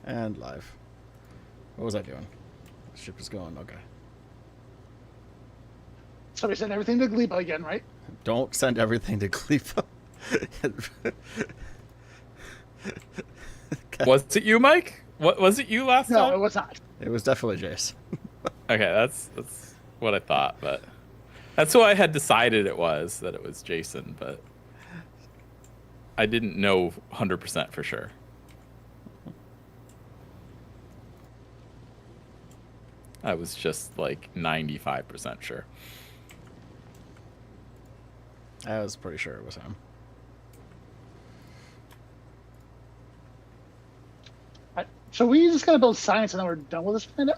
And live. What was I doing? The ship is going. Okay. So we send everything to Gleba again, right? Don't send everything to Gleba. Okay. Was it you, Mike? What was it you last time? No, it was not. It was definitely Jace. Okay, that's what I thought, but that's who I had decided it was, that it was Jason, but I didn't know 100% for sure. I was just like 95% sure. I was pretty sure it was him. So we just gotta build science and then we're done with this planet?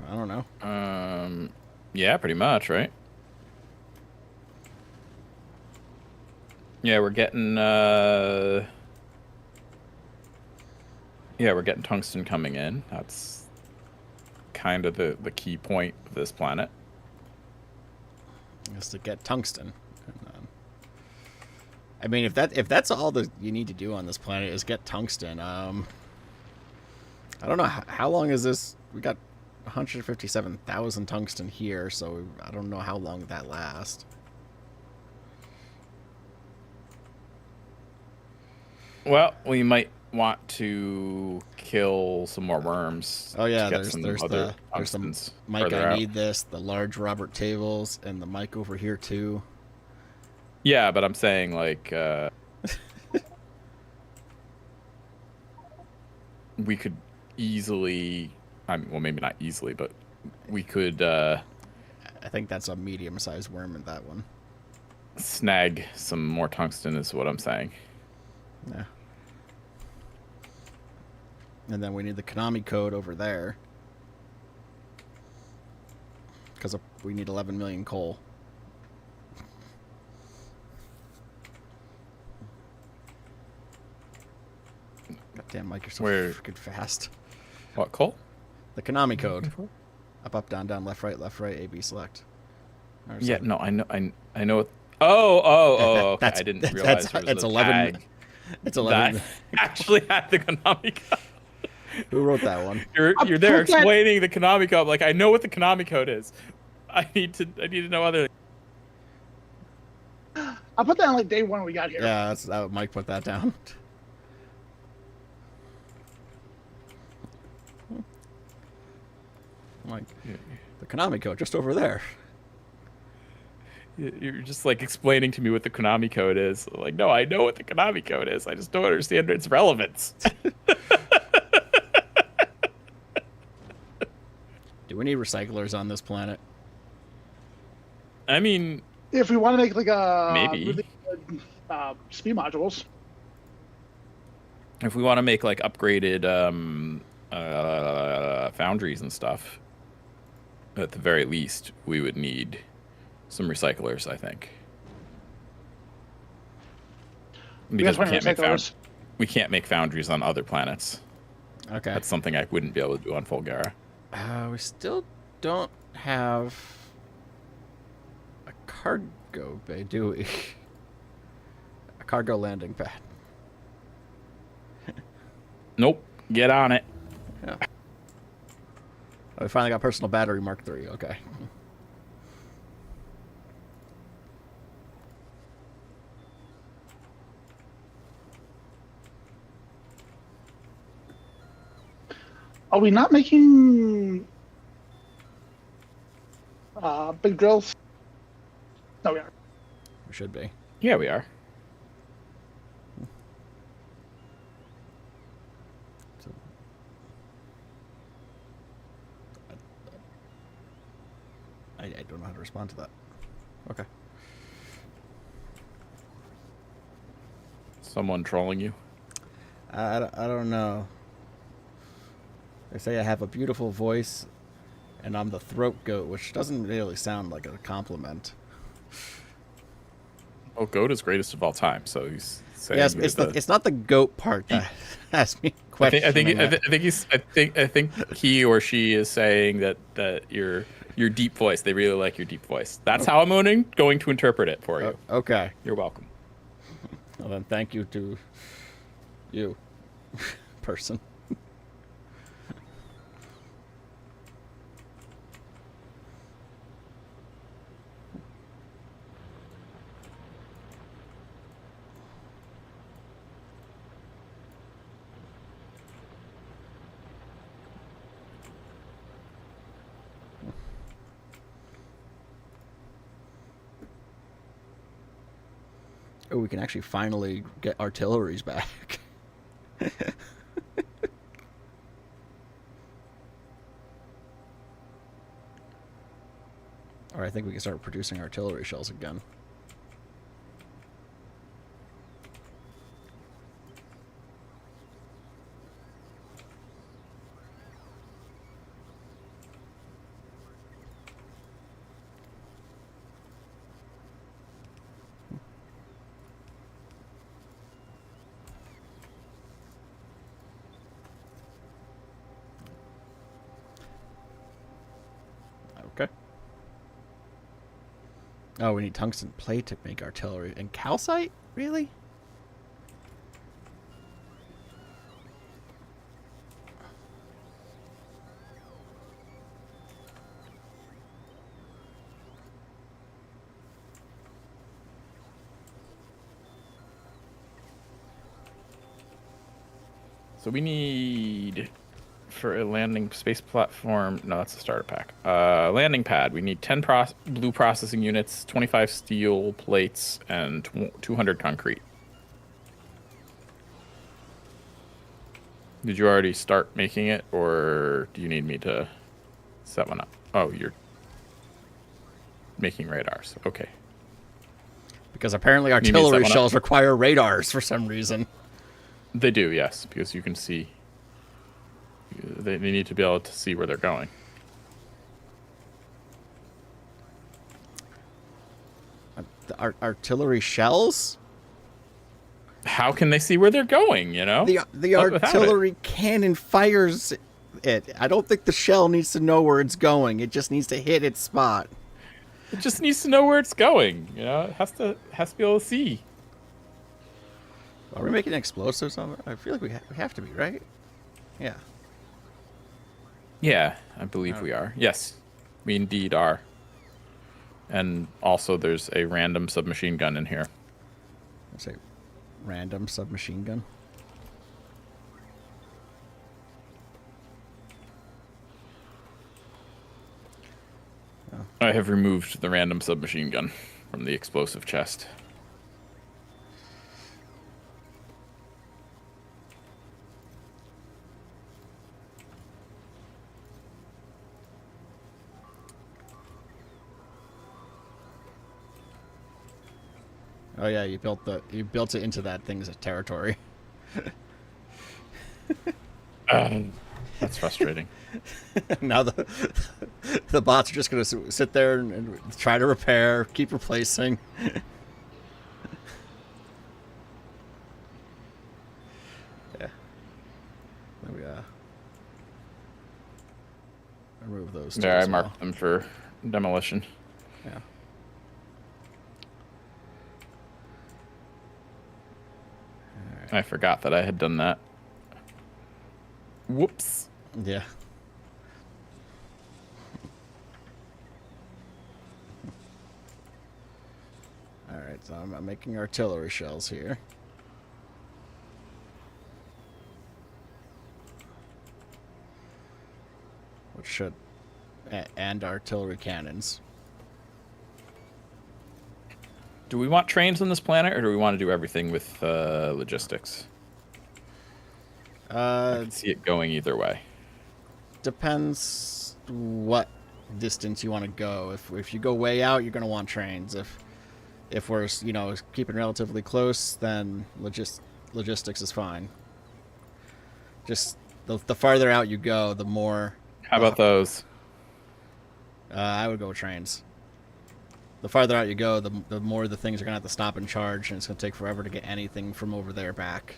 I don't know. Yeah, pretty much, right? Yeah, we're getting we're getting tungsten coming in. That's kind of the key point of this planet. Is to get tungsten. I mean, if that's all that you need to do on this planet is get tungsten. I don't know how long is this. We got 157,000 tungsten here, so I don't know how long that lasts. Well, we might want to kill some more worms. Oh yeah, there's some Mike. I need this. The large Robert tables and the mic over here too. Yeah, but I'm saying like we could easily. Well, maybe not easily, but we could. I think that's a medium-sized worm in that one. Snag some more tungsten is what I'm saying. Yeah. And then we need the Konami code over there. Because we need 11 million coal. Goddamn, Mike, you're so freaking fast. What, coal? The Konami code. Up, down, down, left, right, A, B, select. Yeah, no, I know it. Oh, okay. I didn't realize there was it's a 11. tag. It's 11. That actually had the Konami code. Who wrote that one? You're there explaining the Konami code. Like, I know what the Konami code is. I need to know other. I'll put that on like day one when we got here. Yeah, that Mike put that down. Like the Konami code just over there. You're just like explaining to me what the Konami code is. Like, no, I know what the Konami code is. I just don't understand its relevance. Do we need recyclers on this planet? I mean, if we want to make like a maybe really good, speed modules. If we want to make like upgraded foundries and stuff, at the very least, we would need some recyclers, I think. Because we can't make foundries on other planets. Okay. That's something I wouldn't be able to do on Fulgara. We still don't have a cargo bay, do we? A cargo landing pad. Nope. Get on it. Yeah. Oh, we finally got personal battery Mark III. Okay. Are we not making big drills? No, we are. We should be. Yeah, we are. I don't know how to respond to that. Okay. Someone trolling you? I don't know. They say I have a beautiful voice, and I'm the throat goat, which doesn't really sound like a compliment. Oh, goat is greatest of all time, so he's saying. Yes, it's not the goat part that has me questioning. I think he or she is saying that your deep voice. They really like your deep voice. That's how I'm going to interpret it for you. Okay. You're welcome. Well then, thank you to You. Person. Oh, we can actually finally get artilleries back. Or I think we can start producing artillery shells again. Okay. Oh, we need tungsten plate to make artillery. And calcite? Really? So we need, for a landing space platform, no, that's a starter pack. Landing pad, we need 10 blue processing units, 25 steel plates, and 200 concrete. Did you already start making it, or do you need me to set one up? Oh, you're making radars. Okay. Because apparently Need me to set artillery one up? shells require radars for some reason. They do, yes, because you can see. They need to be able to see where they're going. The artillery shells? How can they see where they're going, you know? The Without it. artillery cannon fires it. I don't think the shell needs to know where it's going. It just needs to hit its spot. It just needs to know where it's going, you know? It has to be able to see. Are we making explosives on it? I feel like we have to be, right? Yeah. Yeah, I believe we are. Yes, we indeed are. And also there's a random submachine gun in here. Let's say random submachine gun. I have removed the random submachine gun from the explosive chest. Oh yeah, you built it into that thing's territory. That's frustrating. Now the bots are just gonna sit there and try to repair, keep replacing. Yeah. Let me remove those. There, I as well. marked them for demolition. Yeah. I forgot that I had done that. Whoops. Yeah. Alright, so I'm making artillery shells here. Which should... and artillery cannons. Do we want trains on this planet, or do we want to do everything with logistics? I can see it going either way. Depends what distance you want to go. If you go way out, you're going to want trains. If we're, keeping relatively close, then logistics is fine. Just the farther out you go, the more... How about those? I would go with trains. The farther out you go, the more the things are going to have to stop and charge, and it's going to take forever to get anything from over there back.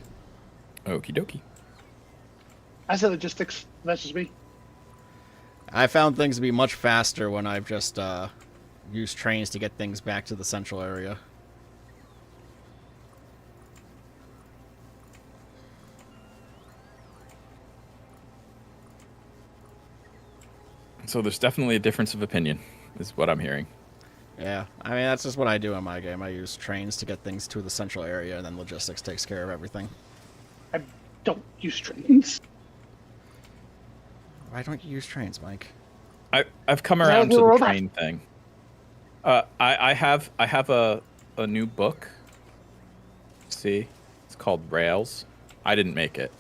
Okie dokie. I said logistics. That's just me. I found things to be much faster when I've just used trains to get things back to the central area. So there's definitely a difference of opinion, is what I'm hearing. Yeah, I mean, that's just what I do in my game. I use trains to get things to the central area, and then logistics takes care of everything. I don't use trains. Why don't you use trains, Mike? I've come Is that around like to a the robot? train thing. I have a new book. See, it's called Rails. I didn't make it.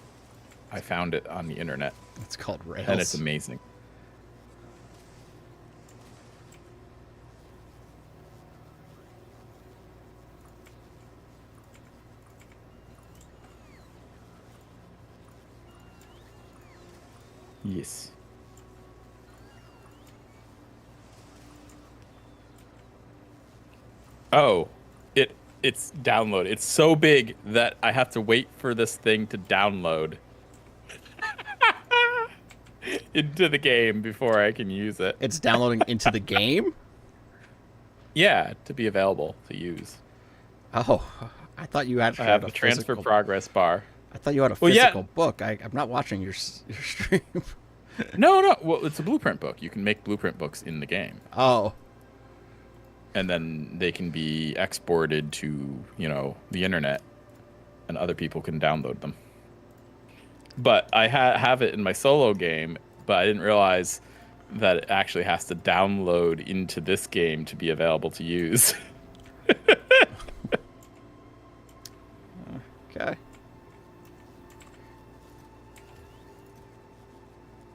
I found it on the internet, It's called Rails. and it's amazing. Yes. Oh, it's download. It's so big that I have to wait for this thing to download into the game before I can use it. It's downloading into the game? Yeah, to be available to use. Oh, I thought you I actually have had the a transfer physical... progress bar. I thought you had a Well, yeah. physical book. I'm not watching your stream. No. Well, it's a blueprint book. You can make blueprint books in the game. Oh. And then they can be exported to, the internet, and other people can download them. But I have it in my solo game, but I didn't realize that it actually has to download into this game to be available to use. Okay.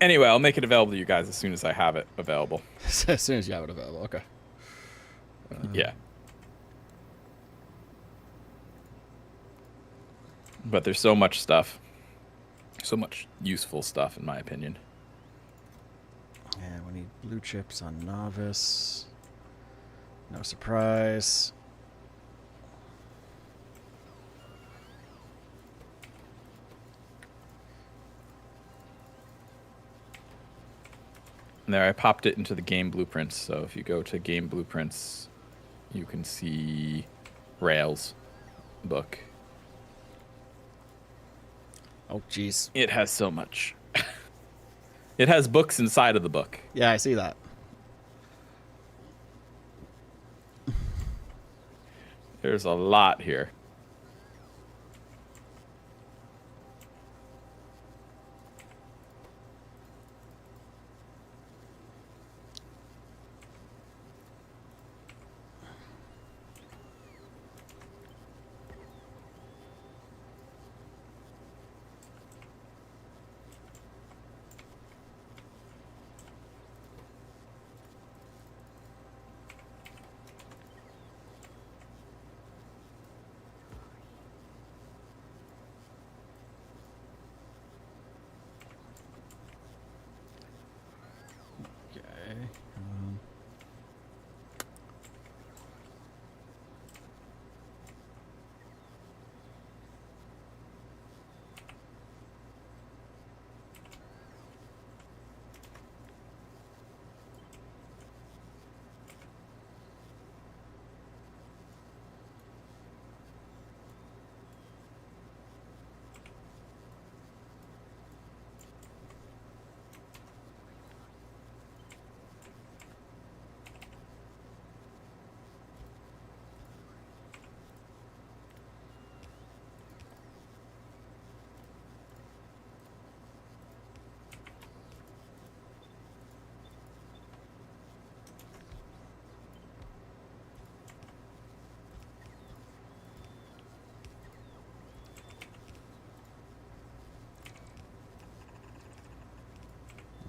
Anyway, I'll make it available to you guys as soon as I have it available. As soon as you have it available, okay. Yeah. But there's so much stuff. So much useful stuff, in my opinion. Yeah, we need blue chips on novice. No surprise. And there, I popped it into the game blueprints. So if you go to game blueprints, you can see Rails book. Oh, jeez. It has so much. It has books inside of the book. Yeah, I see that. There's a lot here. Okay.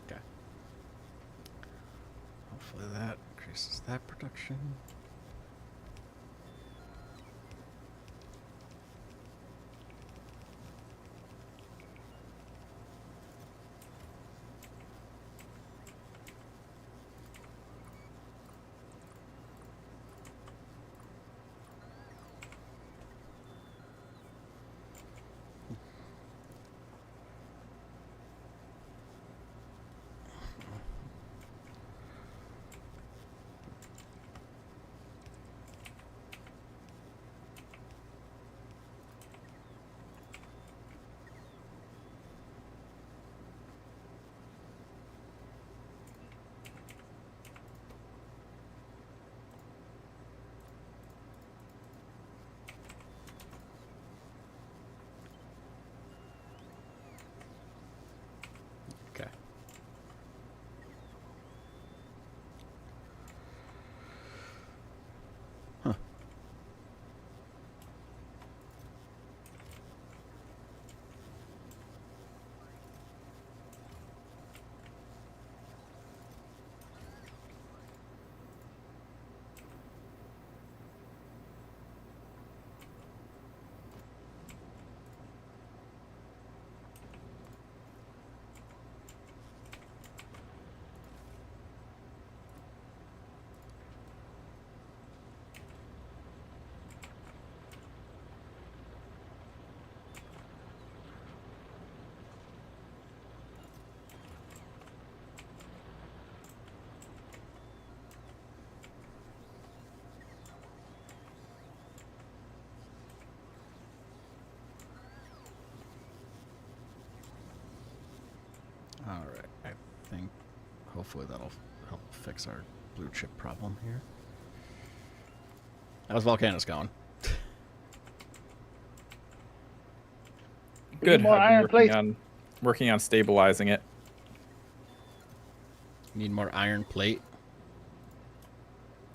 Okay. Hopefully that increases that production. think hopefully that'll help fix our blue chip problem here. How's Volcanoes going? Good. More I've been iron plates. working on stabilizing it. Need more iron plate.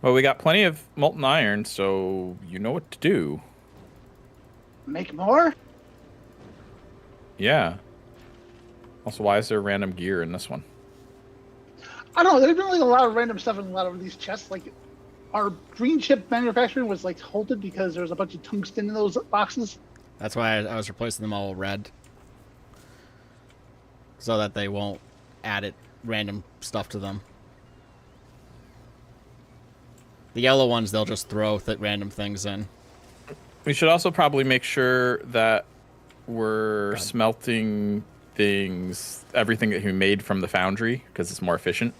Well, we got plenty of molten iron, so you know what to do. Make more? Yeah. Also, why is there random gear in this one? I don't know. There's been like a lot of random stuff in a lot of these chests. Like our green chip manufacturing was like halted because there was a bunch of tungsten in those boxes. That's why I was replacing them all red. So that they won't add it random stuff to them. The yellow ones, they'll just throw random things in. We should also probably make sure that we're smelting things, everything that we made from the foundry, because it's more efficient.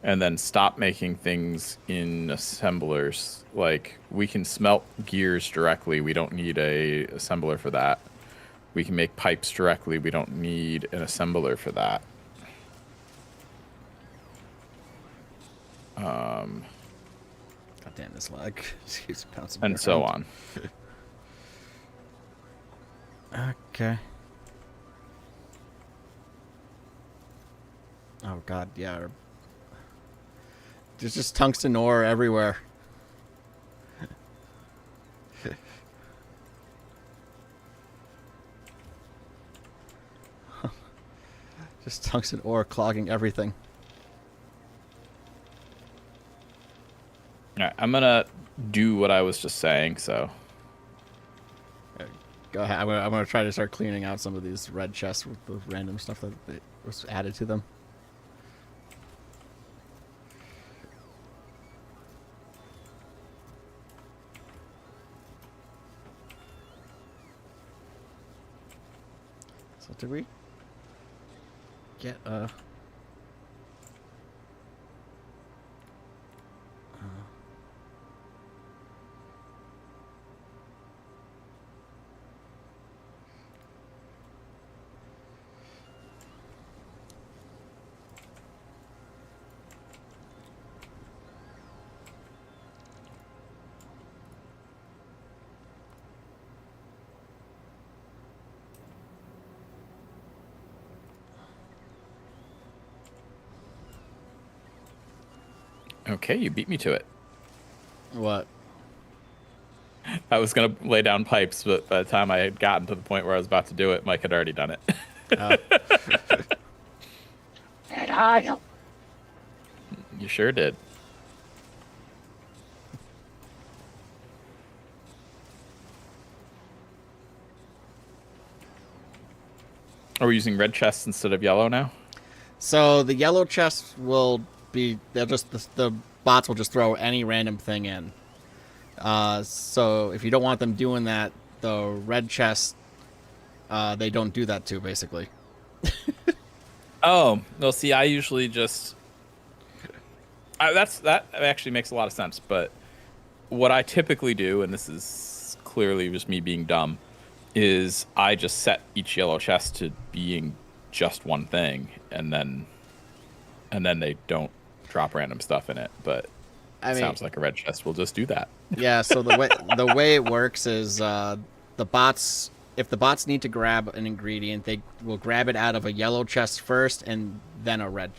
And then stop making things in assemblers. Like, we can smelt gears directly. We don't need a assembler for that. We can make pipes directly. We don't need an assembler for that. God damn this lag. And so on. Okay. Oh god, yeah. There's just tungsten ore everywhere. Just tungsten ore clogging everything. All right, I'm gonna do what I was just saying. So Go ahead. I'm gonna try to start cleaning out some of these red chests with the random stuff that was added to them. So did we get a... okay, you beat me to it. What? I was gonna lay down pipes, but by the time I had gotten to the point where I was about to do it, Mike had already done it. And I help. You sure did. Are we using red chests instead of yellow now? So the yellow chests will be... They'll just... The bots will just throw any random thing in. So if you don't want them doing that, the red chests, they don't do that too, basically. Oh, well, see, I usually just... that actually makes a lot of sense, but what I typically do, and this is clearly just me being dumb, is I just set each yellow chest to being just one thing, and then they don't drop random stuff in it, but it sounds like a red chest will just do that. Yeah, so the way it works is the bots... If the bots need to grab an ingredient, they will grab it out of a yellow chest first and then a red.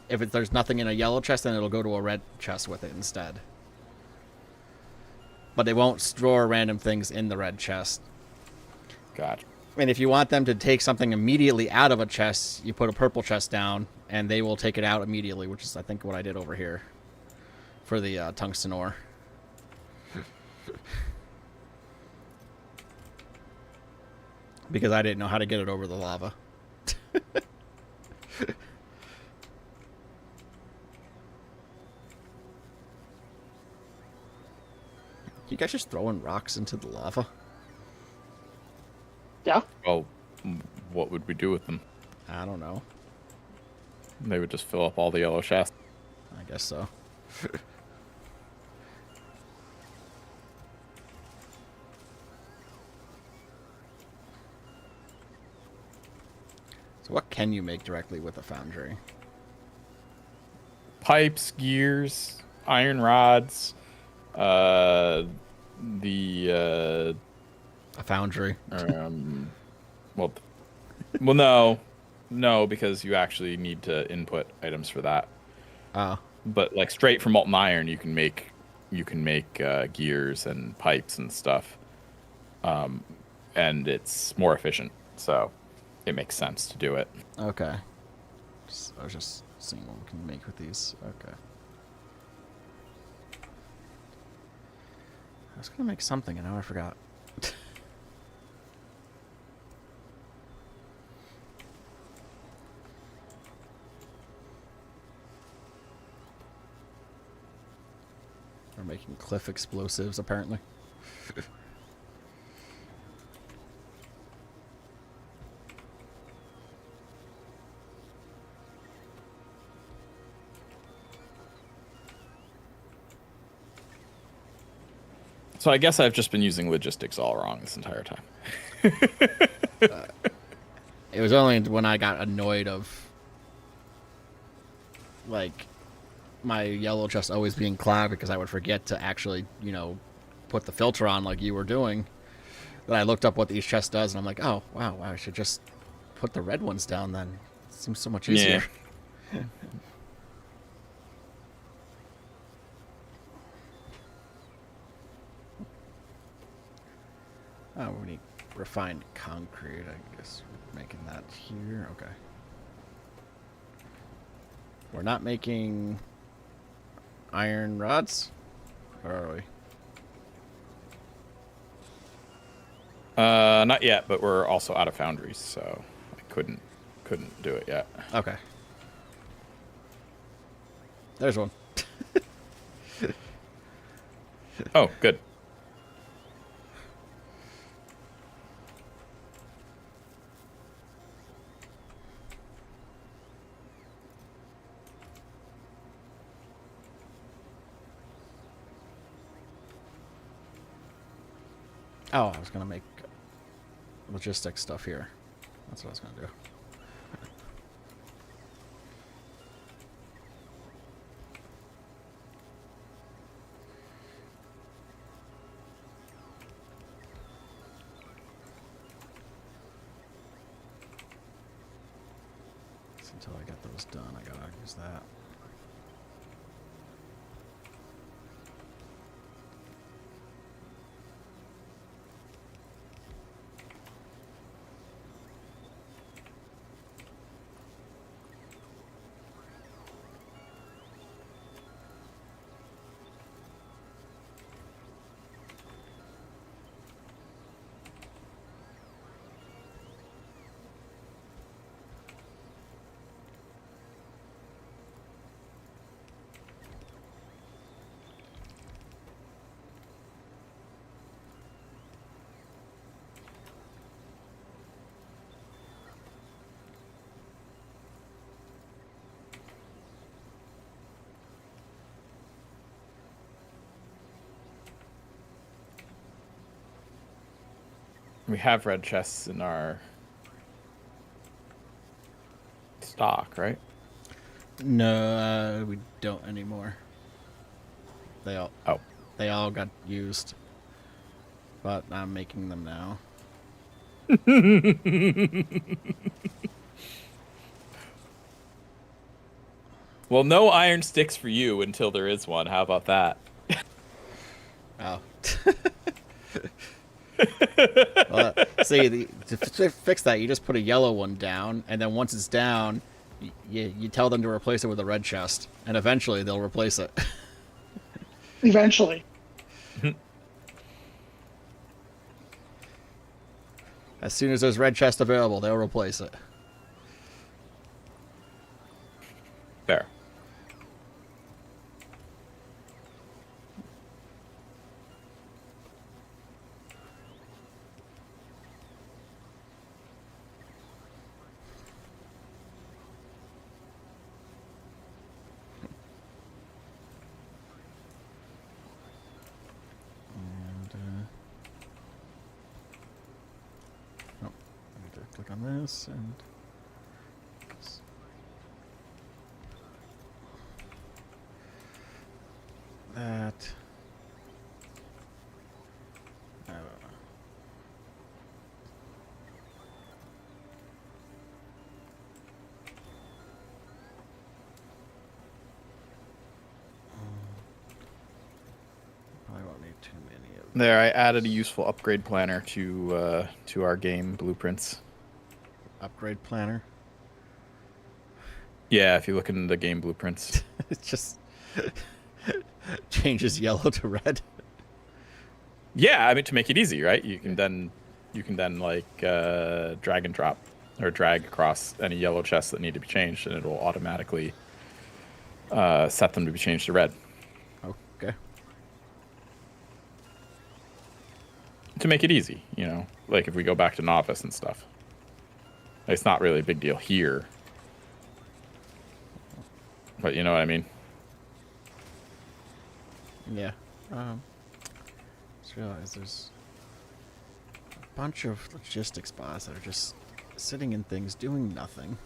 If there's nothing in a yellow chest, then it'll go to a red chest with it instead. But they won't store random things in the red chest. Gotcha. And if you want them to take something immediately out of a chest, you put a purple chest down, and they will take it out immediately, which is, I think, what I did over here for the tungsten ore. Because I didn't know how to get it over the lava. You guys just throwing rocks into the lava? Yeah. Well, what would we do with them? I don't know. They would just fill up all the yellow chests. I guess so. So what can you make directly with a foundry? pipes, gears, iron rods, the A foundry. well, no, because you actually need to input items for that. Oh. But like straight from molten iron, you can make gears and pipes and stuff, and it's more efficient. So it makes sense to do it. Okay. I was just seeing what we can make with these. Okay. I was gonna make something and now I forgot. We're making cliff explosives, apparently. So I guess I've just been using logistics all wrong this entire time. It was only when I got annoyed of, like, my yellow chest always being clogged because I would forget to actually, you know, put the filter on like you were doing, that I looked up what each chest does, and I'm like, oh, wow, I should just put the red ones down then. It seems so much easier. Yeah. Oh, we need refined concrete. I guess we're making that here. Okay. We're not making iron rods? Where are we? Not yet, but we're also out of foundries, so I couldn't do it yet. Okay. There's one. Oh, good. Oh, I was gonna make logistics stuff here. That's what I was gonna do. So until I get those done, I gotta use that. We have red chests in our stock, right? No, we don't anymore. They all got used. But I'm making them now. Well, no iron sticks for you until there is one. How about that? Oh. Well, see, to fix that, you just put a yellow one down, and then once it's down, you tell them to replace it with a red chest, and eventually they'll replace it. Eventually. As soon as there's red chest available, they'll replace it. Fair. Click on this and There, I added a useful upgrade planner to our game blueprints. Upgrade planner. Yeah, if you look in the game blueprints. It just changes yellow to red. Yeah, I mean to make it easy, right? You can then like drag and drop or drag across any yellow chests that need to be changed, and it will automatically set them to be changed to red. Okay. To make it easy, you know, like if we go back to novice and stuff. It's not really a big deal here, but you know what I mean. Yeah. Just realized there's a bunch of logistics bots that are just sitting in things doing nothing.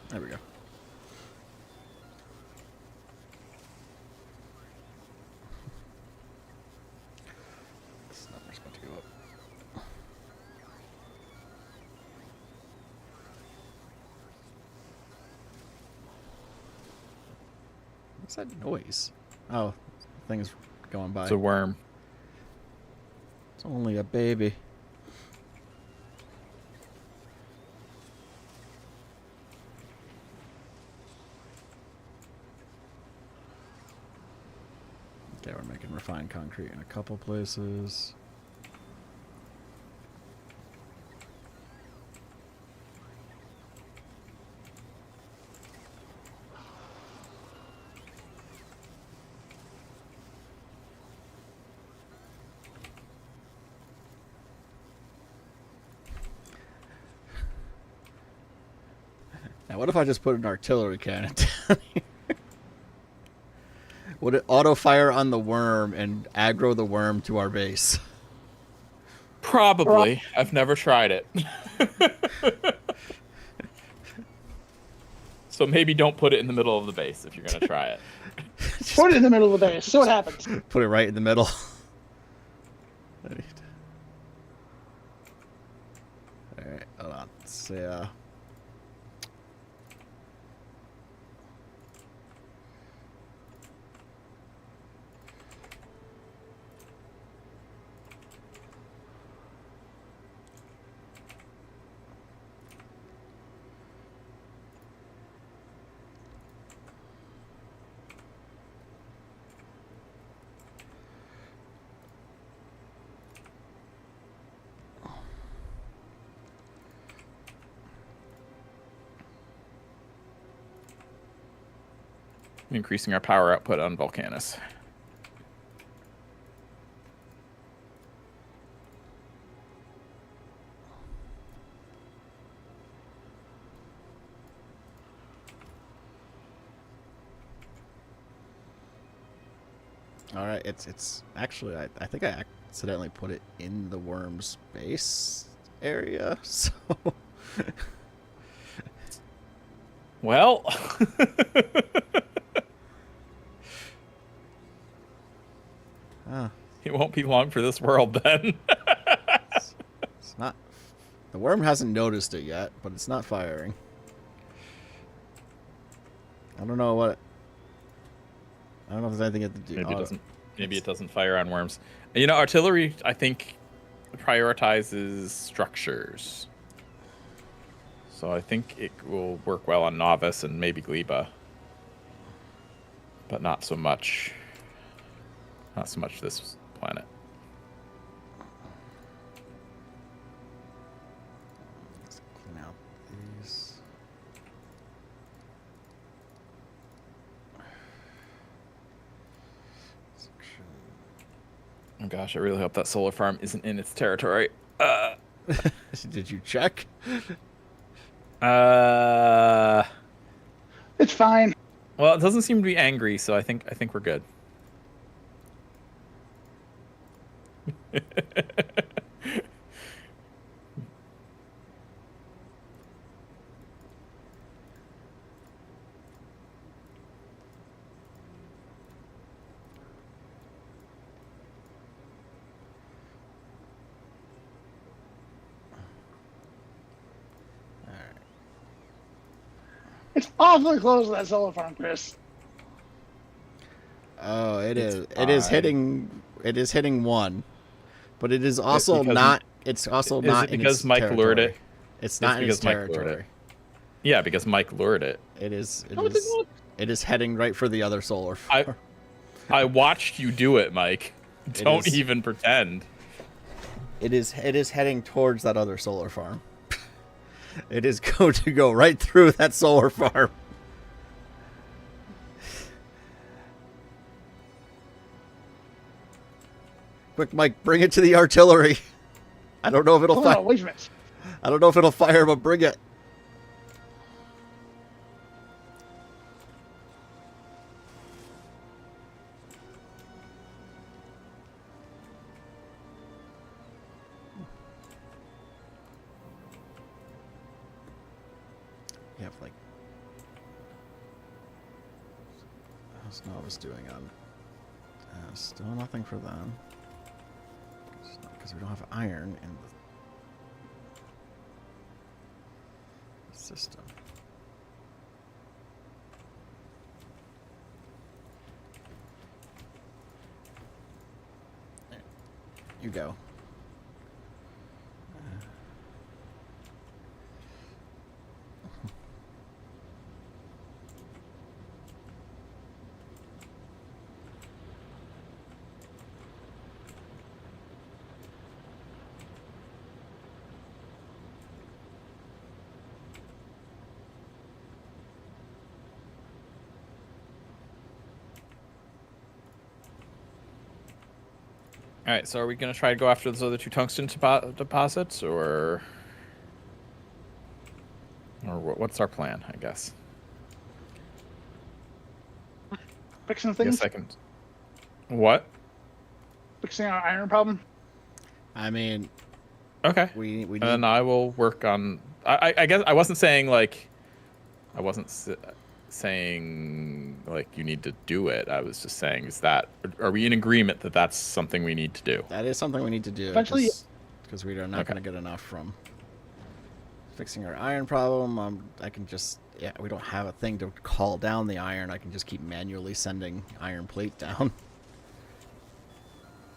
There we go. This number's about to go up. What's that noise? Oh, thing's going by. It's a worm. It's only a baby. Okay, we're making refined concrete in a couple places. Now, what if I just put an artillery cannon down here? Would it auto-fire on the worm and aggro the worm to our base? Probably. I've never tried it. So maybe don't put it in the middle of the base if you're going to try it. Put it in the middle of the base. See what happens. Put it right in the middle. Alright, hold on. Let's see, Increasing our power output on Volcanus. alright, it's actually, I think I accidentally put it in the worm's base area, so... Well, it won't be long for this world then. It's not... The worm hasn't noticed it yet, but it's not firing. I don't know what... I don't know if there's anything to do. Maybe it doesn't. Maybe it doesn't fire on worms. You know, artillery, I think, prioritizes structures. So I think it will work well on Novice and maybe Gleba. But not so much. Not so much this planet. Let's clean out these. Section. Oh gosh, I really hope that solar farm isn't in its territory. Did you check? It's fine. Well, it doesn't seem to be angry, so I think we're good. It's awfully close to that solar farm, Chris. Oh, it It's is. It is fine. hitting. It is hitting one, but it is also because- not. It's also Is not it in because its Mike lured territory. it? It's not in its because Mike lured it. territory. Yeah, because Mike lured it. It is. It No, it's is. not. It is heading right for the other solar farm. I watched you do it, Mike. Don't is. even pretend. It is. It is heading towards that other solar farm. It is going to go right through that solar farm. Quick, Mike, bring it to the artillery. I don't know if it'll Hold fire. on, wait a minute. I don't know if it'll fire, but bring it. You have like. How's Nova's doing on? Still nothing for them. Because we don't have iron in the system. There. You go. All right, so are we gonna try to go after those other two tungsten deposits, or what's our plan? I guess. Fixing I things? guess I can. What? Fixing our iron problem? I mean, Okay. we need. And I will work on. I guess I wasn't saying like. I wasn't saying like you need to do it. I was just saying, are we in agreement that that's something we need to do? That is something we need to do. Eventually- because we are not Okay. going to get enough from fixing our iron problem. I can just. Yeah, we don't have a thing to call down the iron. I can just keep manually sending iron plate down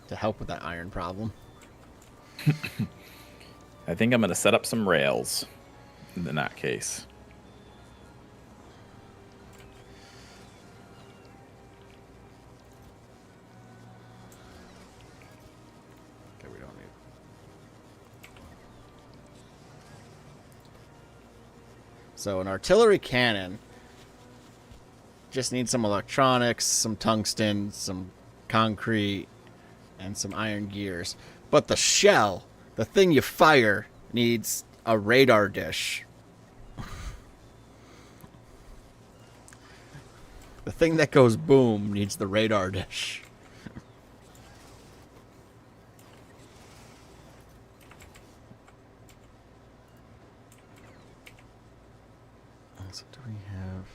to help with that iron problem. I think I'm gonna set up some rails. In that case. Okay, we don't need. So an artillery cannon just needs some electronics, some tungsten, some concrete, and some iron gears. But the shell, the thing you fire, needs a radar dish. The thing that goes boom needs the radar dish. So do we have...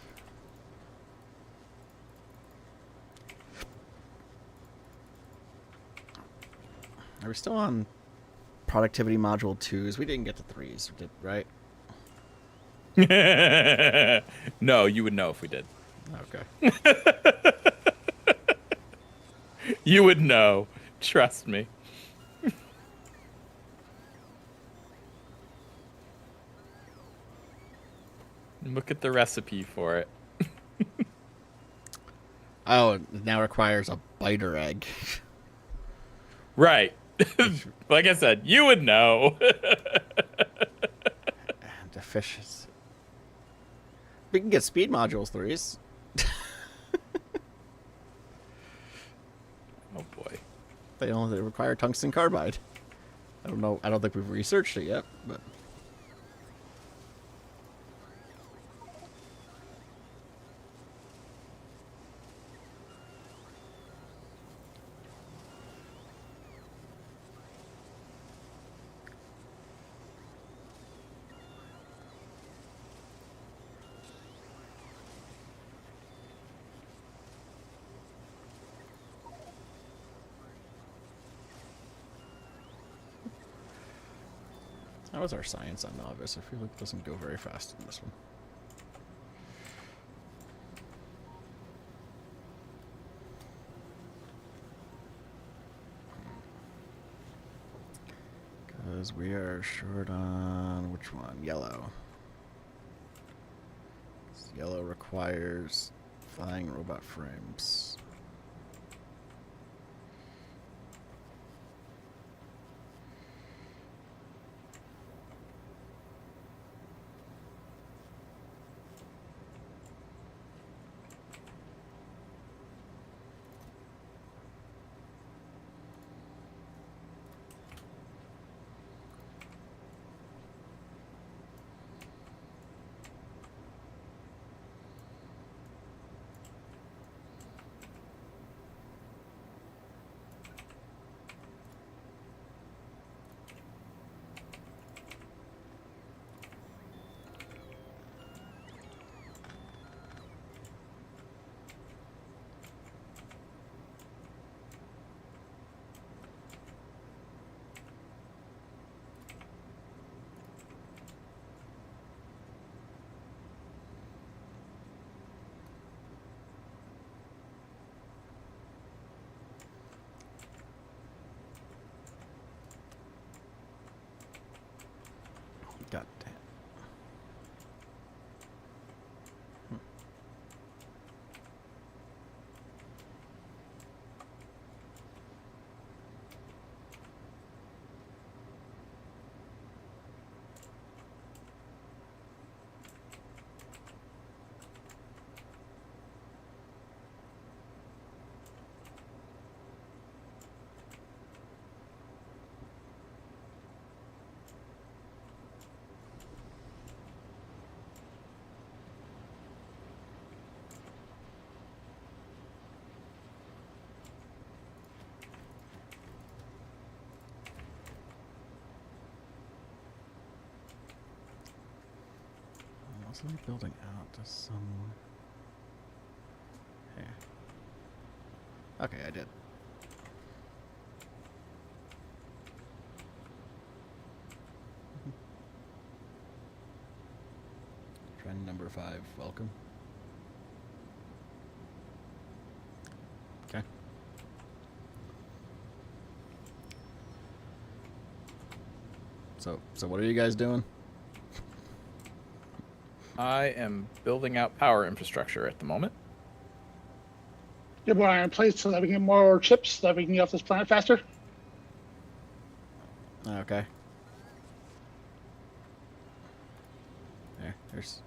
Are we still on productivity module 2s? We didn't get to 3s, right? No, you would know if we did. Okay. You would know. Trust me. Look at the recipe for it. Oh, it now requires a biter egg. Right. Like I said, you would know. And efficiency. We can get speed modules 3s. Oh boy. They require tungsten carbide. I don't know. I don't think we've researched it yet, but... How was our science on novice? I feel like it doesn't go very fast in this one. Because we are short on which one? Yellow. Yellow requires flying robot frames. God damn. Wasn't he building out to some... Here. Okay, I did. Trend number 5, welcome. Okay. So what are you guys doing? I am building out power infrastructure at the moment. Get more iron plates so that we can get more chips so that we can get off this planet faster. Okay. There's...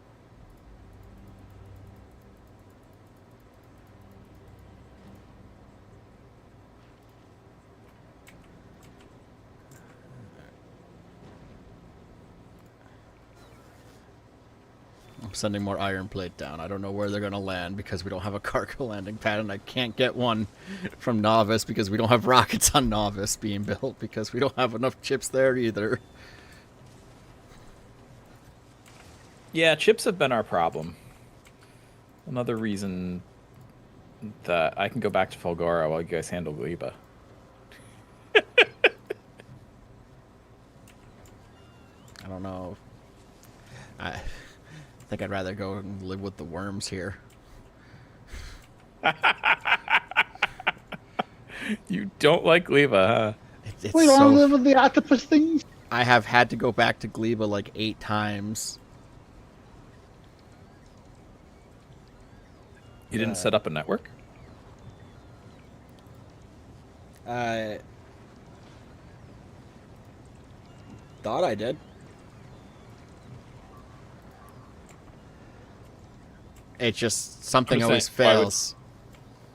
I'm sending more iron plate down. I don't know where they're going to land because we don't have a cargo landing pad, and I can't get one from Novice because we don't have rockets on Novice being built because we don't have enough chips there either. Yeah, chips have been our problem. Another reason that I can go back to Fulgora while you guys handle Gleba. I don't know. I think I'd rather go and live with the worms here. You don't like Gleba, huh? It's We don't live with the octopus things. I have had to go back to Gleba like 8 times. You didn't set up a network? I thought I did. It's just something always fails.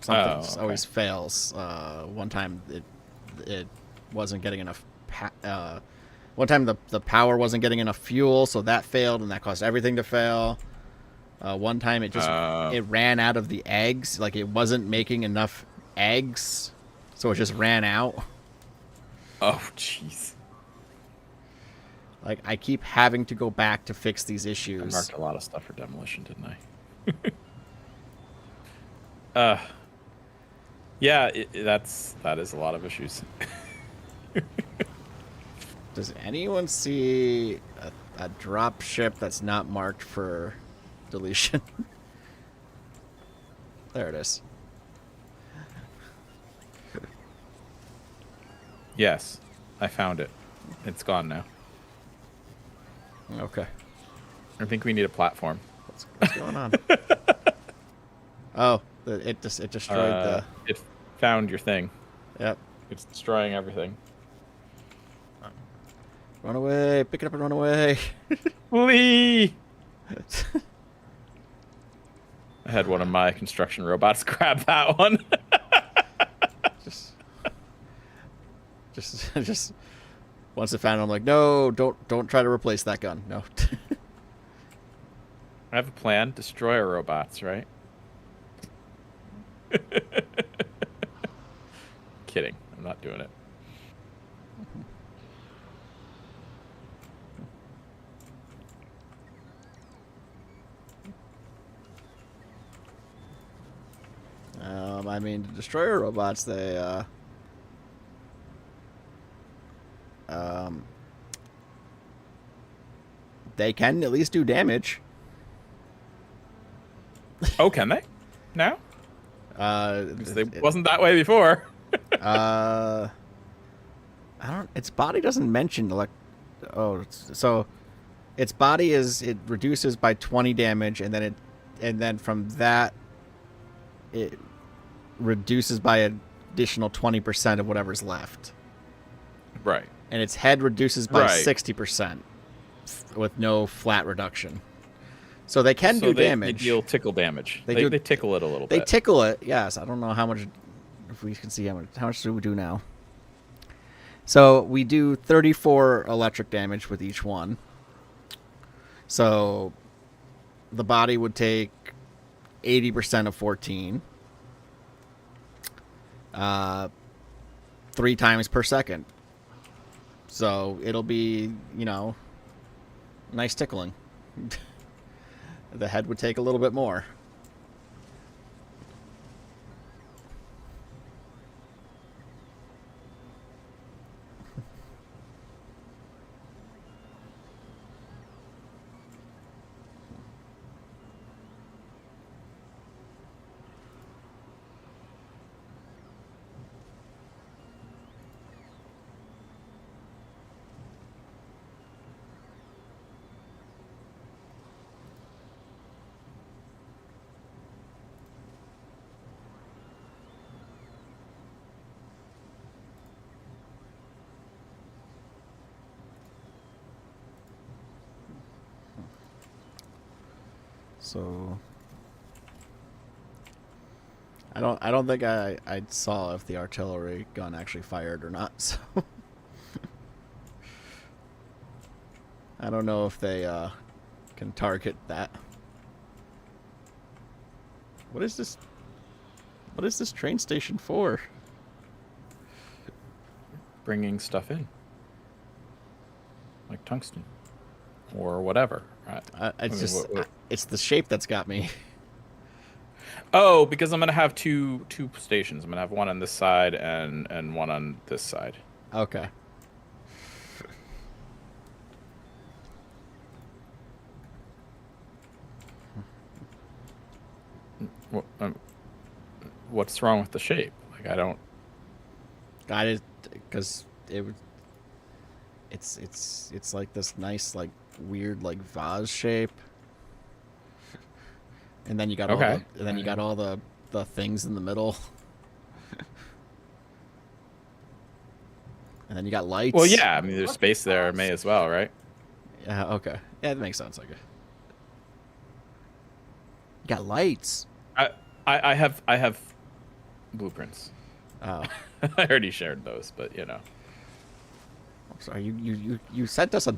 Something always fails. One time it wasn't getting enough. One time the power wasn't getting enough fuel, so that failed, and that caused everything to fail. One time it just it ran out of the eggs, like it wasn't making enough eggs, so it just ran out. Oh, jeez. Like I keep having to go back to fix these issues. I marked a lot of stuff for demolition, didn't I? Yeah, that is a lot of issues. Does anyone see a drop ship that's not marked for deletion? There it is. Yes, I found it. It's gone now. Okay. I think we need a platform. What's going on? Oh, it destroyed the. It found your thing. Yep. It's destroying everything. Run away! Pick it up and run away! Flee! I had one of my construction robots grab that one. just once it found it, I'm like, no, don't try to replace that gun. No. I have a plan. Destroy our robots, right? Kidding. I'm not doing it. I mean, the destroyer robots, they can at least do damage. Oh, can they? Now? It wasn't that way before. I don't. Its body doesn't mention so its body it reduces by 20 damage, and then from that it reduces by an additional 20% of whatever's left. Right. And its head reduces by Right. 60% with no flat reduction. So they can do damage. They deal tickle damage. They They tickle it a little They bit. tickle it, yes. I don't know how much. If we can see how much do we do now? So we do 34 electric damage with each one. So the body would take 80% of 14. 3 times per second. So it'll be, nice tickling. The head would take a little bit more. So I don't think I saw if the artillery gun actually fired or not. So I don't know if they can target that. What is this? What is this train station for? Bringing stuff in. Like tungsten. Or whatever. Right? It's the shape that's got me. Oh, because I'm going to have two stations. I'm going to have one on this side and one on this side. Okay. What's wrong with the shape? Like, I don't... Got it, because it's like this nice, like, weird, like, vase shape. And then you got all the things in the middle. And then you got lights. Well, yeah, I mean, there's space there, may as well, right? Yeah, okay. Yeah, that makes sense, I guess. You got lights. I have blueprints. Oh. I already shared those, but you know. I'm sorry, you sent us a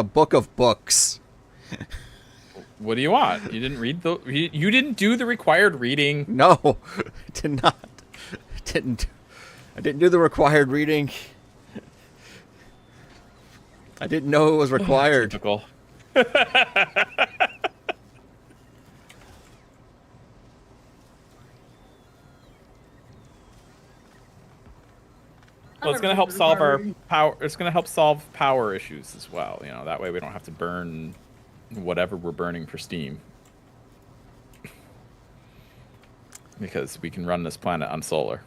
book of books. What do you want? You didn't read you didn't do the required reading. No, I did not. I didn't do the required reading. I didn't know it was required. Typical. Well, it's going to help solve our power. It's going to help solve power issues as well. You know, that way we don't have to burn whatever we're burning for steam, because we can run this planet on solar.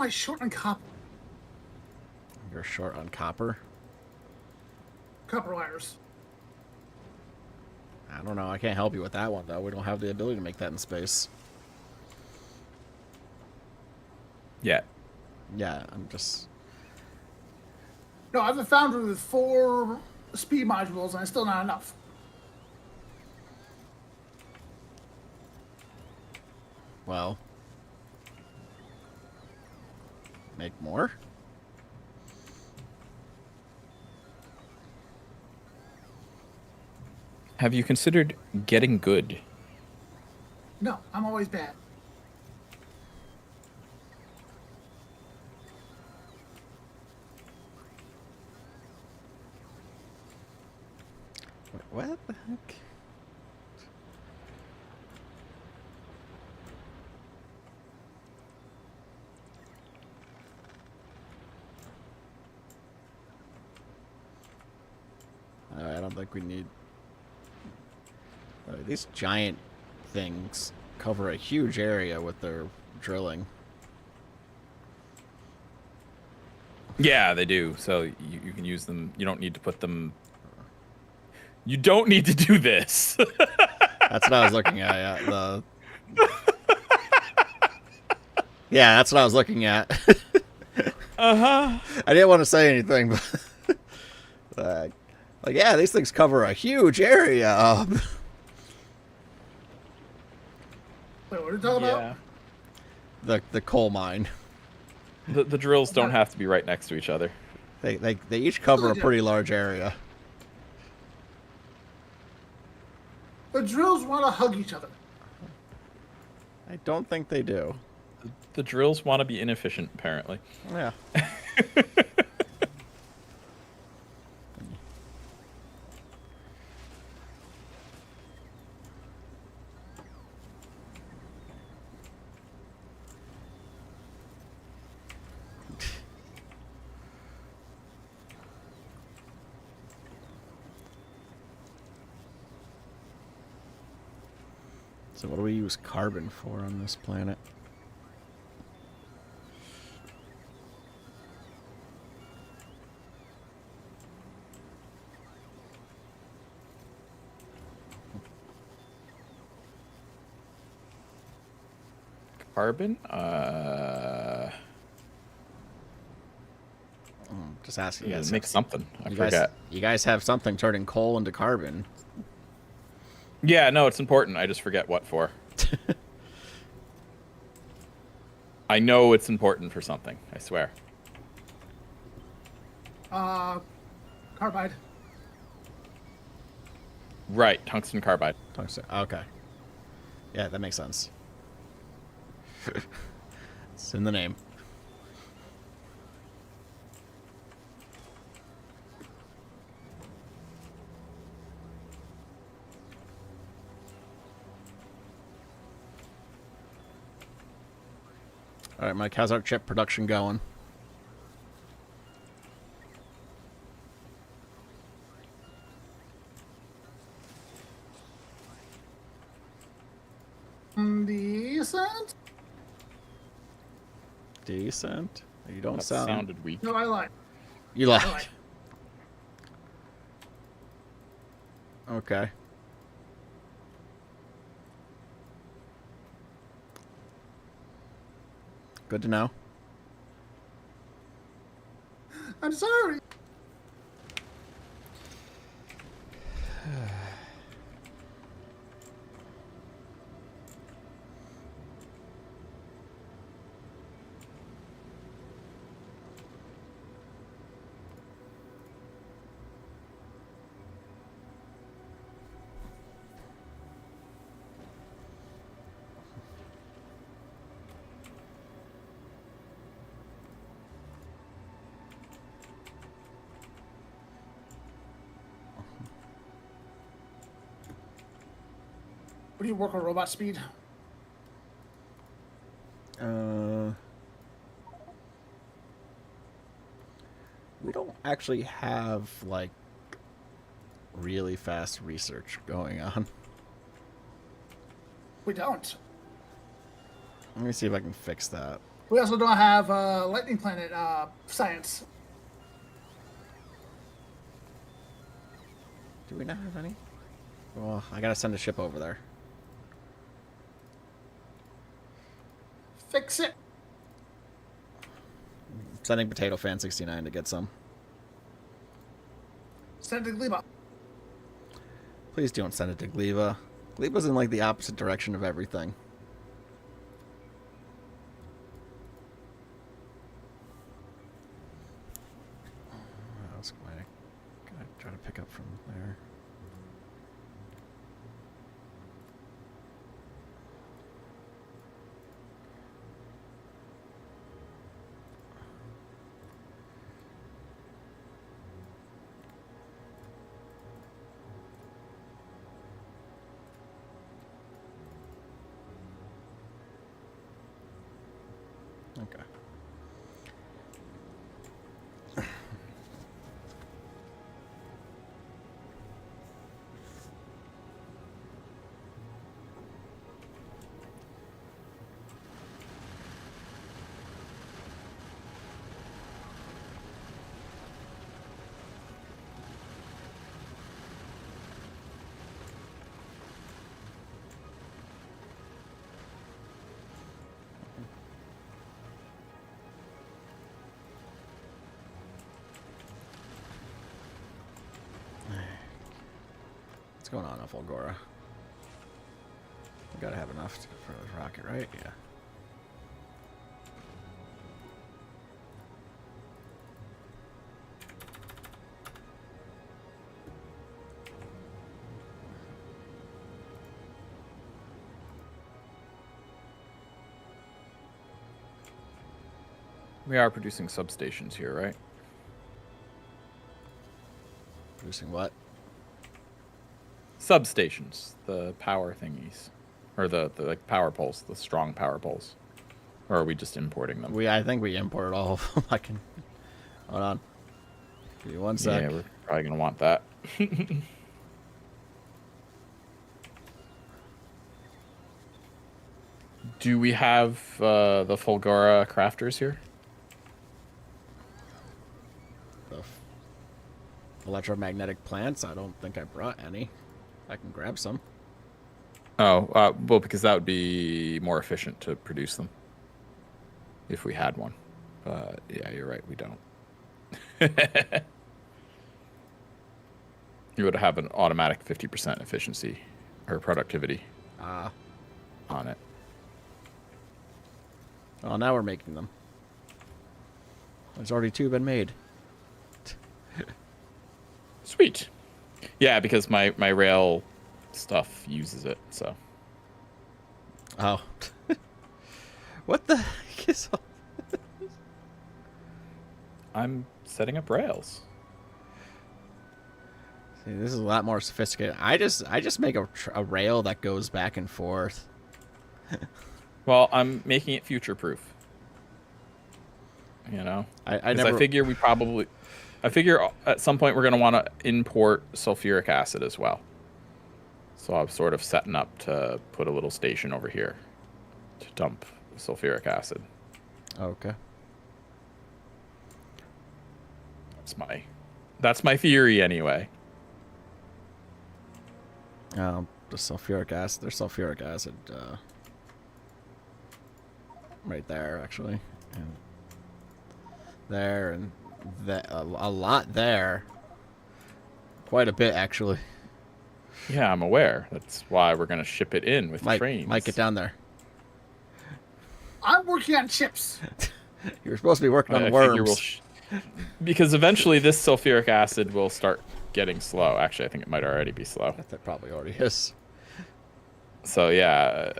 I short on copper? You're short on copper? Copper wires. I don't know. I can't help you with that one, though. We don't have the ability to make that in space. Yeah. Yeah, I'm just... No, I have a foundry with 4 speed modules, and it's still not enough. Well... Make more? Have you considered getting good? No, I'm always bad. What the heck? I don't think we need... these giant things cover a huge area with their drilling. Yeah, they do. So you can use them. You don't need to put them... You don't need to do this. That's what I was looking at, yeah. Yeah, that's what I was looking at. Uh-huh. I didn't want to say anything, but... like, yeah, these things cover a huge area. Wait, what are you talking about? The coal mine. The drills don't have to be right next to each other. They each cover a pretty large area. The drills want to hug each other. I don't think they do. The drills want to be inefficient, apparently. Yeah. So what do we use carbon for on this planet? Carbon? Just asking. Yeah, You guys make something. I you forgot. guys, you guys have something turning coal into carbon. Yeah, no, it's important. I just forget what for. I know it's important for something. I swear. Carbide. Right, tungsten carbide. Tungsten. Okay. Yeah, that makes sense. It's in the name. All right, Mike, how's our chip production going? Decent? Decent. You don't That sound... sounded weak. No, I lied. You like... I lied. Okay. Good to know. I'm sorry. What do you work on robot speed? We don't actually have, like, really fast research going on. We don't. Let me see if I can fix that. We also don't have Lightning Planet science. Do we not have any? Well, I gotta send a ship over there. Fix it. Sending Potato Fan 69 to get some. Send it to Gleba. Please don't send it to Gleba. Gleba's in like the opposite direction of everything. I was gonna try to pick up from there. Okay. What's going on, Fulgora? We gotta have enough for the rocket, right? Yeah. We are producing substations here, right? Producing what? Substations, the power thingies, or the like power poles, the strong power poles, or are we just importing them? I think we imported all of them. I can. Hold on. Give me one sec. Yeah, we're probably gonna want that. Do we have the Fulgora crafters here? The electromagnetic plants. I don't think I brought any. I can grab some. Oh, well, because that would be more efficient to produce them if we had one. Yeah, you're right. We don't. You would have an automatic 50% efficiency or productivity on it. Oh, now we're making them. There's already 2 been made. Sweet. Yeah, because my rail stuff uses it, so. Oh. What the heck is all... I'm setting up rails. See, this is a lot more sophisticated. I just make a rail that goes back and forth. Well, I'm making it future-proof. You know? I never... I figure at some point we're going to want to import sulfuric acid as well. So I'm sort of setting up to put a little station over here to dump sulfuric acid. Okay. That's my theory anyway. The sulfuric acid. There's sulfuric acid right there, actually, and there, and a lot there. Quite a bit, actually. Yeah, I'm aware. That's why we're going to ship it in with trains. Mike, get down there. I'm working on chips. You were supposed to be working on I worms. Because eventually this sulfuric acid will start getting slow. Actually, I think it might already be slow. That probably already is. So yeah,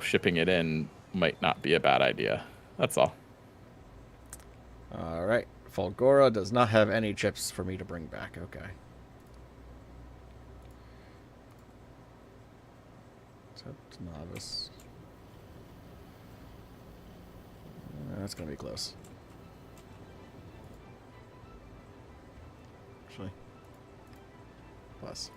shipping it in might not be a bad idea. That's all. All right. Fulgora does not have any chips for me to bring back. Okay. Except novice. That's going to be close. Actually. Plus.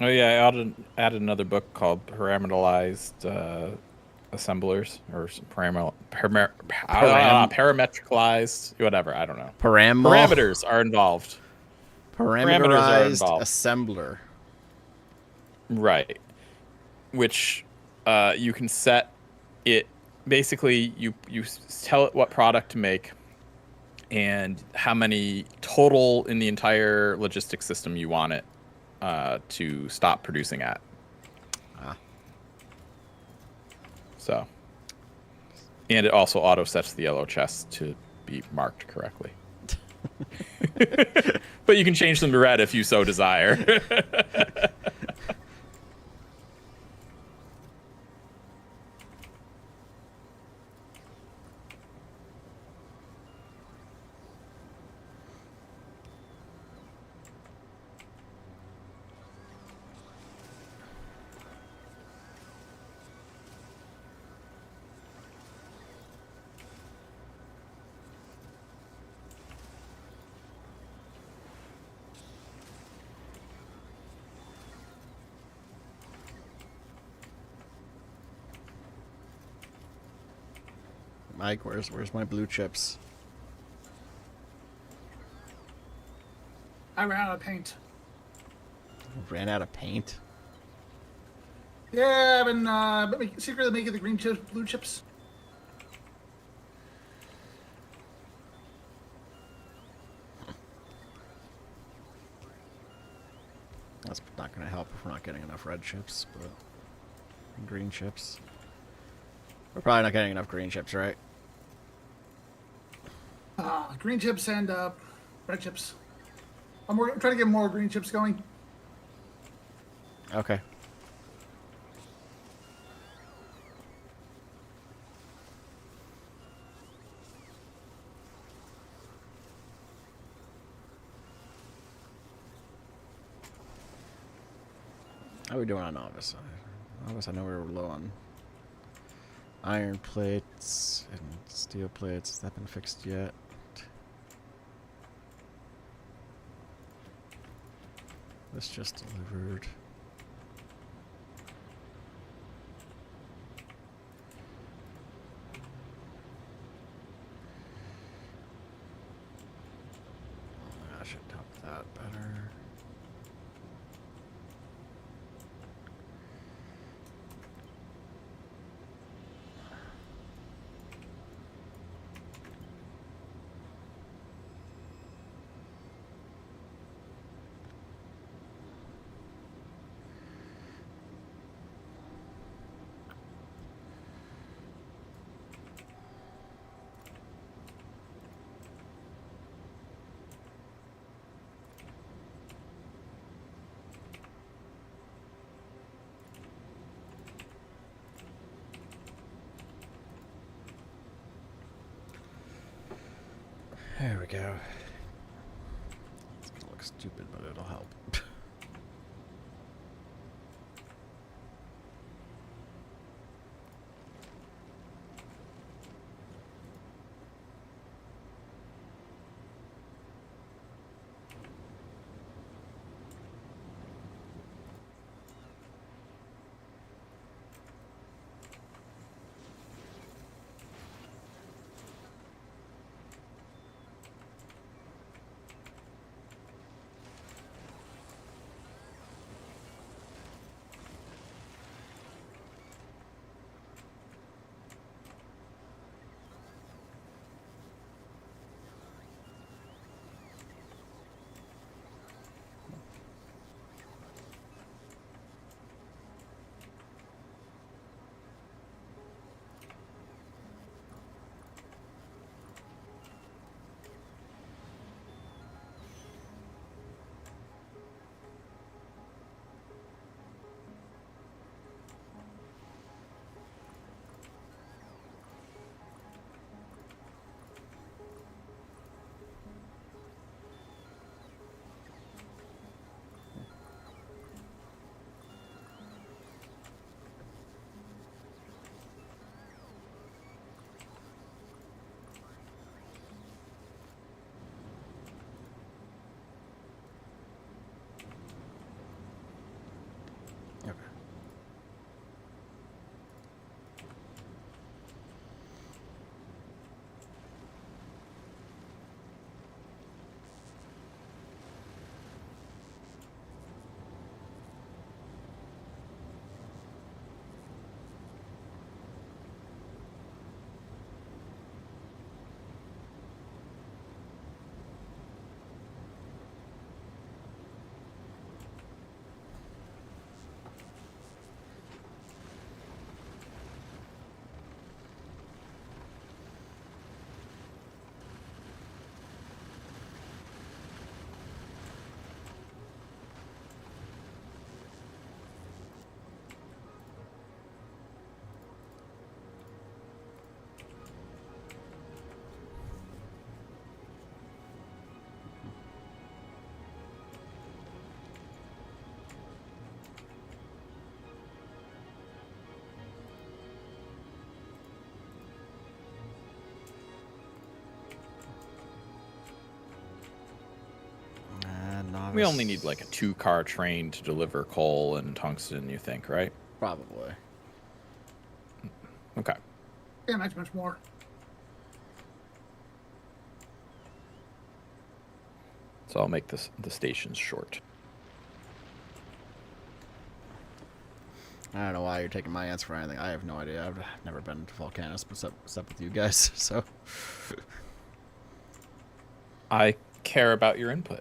Oh yeah, I added another book called Parameterized Assemblers or Param parametricalized, whatever. I don't know. Param Parameters are involved. Parameters are Parameterized involved. assembler. Right. Which you can set it. Basically, you tell it what product to make and how many total in the entire logistics system you want it to stop producing at. Ah. So, and it also auto sets the yellow chests to be marked correctly. But you can change them to red if you so desire. Mike, where's my blue chips? I ran out of paint. Ran out of paint. Yeah, I've been secretly making the green chips, blue chips. That's not going to help if we're not getting enough red chips, but green chips. We're probably not getting enough green chips, right? Green chips and red chips. I'm trying to get more green chips going. Okay. How are we doing on novice? Novice, I know we were low on iron plates and steel plates. Has that been fixed yet? This just delivered. I should top that better. There we go. It's gonna look stupid, but it'll help. We only need like a 2-car train to deliver coal and tungsten, you think, right? Probably. Okay. Yeah, much more. So I'll make the stations short. I don't know why you're taking my answer for anything. I have no idea. I've never been to Volcanus except with you guys, so... I care about your input.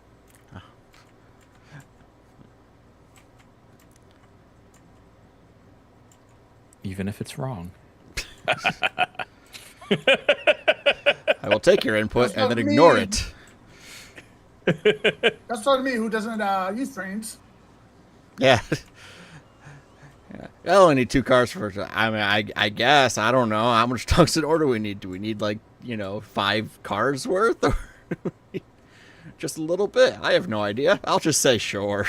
Even if it's wrong. I will take your input and then ignore it. That's sort of me who doesn't use trains. Yeah. Yeah. I only need 2 cars for... I mean, I guess. I don't know. How much tungsten ore do we need? Do we need, like, 5 cars worth? Or just a little bit? I have no idea. I'll just say sure.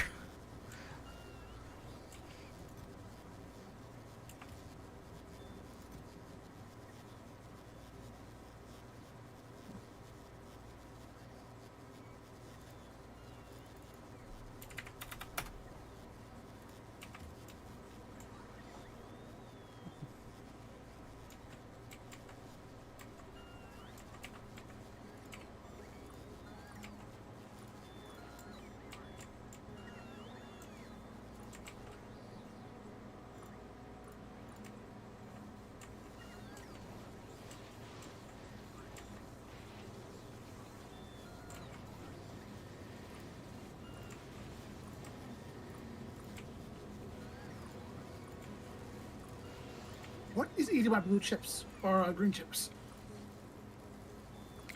What is eating my blue chips or green chips?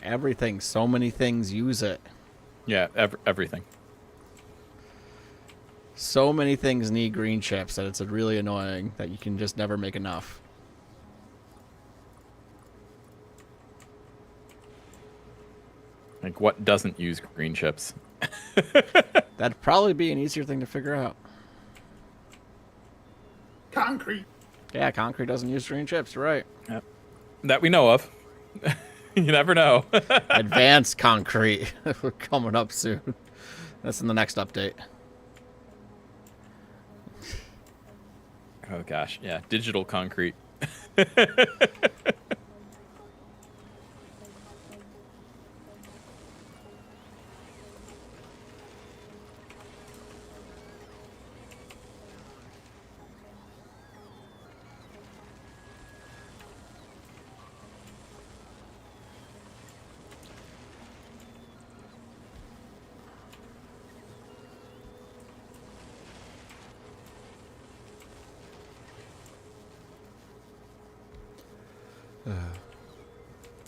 Everything. So many things use it. Yeah, everything. So many things need green chips that it's really annoying that you can just never make enough. Like, what doesn't use green chips? That'd probably be an easier thing to figure out. Concrete. Yeah, concrete doesn't use green chips, you're right. Yep. That we know of. You never know. Advanced concrete. We're coming up soon. That's in the next update. Oh gosh, yeah, digital concrete.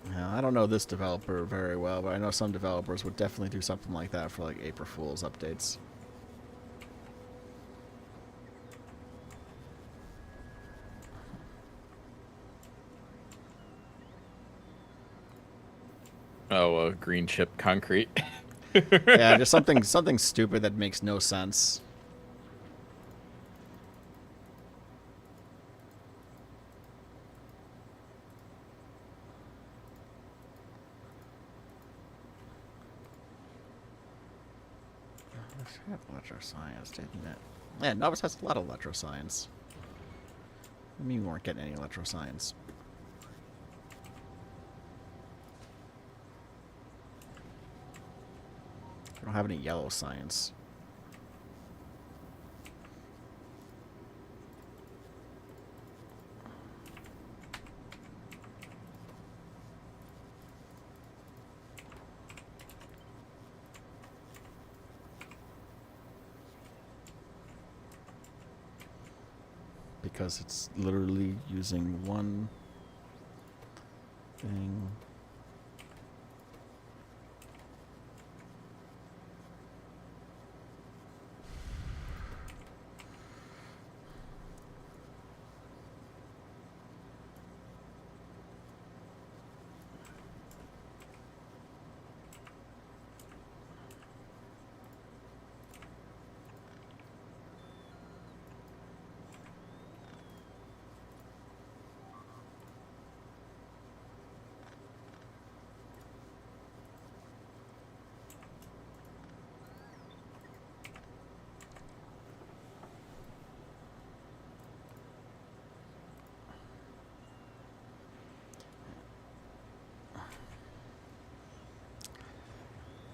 Yeah, I don't know this developer very well, but I know some developers would definitely do something like that for like April Fool's updates. Oh, green chip concrete. Yeah, just something stupid that makes no sense. It had electroscience, didn't it? Yeah, Novus has a lot of electroscience. I mean, we weren't getting any electroscience. We don't have any yellow science. Because it's literally using one thing.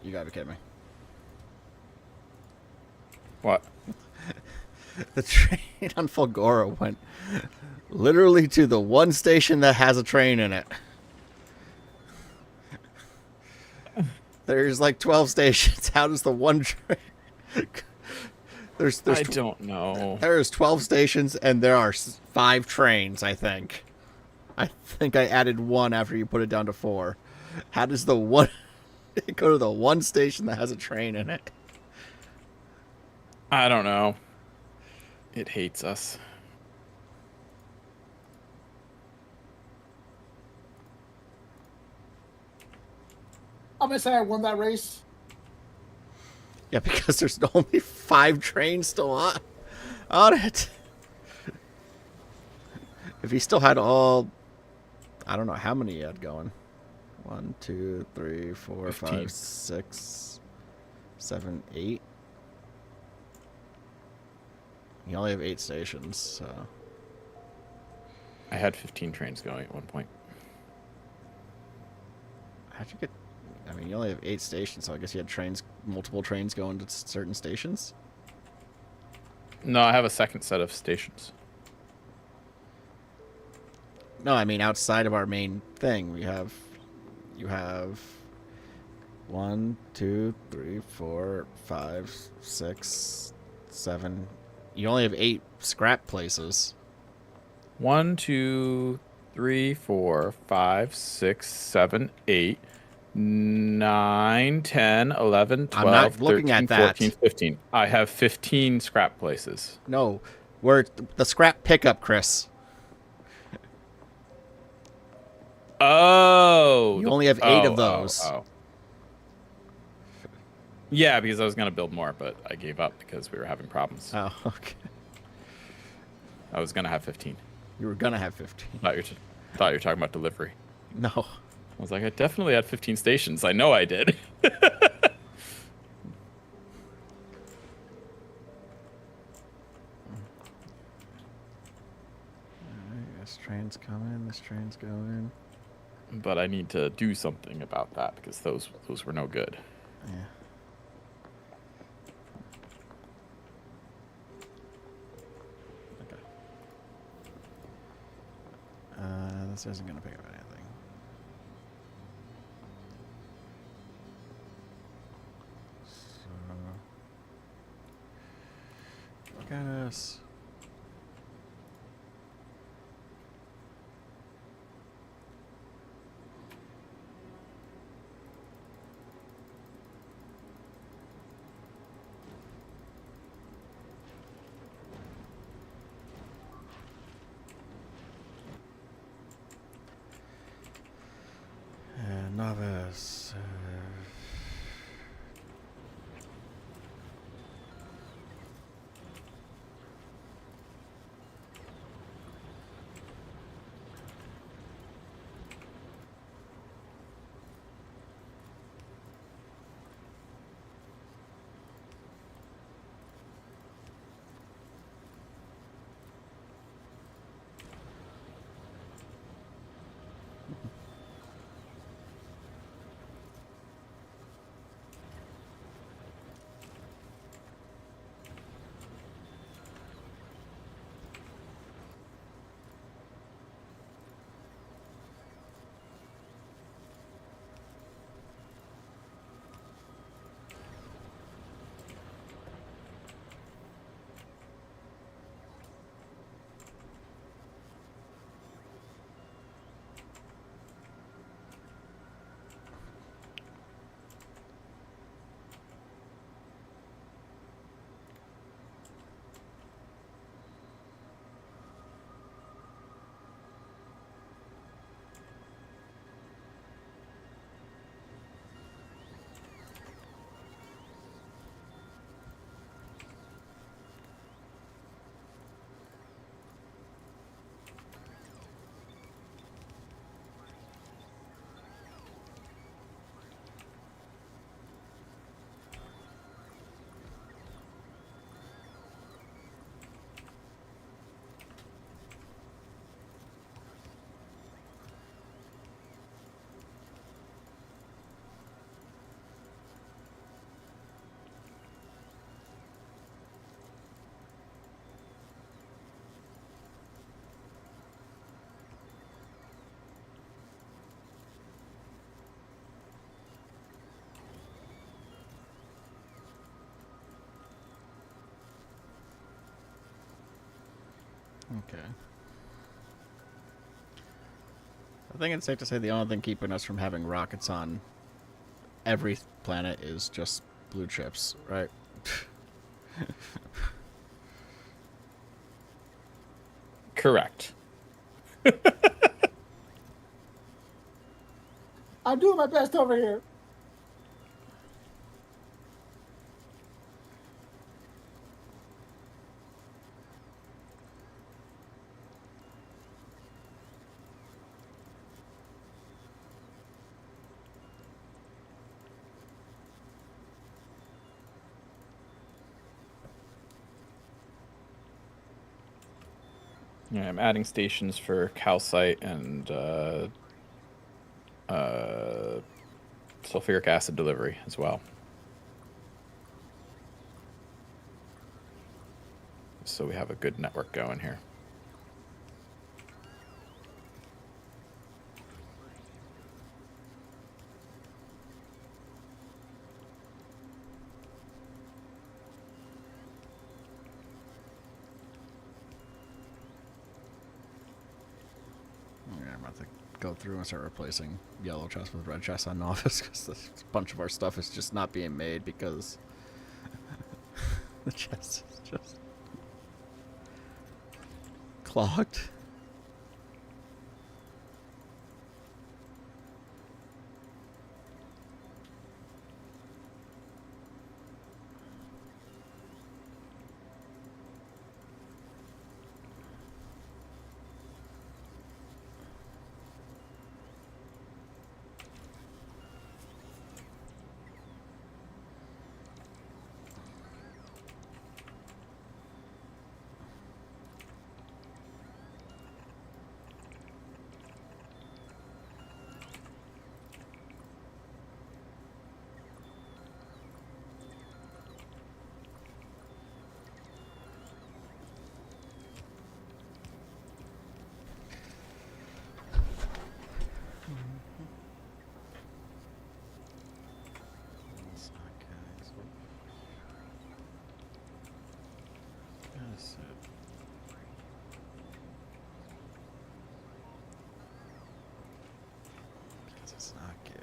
You gotta be kidding me. What? The train on Fulgora went literally to the one station that has a train in it. There's like 12 stations. How does the one train... I don't know. There's 12 stations, and there are 5 trains, I think. I think I added 1 after you put it down to 4. How does the one... go to the one station that has a train in it? I don't know. It hates us. I'm gonna say I won that race. Yeah, because there's only 5 trains still on it. If he still had all... I don't know how many he had going. 1, 2, 3, 4, 15. 5, 6, 7, 8. You only have 8 stations, so... I had 15 trains going at one point. How'd you get... I mean, you only have 8 stations, so I guess you had trains, multiple trains going to certain stations? No, I have a second set of stations. No, I mean outside of our main thing. You have 1, 2, 3, 4, 5, 6, 7. You only have 8 scrap places. 1, 2, 3, 4, 5, 6, 7, 8, 9, 10, 11, 12, I'm not looking 13, at that. 14, 15. I have 15 scrap places. No, we're the scrap pickup, Chris. Oh. You only have 8 of those. Yeah, because I was going to build more, but I gave up because we were having problems. Oh, okay. I was going to have 15. You were gonna have 15. Thought you were talking about delivery. No. I was like, I definitely had 15 stations. I know I did. This train's coming. This train's going. But I need to do something about that because those were no good. Yeah. Okay. This isn't gonna pick up anything. So, look at us. Novice. Okay. I think it's safe to say the only thing keeping us from having rockets on every planet is just blue chips, right? Correct. I'm doing my best over here. Yeah, I'm adding stations for calcite and sulfuric acid delivery as well. So we have a good network going here. Yeah, I'm about to go through and start replacing yellow chests with red chests on Novice because a bunch of our stuff is just not being made because the chest is just clogged. Because it's not getting.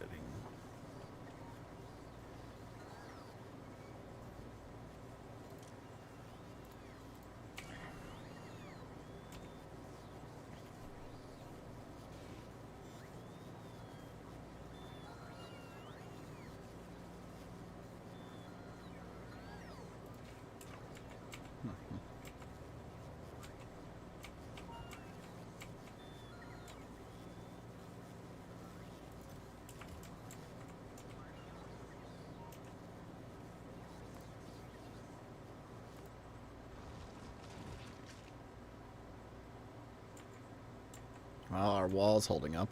Well, our wall's holding up.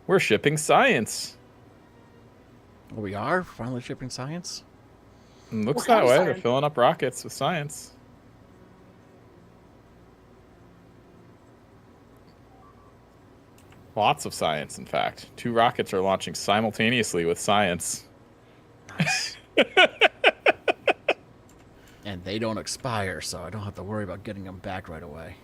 We're shipping science. We are finally shipping science. Looks What kind that of way. science? They're filling up rockets with science. Lots of science, in fact. 2 rockets are launching simultaneously with science. Nice. And they don't expire, so I don't have to worry about getting them back right away.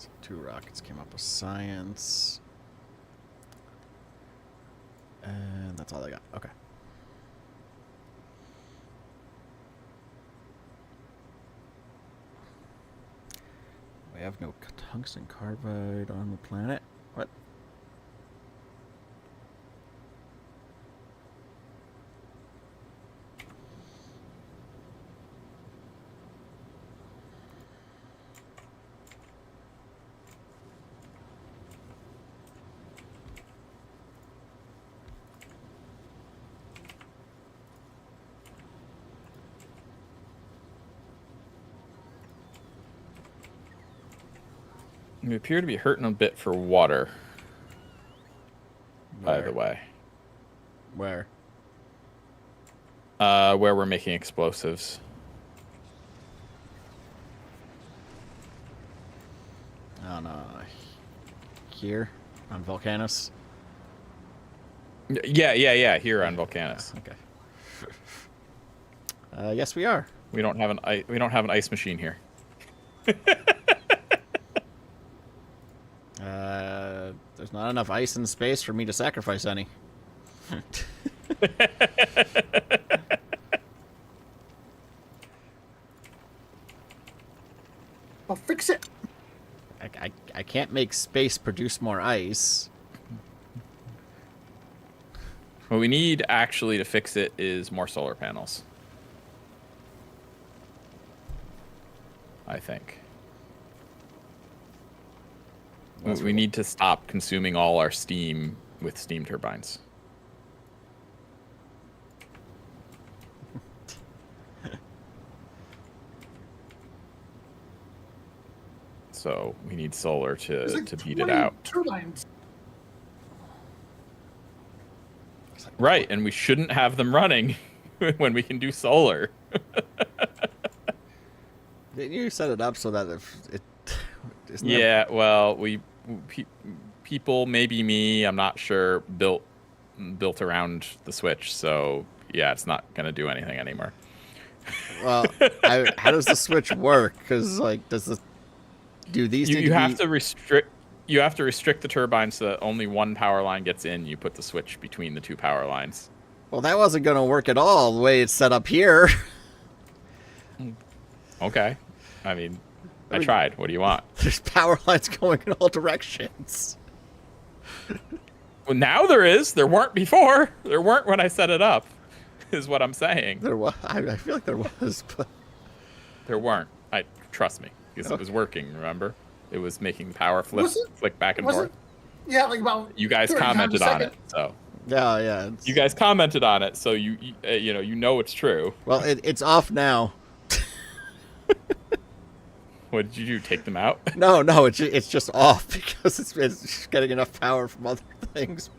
So 2 rockets came up with science. And that's all I got. Okay. We have no tungsten carbide on the planet. What? We appear to be hurting a bit for water. By the way. Where? Where we're making explosives. I don't know. Here on Volcanus. Yeah. Here on Volcanus. Okay. Yes, we are. We don't have an ice machine here. There's not enough ice in space for me to sacrifice any. I'll fix it. I can't make space produce more ice. What we need actually to fix it is more solar panels. I think. We need to stop consuming all our steam with steam turbines. So we need solar There's like to beat 20 it out. Turbines. Right, and we shouldn't have them running when we can do solar. Didn't you set it up so that if it... isn't there- Yeah, well, people, maybe me, I'm not sure, built around the Switch, so yeah, it's not gonna do anything anymore. Well, how does the Switch work? Because like, do these need You to have be... to restrict. You have to restrict the turbine so that only one power line gets in. You put the switch between the 2 power lines. Well, that wasn't going to work at all the way it's set up here. Okay, I mean, I tried. What do you want? There's power lines going in all directions. Well, now there is. There weren't before. There weren't when I set it up. Is what I'm saying. There was. I feel like there was, but There weren't. Trust me, because it was working. Remember, it was making the power flick back and forth. Yeah, like about. You guys 30 times a commented on second. it, so yeah. you guys commented on it, so you know it's true. Well, it's off now. What did you do? Take them out? No, it's just off because it's getting enough power from other things.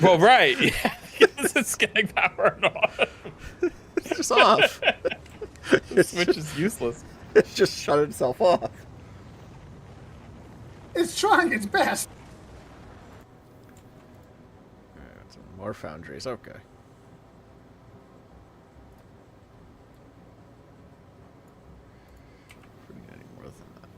Well, right. Yeah, because it's getting power off. It's just off. The switch is useless. It's just shut itself off. It's trying its best. More foundries. Okay. If we can get any more than that.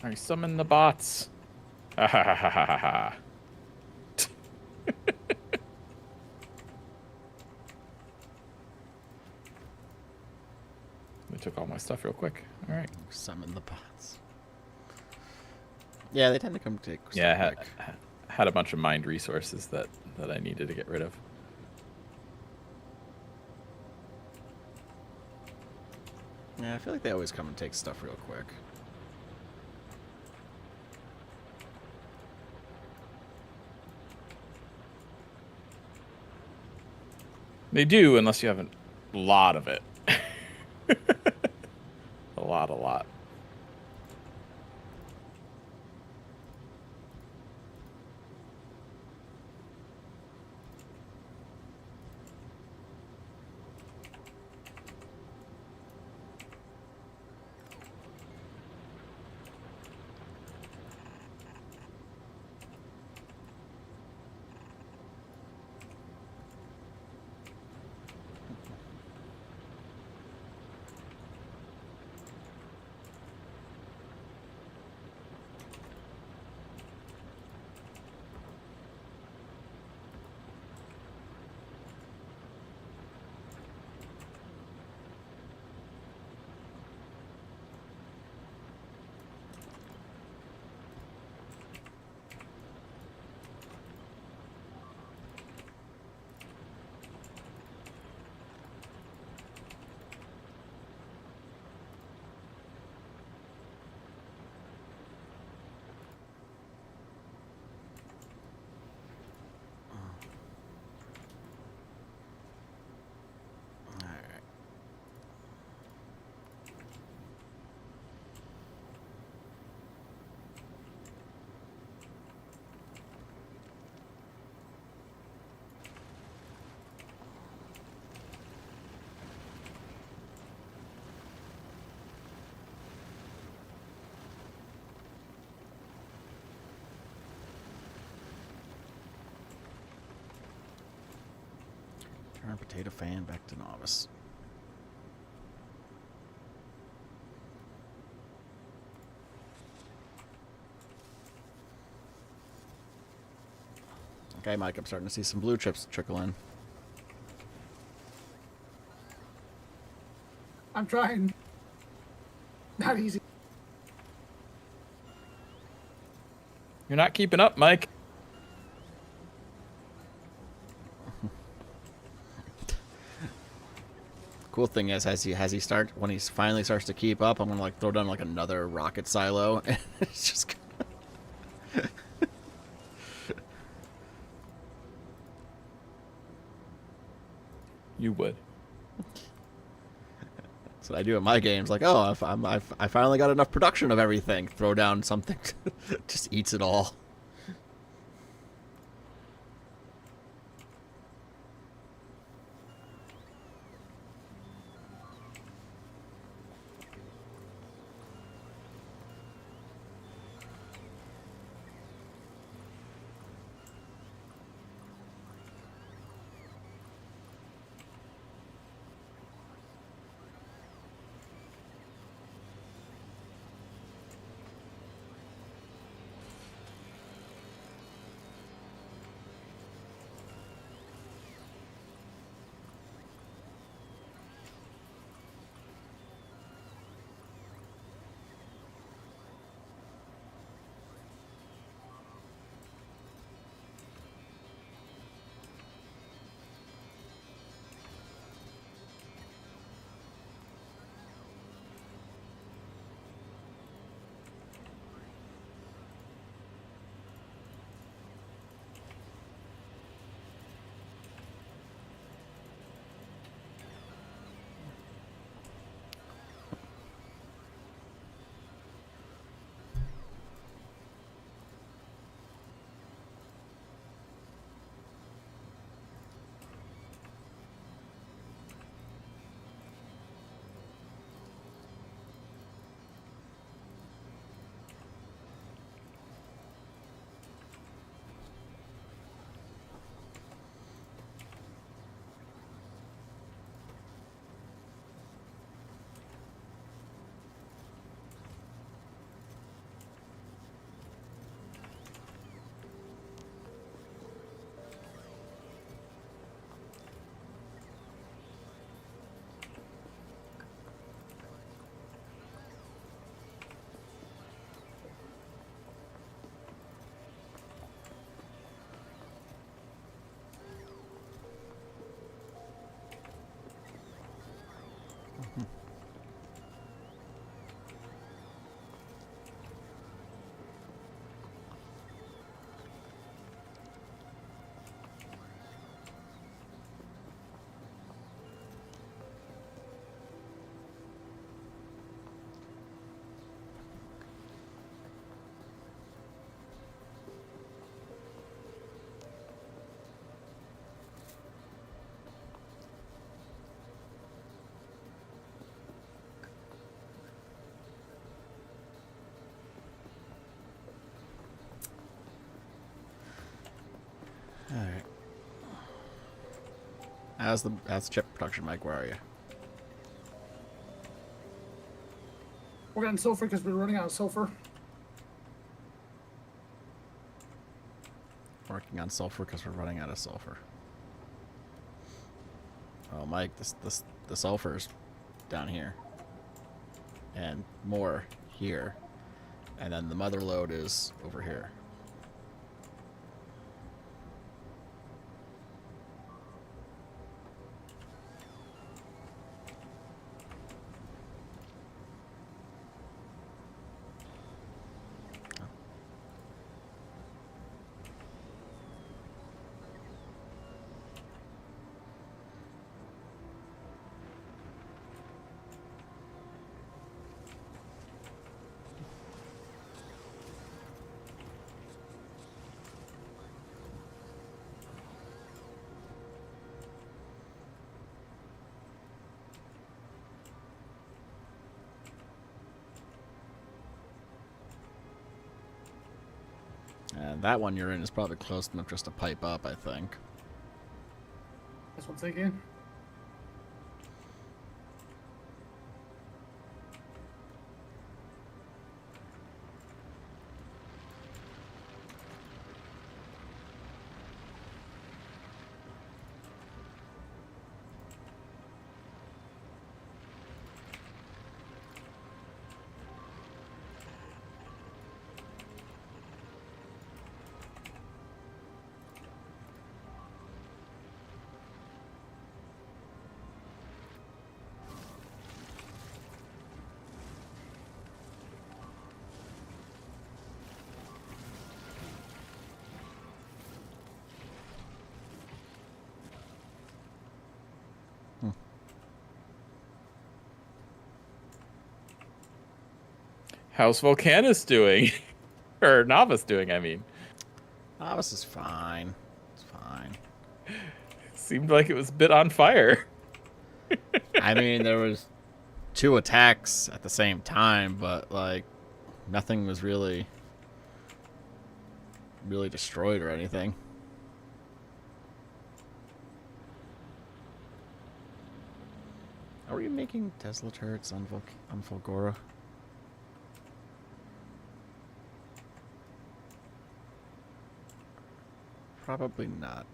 I summon the bots. Ha ha ha ha ha ha. They took all my stuff real quick. All right. Summon the bots. Yeah, they tend to come take. Yeah, quick. had a bunch of mind resources that I needed to get rid of. Yeah, I feel like they always come and take stuff real quick. They do, unless you have a lot of it. a lot. Alright. Turn potato fan back to novice. Okay, Mike, I'm starting to see some blue chips trickle in. I'm trying. Not easy. You're not keeping up, Mike. Cool thing is, when he finally starts to keep up, I'm gonna like throw down like another rocket silo, and it's just. You would. That's what I do in my games. Like, oh, I finally got enough production of everything. Throw down something, just eats it all. All right. How's the chip production, Mike? Where are you? We're getting sulfur because we're running out of sulfur. Working on sulfur because we're running out of sulfur. Oh, Mike, the sulfur's down here, and more here, and then the mother lode is over here. And that one you're in is probably close enough just to pipe up, I think. That's what I'm thinking. How's Volcanus doing? Or Novice doing, I mean. Novice is fine. It's fine. Seemed like it was a bit on fire. I mean, there was 2 attacks at the same time, but, like, nothing was really destroyed or anything. Are we making Tesla turrets on Volgora? Probably not.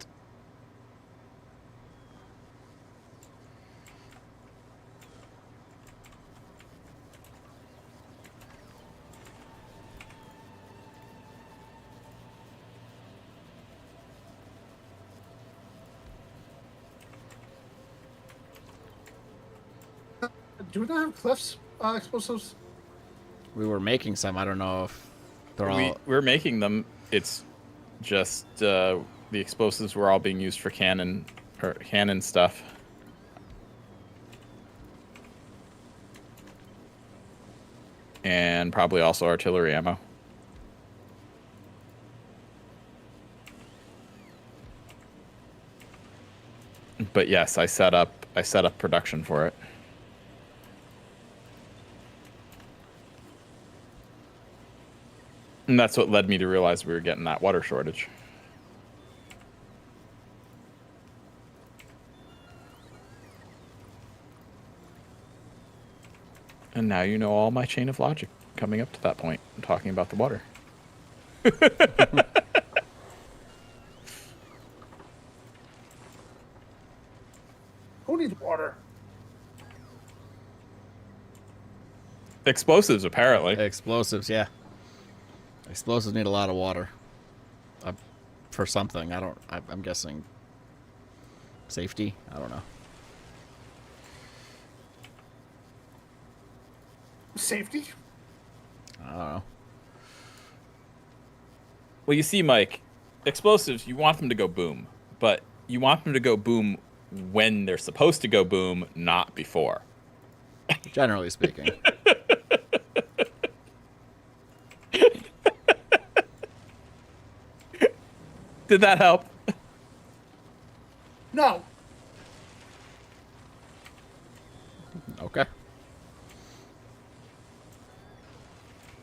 Do we not have cliffs explosives? We were making some. I don't know if they're all... We're making them. It's just the explosives were all being used for cannon stuff. And probably also artillery ammo. But yes, I set up production for it. And that's what led me to realize we were getting that water shortage. And now you know all my chain of logic coming up to that point, talking about the water. Who needs water? Explosives, apparently. Explosives, yeah. Explosives need a lot of water. For something. I'm guessing safety? I don't know. Safety? I don't know. Well, you see, Mike, explosives, you want them to go boom. But you want them to go boom when they're supposed to go boom, not before. Generally speaking. Did that help? No. Okay.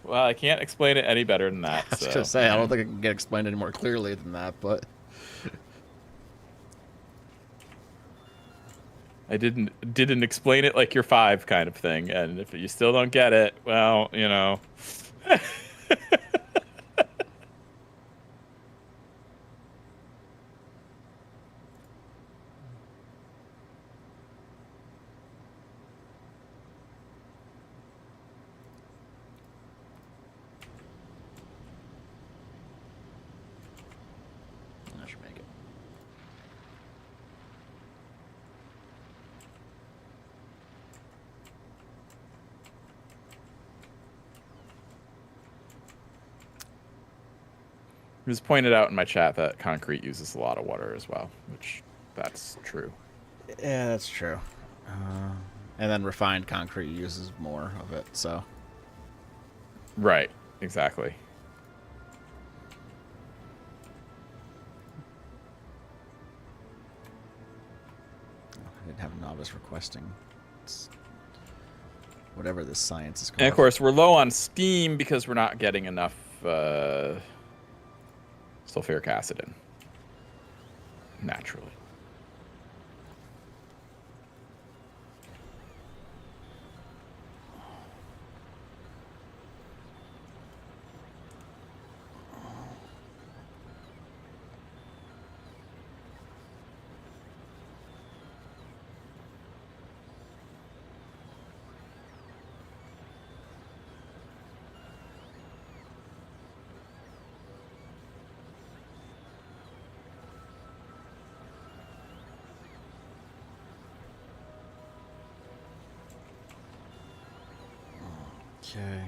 Well, I can't explain it any better than that. I was So. gonna say, I don't think it can get explained any more clearly than that, but... I didn't explain it like you're 5 kind of thing. And if you still don't get it, well, you know. I should make it. It was pointed out in my chat that concrete uses a lot of water as well, which that's true. Yeah, that's true. And then refined concrete uses more of it, so. Right, exactly. I didn't have novice requesting. It's whatever this science is called. And of course, we're low on steam because we're not getting enough sulfuric acid in naturally. Okay.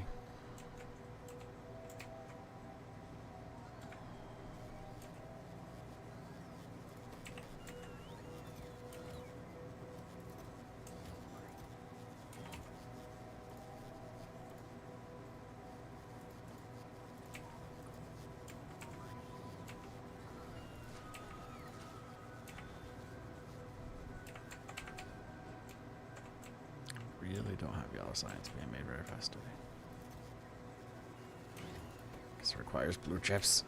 Really don't have yellow science being made very fast today. This requires blue chips.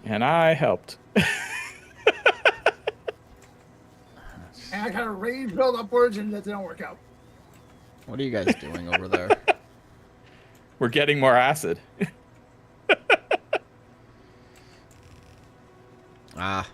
And I helped. And I got a rage build upwards, and that didn't work out. What are you guys doing over there? We're getting more acid. Ah.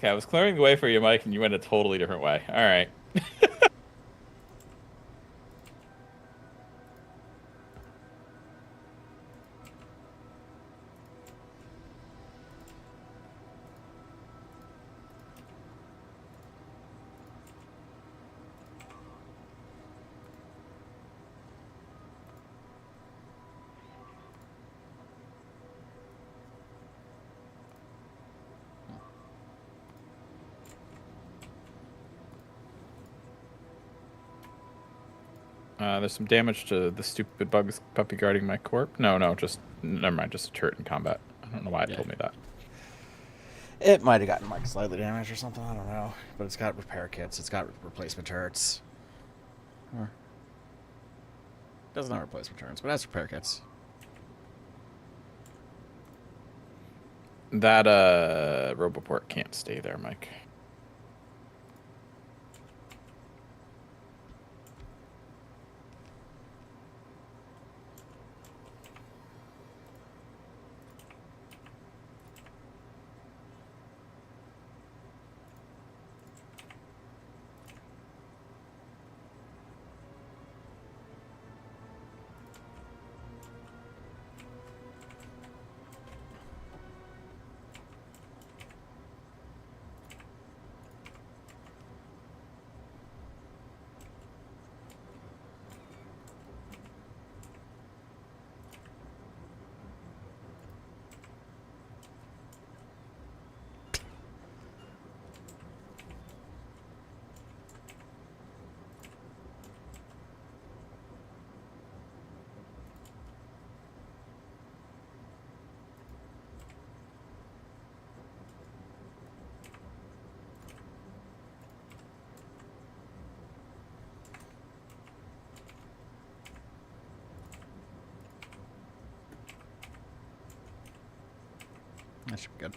Okay, I was clearing the way for you, Mike, and you went a totally different way. All right. There's some damage to the stupid bugs puppy guarding my corp. No, just never mind. Just a turret in combat. I don't know why it told me that. It might have gotten like slightly damaged or something. I don't know. But it's got repair kits. It's got replacement turrets. Or doesn't have replacement turrets, but it has repair kits. That Roboport can't stay there, Mike. That should be good.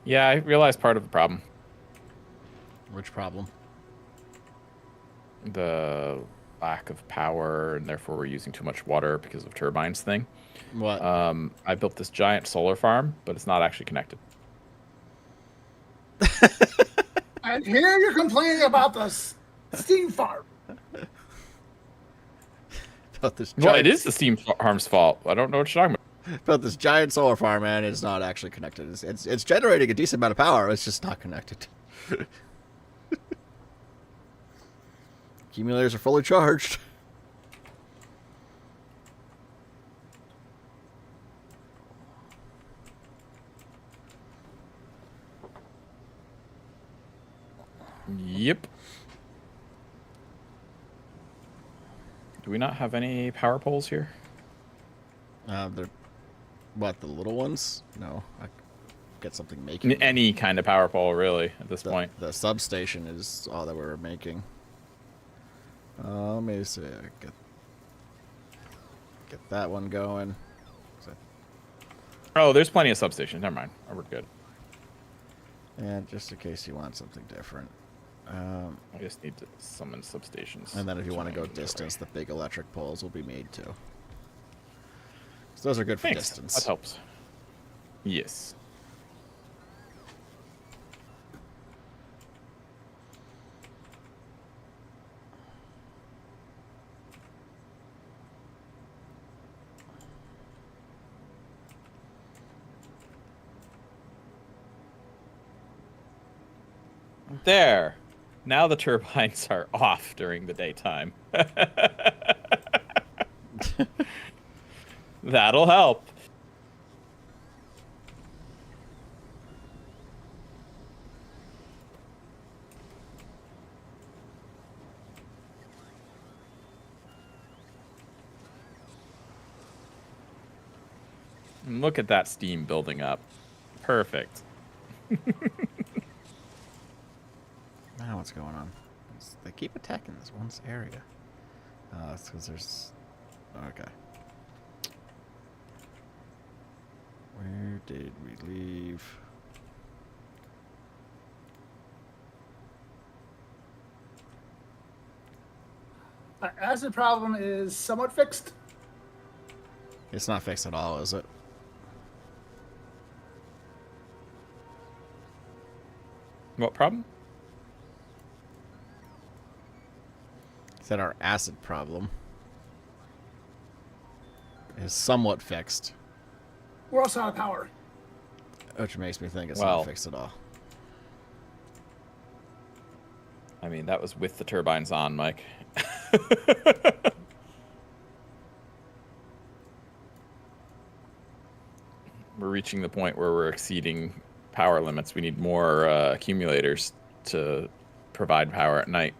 Yeah, I realized part of the problem. Which problem? The lack of power, and therefore we're using too much water because of turbines thing. What? I built this giant solar farm, but it's not actually connected. And here you're complaining about the steam farm. About this Well, giant, it is the steam farm's fault. I don't know what you're talking about. about this giant solar farm, man. It's not actually connected. It's generating a decent amount of power. It's just not connected. Accumulators are fully charged. Yep. Do we not have any power poles here? They're what, the little ones? No, I get something making them. Any kind of power pole, really, at this point. The substation is all that we're making. Let me see. Get that one going. Oh, there's plenty of substations. Never mind. Oh, we're good. And just in case you want something different. I just need to summon substations. And then if you want to go distance, the big electric poles will be made too. So those are good for Thanks. distance. That helps. Yes. There. Now the turbines are off during the daytime. That'll help. And look at that steam building up. Perfect. Now what's going on? They keep attacking this one area. It's because there's... Okay. Where did we leave? Acid problem is somewhat fixed. It's not fixed at all, is it? What problem? Said our acid problem is somewhat fixed, We're also out of power. which makes me think it's Well. not fixed at all. I mean, that was with the turbines on, Mike. We're reaching the point where we're exceeding power limits. We need more accumulators to provide power at night.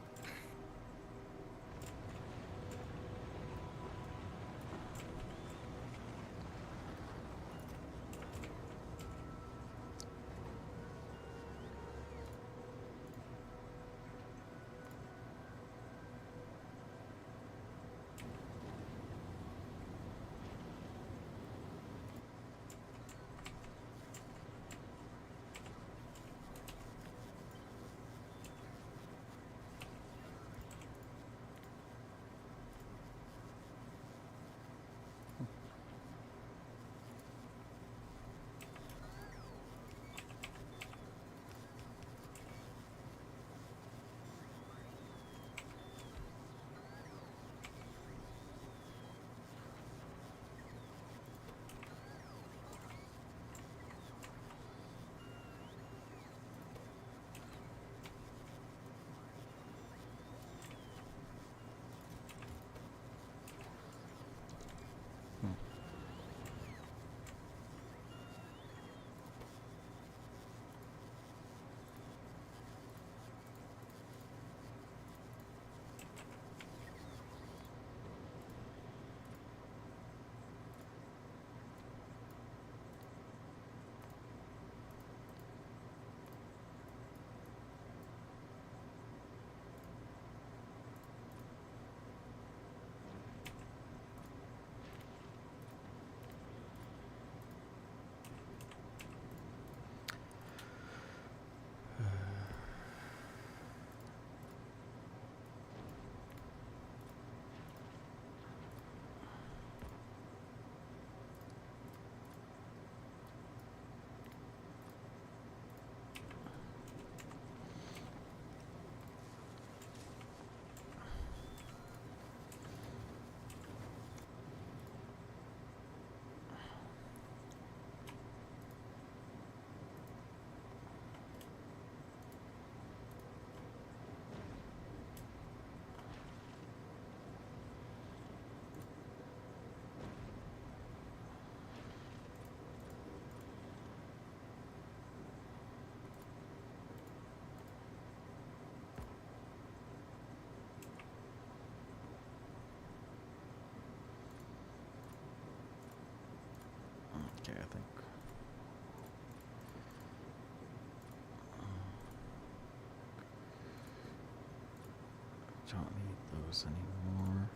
Okay, I think. Don't need those anymore.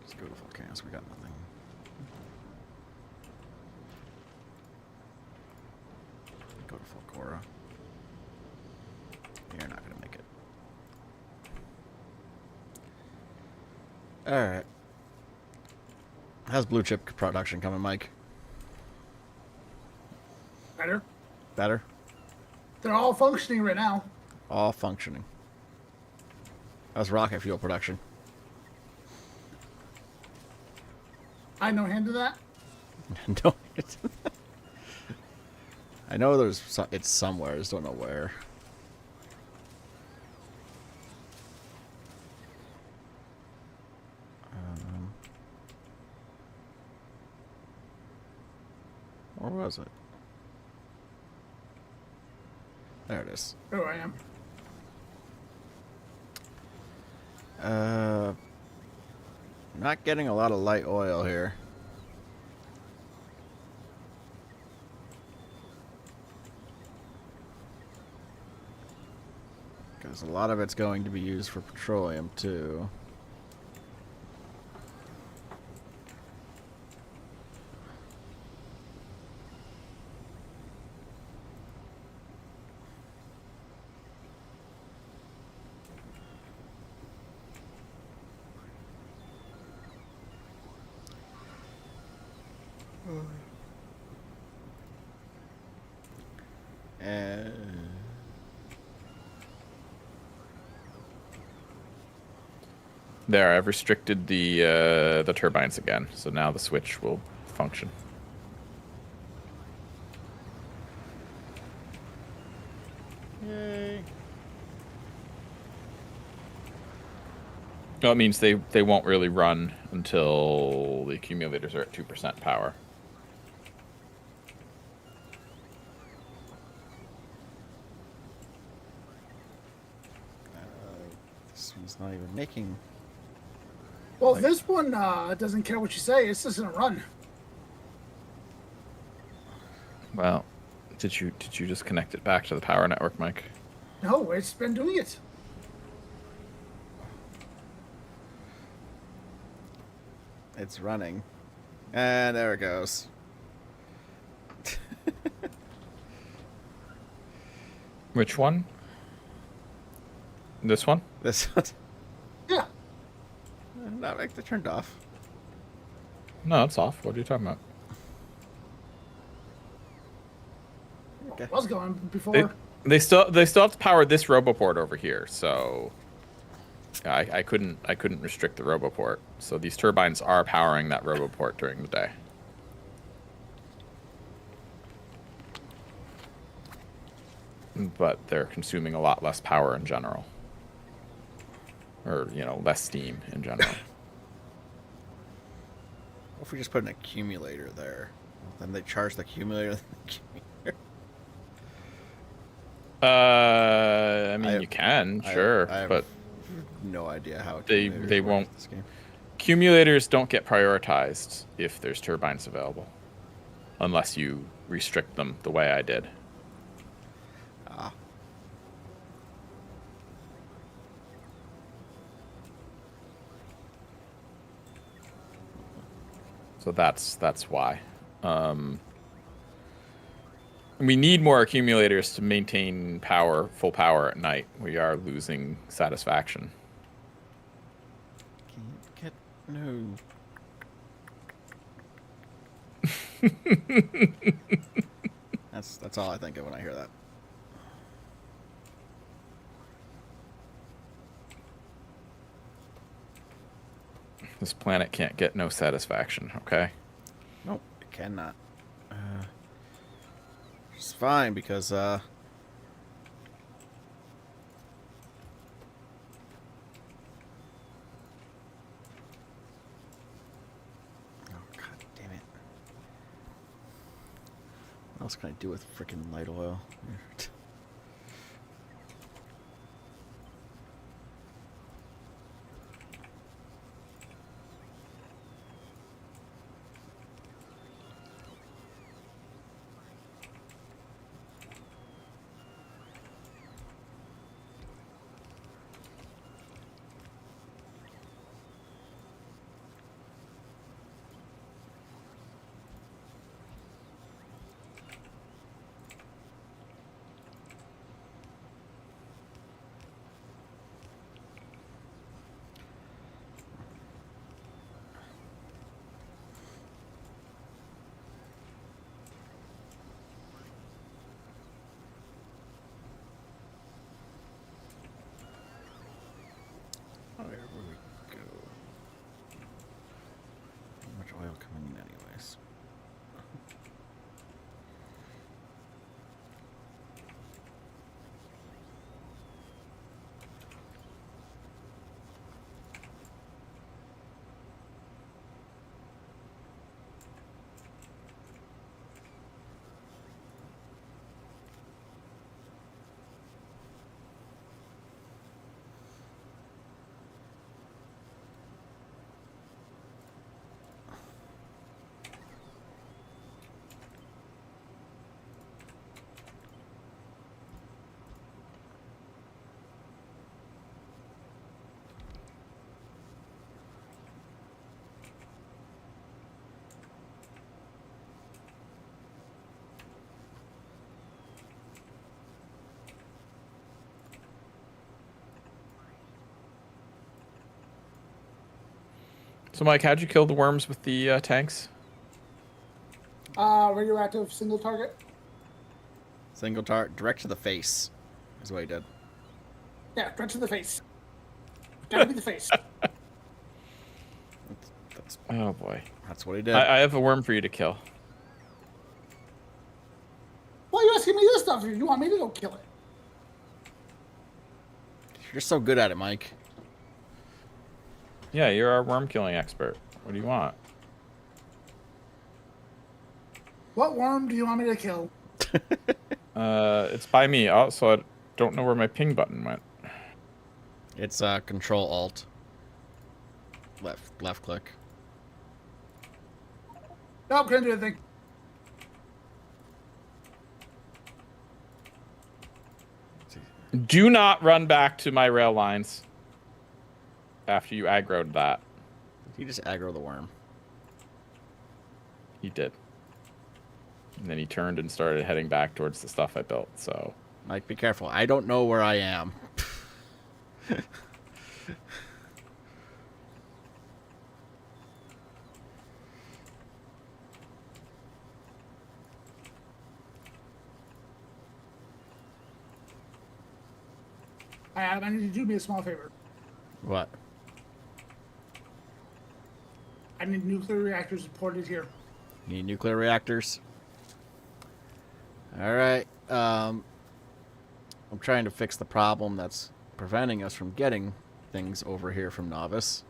Let's go to volcanoes. We got nothing. Go to Fulcora. You're not gonna make it. Alright. How's blue chip production coming, Mike? Better. Better? They're all functioning right now. All functioning. How's rocket fuel production? I no hand to that. No. I know it's somewhere. I just don't know where. Where was it? There it is. Oh, I am. Not getting a lot of light oil here. Because a lot of it's going to be used for petroleum, too. There, I've restricted the turbines again, so now the switch will function. Yay. No, it means they won't really run until the accumulators are at 2% power. This one's not even making... Well, this one doesn't care what you say. It's just gonna run. Well, did you just connect it back to the power network, Mike? No, it's been doing it. It's running. And there it goes. Which one? This one? This one. Yeah. Not like they turned off. No, it's off. What are you talking about? Okay. I was going before. They still have to power this roboport over here, so I couldn't restrict the roboport. So these turbines are powering that roboport during the day. But they're consuming a lot less power in general. Or, less steam in general. What if we just put an accumulator there? Then they charge the accumulator. I mean, you can, sure, I have but no idea how they accumulators work won't. in this game. Accumulators don't get prioritized if there's turbines available, unless you restrict them the way I did. Ah. So that's why. We need more accumulators to maintain full power at night. We are losing satisfaction. Can't get no. That's all I think of when I hear that. This planet can't get no satisfaction, okay? Nope, it cannot. It's fine because oh god damn it. What else can I do with freaking light oil? Where would we go? How much oil coming in anyways? So, Mike, how'd you kill the worms with the tanks? Radioactive single target. Single target, direct to the face, is what he did. Yeah, direct to the face. Gotta be the face. Oh boy, That's what he did. I have a worm for you to kill. Why are you asking me this stuff? You want me to go kill it? You're so good at it, Mike. Yeah, you're our worm killing expert. What do you want? What worm do you want me to kill? It's by me. Also, I don't know where my ping button went. It's Control Alt. Left click. Nope, couldn't do anything. Do not run back to my rail lines after you aggroed that. He just aggro the worm. He did. And then he turned and started heading back towards the stuff I built, so... Mike, be careful. I don't know where I am. I need you to do me a small favor. What? I need nuclear reactors reported here. Need nuclear reactors? Alright. I'm trying to fix the problem that's preventing us from getting things over here from Novice.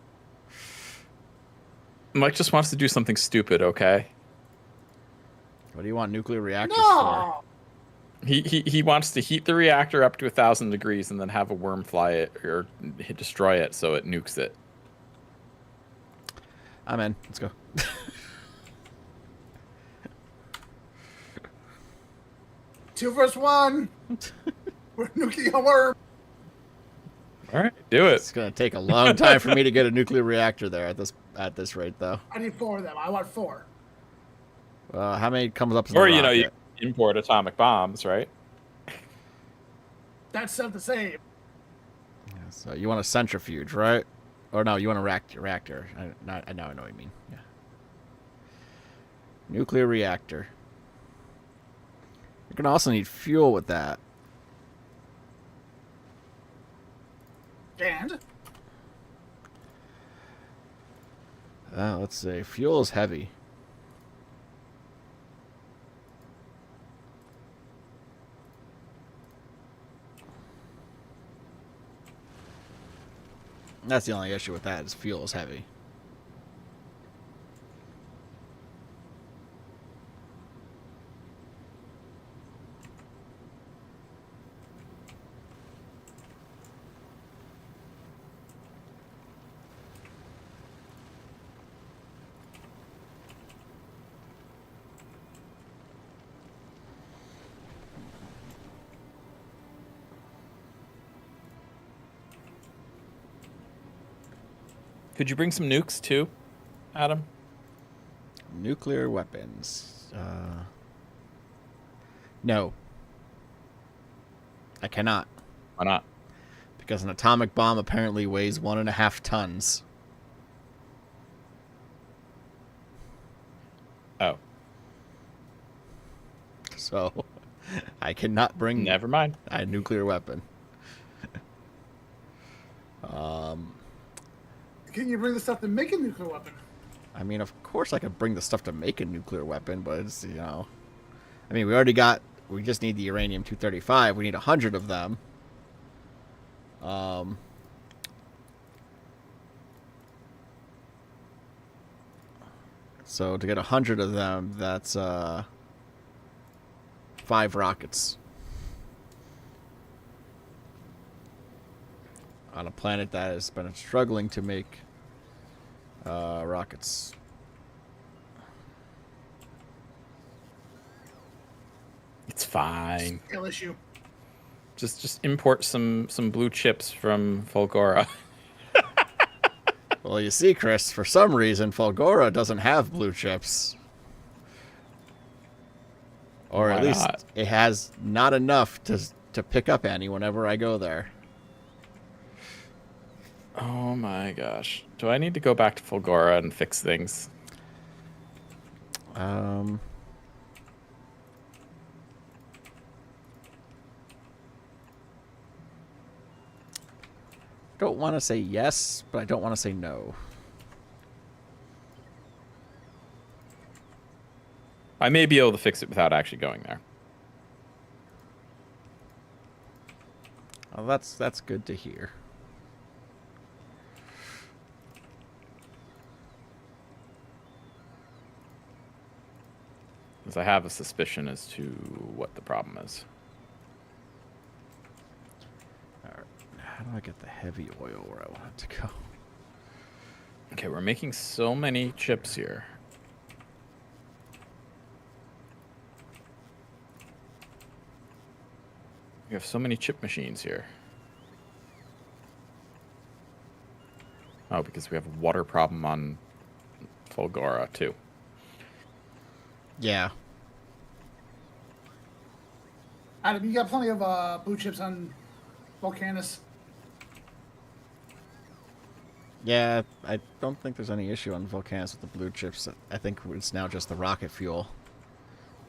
Mike just wants to do something stupid, okay? What do you want nuclear reactors for? No! He wants to heat the reactor up to 1,000 degrees and then have a worm fly it or destroy it so it nukes it. I'm in. Let's go. 2 vs. 1. We're nuking a worm. All right, do it. It's gonna take a long time for me to get a nuclear reactor there at this rate, though. I need 4 of them. I want 4. How many comes up? Or you know, you import atomic bombs, right? That's not the same. Yeah, so you want a centrifuge, right? Or no, you want a reactor. I know what you mean. Yeah. Nuclear reactor. You're gonna also need fuel with that. And? Let's see. Fuel is heavy. That's the only issue with that is fuel is heavy. Could you bring some nukes too, Adam? Nuclear weapons. No. I cannot. Why not? Because an atomic bomb apparently weighs 1.5 tons. Oh. So, I cannot bring Never mind. a nuclear weapon. Can you bring the stuff to make a nuclear weapon? I mean, of course I could bring the stuff to make a nuclear weapon, but it's, you know... I mean, we just need the uranium-235. We need 100 of them. So to get 100 of them, that's 5 rockets. On a planet that has been struggling to make rockets. It's fine. Skill issue. Just import some blue chips from Fulgora. Well, you see, Chris, for some reason, Fulgora doesn't have blue chips. Or Why at least not? it has not enough to pick up any whenever I go there. Oh my gosh. Do I need to go back to Fulgora and fix things? Don't want to say yes, but I don't want to say no. I may be able to fix it without actually going there. Well, that's good to hear. Because I have a suspicion as to what the problem is. All right. How do I get the heavy oil where I want it to go? Okay, we're making so many chips here. We have so many chip machines here. Oh, because we have a water problem on Fulgora, too. Yeah. Adam, you got plenty of blue chips on Volcanus. Yeah, I don't think there's any issue on Volcanus with the blue chips. I think it's now just the rocket fuel.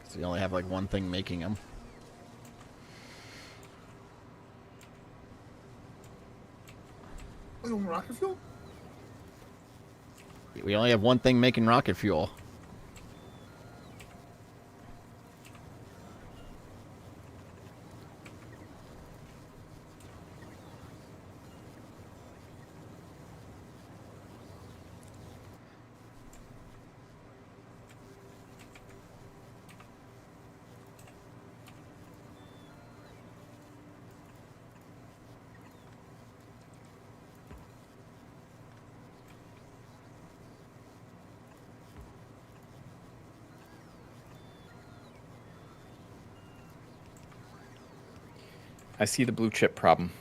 Because you only have like one thing making them. Rocket fuel? We only have one thing making rocket fuel. I see the blue chip problem.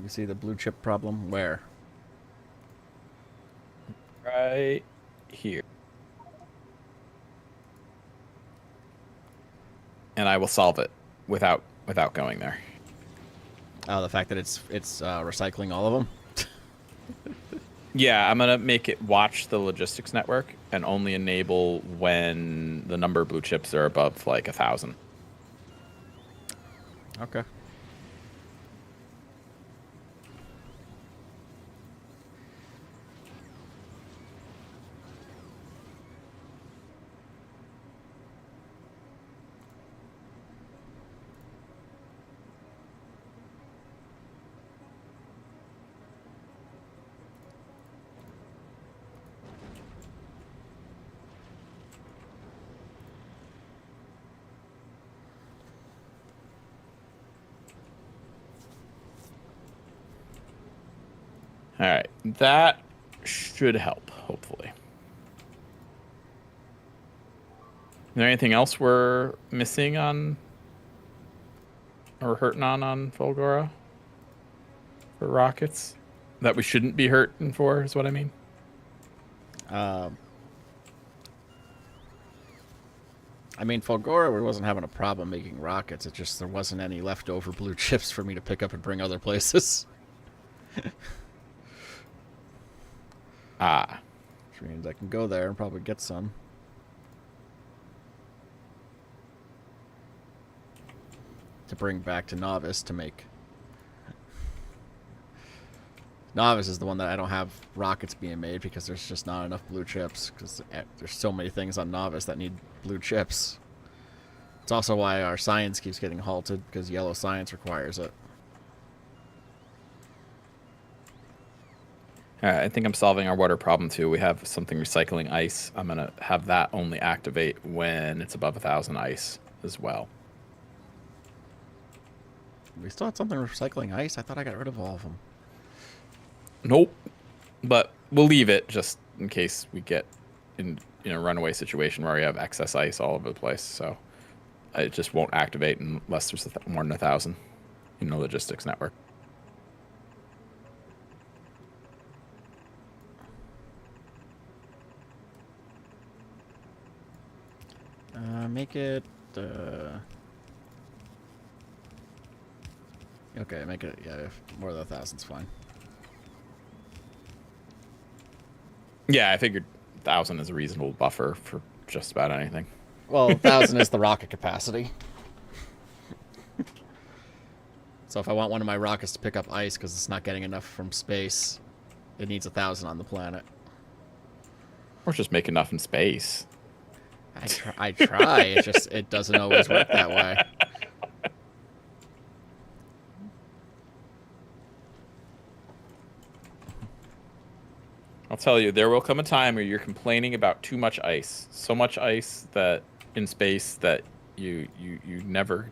You see the blue chip problem? Where? Right here. And I will solve it without going there. Oh, the fact that it's recycling all of them? Yeah, I'm gonna make it watch the logistics network and only enable when the number of blue chips are above like 1,000. Okay. All right, that should help, hopefully. Is there anything else we're missing on or hurting on Fulgora for rockets that we shouldn't be hurting for? Is what I mean. I mean, Fulgora wasn't having a problem making rockets. It's just there wasn't any leftover blue chips for me to pick up and bring other places. Ah. Which means I can go there and probably get some. To bring back to Novice to make. Novice is the one that I don't have rockets being made because there's just not enough blue chips. Because there's so many things on Novice that need blue chips. It's also why our science keeps getting halted because yellow science requires it. I think I'm solving our water problem too. We have something recycling ice. I'm gonna have that only activate when it's above 1,000 ice as well. We still had something recycling ice? I thought I got rid of all of them. Nope. But we'll leave it just in case we get in a runaway situation where we have excess ice all over the place. So it just won't activate unless there's more than 1,000 in the logistics network. Make it Okay, make it, yeah, if more than 1,000's fine. Yeah, I figured 1,000 is a reasonable buffer for just about anything. Well, 1,000 is the rocket capacity. So if I want one of my rockets to pick up ice because it's not getting enough from space, it needs 1,000 on the planet. Or just make enough in space. I try. It just it doesn't always work that way. I'll tell you, there will come a time where you're complaining about too much ice. So much ice that in space that you never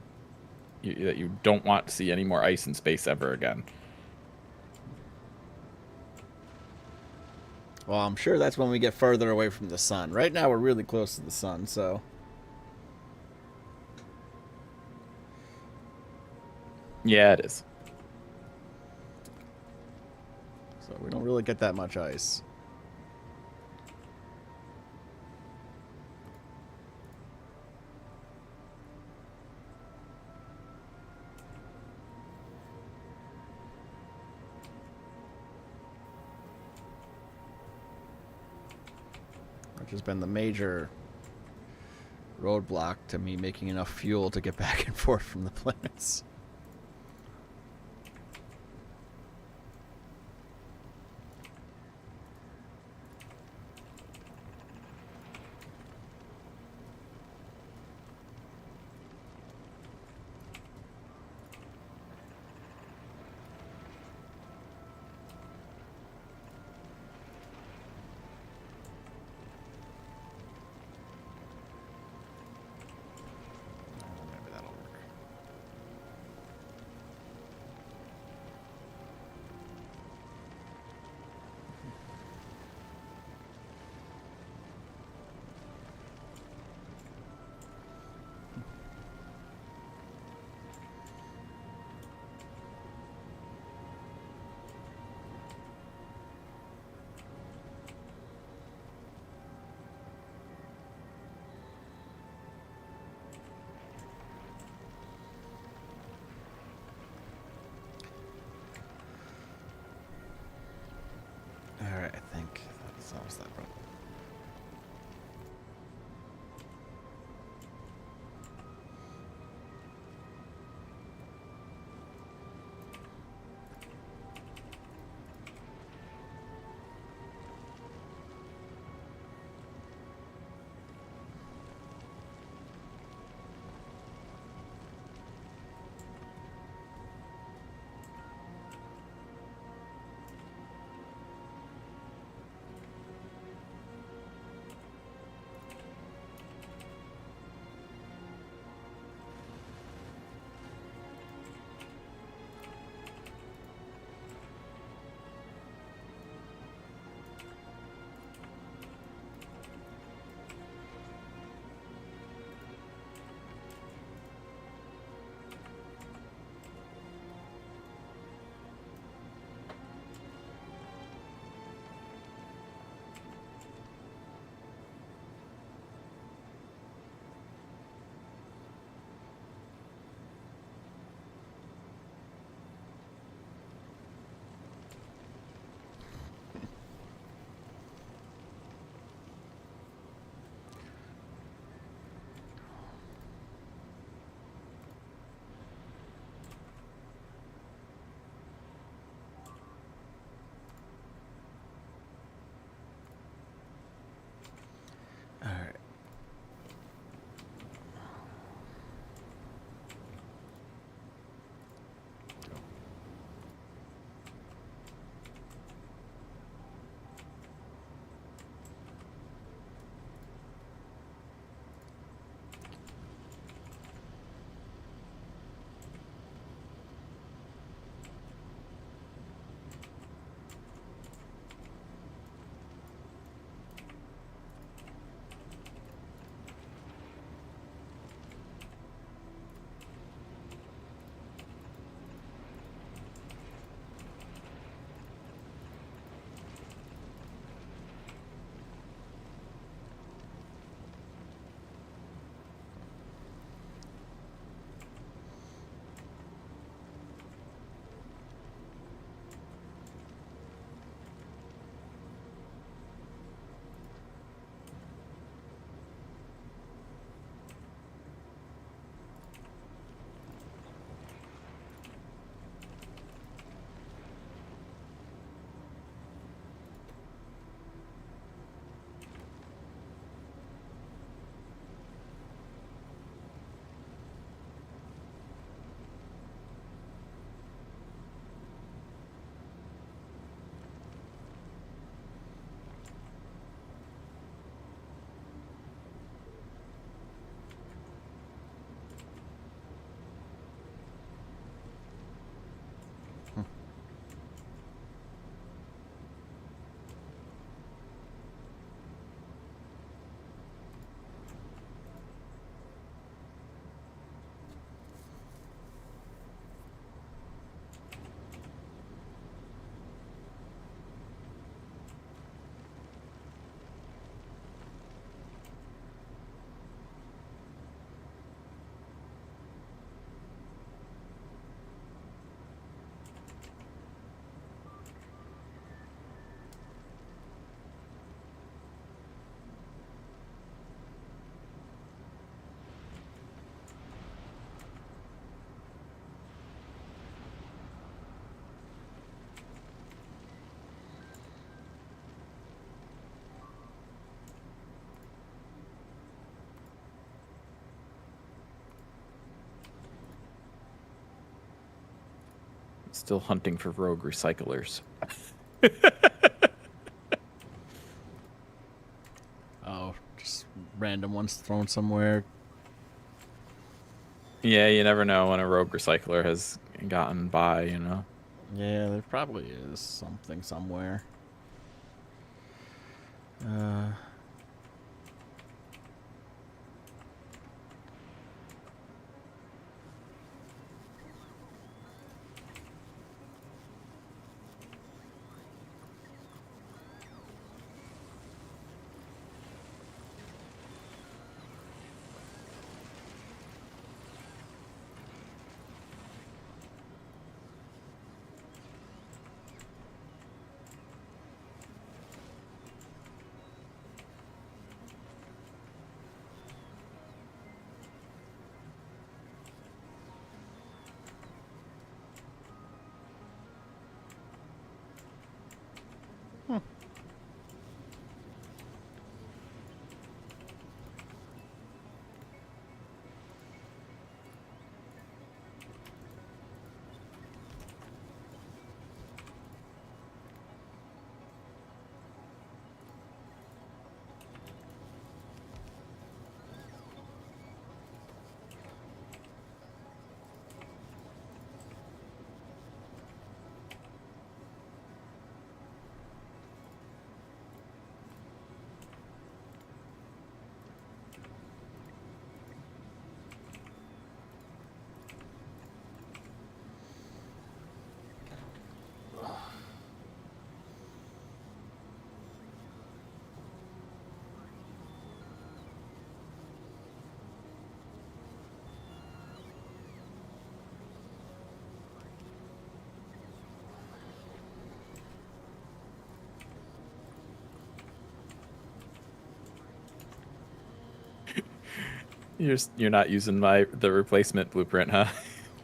that you don't want to see any more ice in space ever again. Well, I'm sure that's when we get further away from the sun. Right now, we're really close to the sun, so... Yeah, it is. So we don't really get that much ice. Which has been the major roadblock to me making enough fuel to get back and forth from the planets. Maybe that'll work. Alright, I think that solves that problem. Still hunting for rogue recyclers. Oh, just random ones thrown somewhere. Yeah, you never know when a rogue recycler has gotten by, you know. Yeah, there probably is something somewhere. You're not using the replacement blueprint, huh?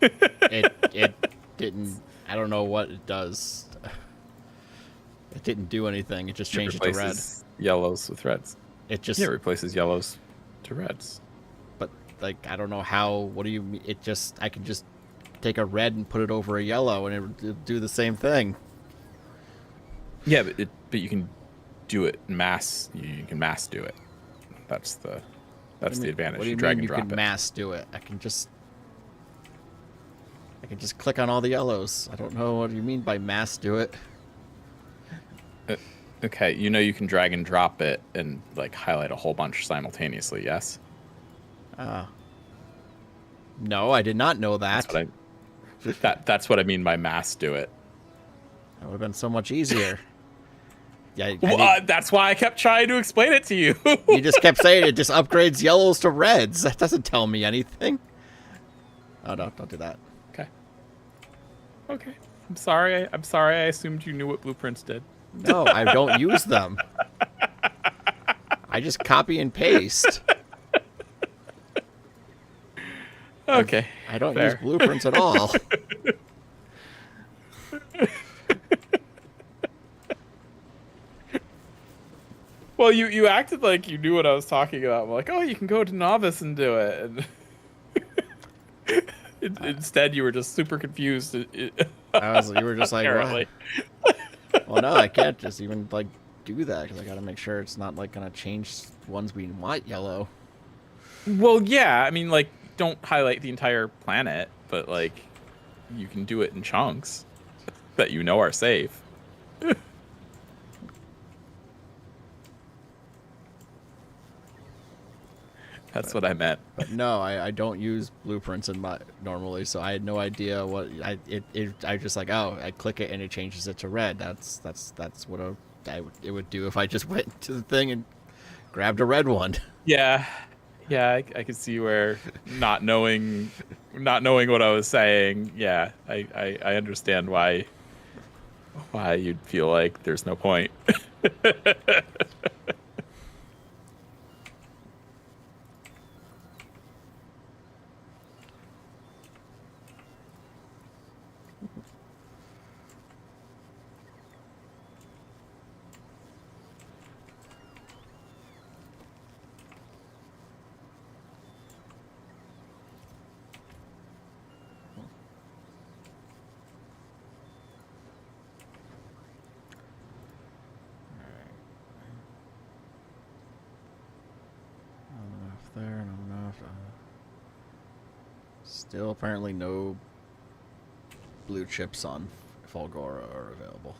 It didn't. I don't know what it does. It didn't do anything. It just changed it to red. Replaces yellows with reds. It just. Yeah, it replaces yellows to reds. But like, I don't know how. What do you mean? It just. I can just take a red and put it over a yellow, and it would do the same thing. Yeah, but you can do it mass. You can mass do it. That's the advantage. What do you drag mean and you drop can it. mass do it? I can just click on all the yellows. I don't know what you mean by mass do it. Okay, you know you can drag and drop it and like highlight a whole bunch simultaneously. Yes. No, I did not know that. That's what I mean by mass do it. That would have been so much easier. Yeah, that's why I kept trying to explain it to you. You just kept saying it just upgrades yellows to reds. That doesn't tell me anything. Oh no, don't do that. Okay. I'm sorry. I assumed you knew what blueprints did. No, I don't use them. I just copy and paste. Okay. I don't fair. use blueprints at all. Well, you acted like you knew what I was talking about. I'm like, oh, you can go to novice and do it. And instead, you were just super confused. You were just like, Apparently. what? Well, no, I can't just even like do that because I got to make sure it's not like gonna change ones we want yellow. Well, yeah. I mean, like, don't highlight the entire planet, but like, you can do it in chunks that you know are safe. That's what I meant. But no, I don't use blueprints in my normally, so I had no idea what I just like. Oh, I click it and it changes it to red. That's what it would do if I just went to the thing and grabbed a red one. Yeah, I could see where not knowing what I was saying. Yeah, I understand why you'd feel like there's no point. there, not enough. Still apparently no blue chips on Fulgora are available.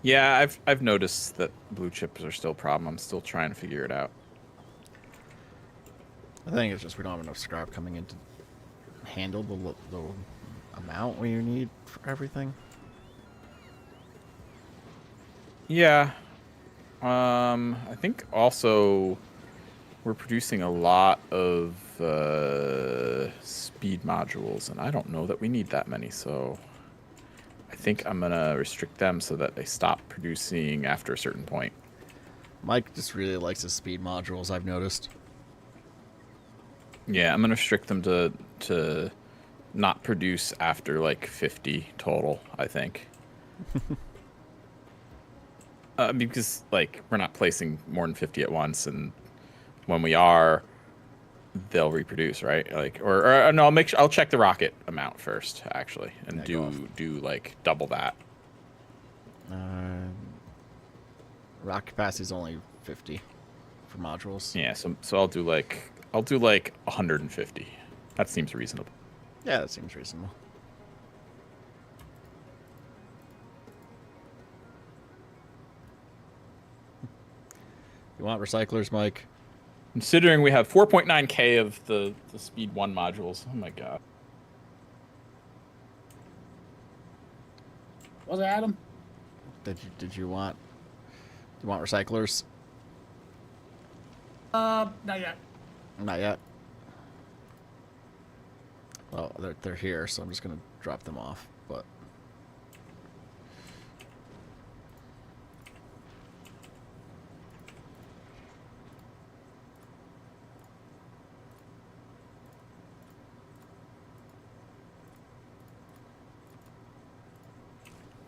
Yeah, I've noticed that blue chips are still a problem. I'm still trying to figure it out. I think it's just we don't have enough scrap coming in to handle the amount we need for everything. Yeah. I think also we're producing a lot of speed modules, and I don't know that we need that many, so I think I'm gonna restrict them so that they stop producing after a certain point. Mike just really likes his speed modules, I've noticed. Yeah, I'm gonna restrict them to not produce after like 50 total, I think. Because like we're not placing more than 50 at once, and when we are, they'll reproduce, right? Like, or no, I'll check the rocket amount first, actually, and Yeah, do like double that. Rock capacity is only 50 for modules. Yeah, so I'll do like 150. That seems reasonable. Yeah, that seems reasonable. You want recyclers, Mike? Considering we have 4.9K of the speed 1 modules. Oh my god. Was it Adam? Did you want recyclers? Not yet. Not yet. Well, they're here, so I'm just gonna drop them off. But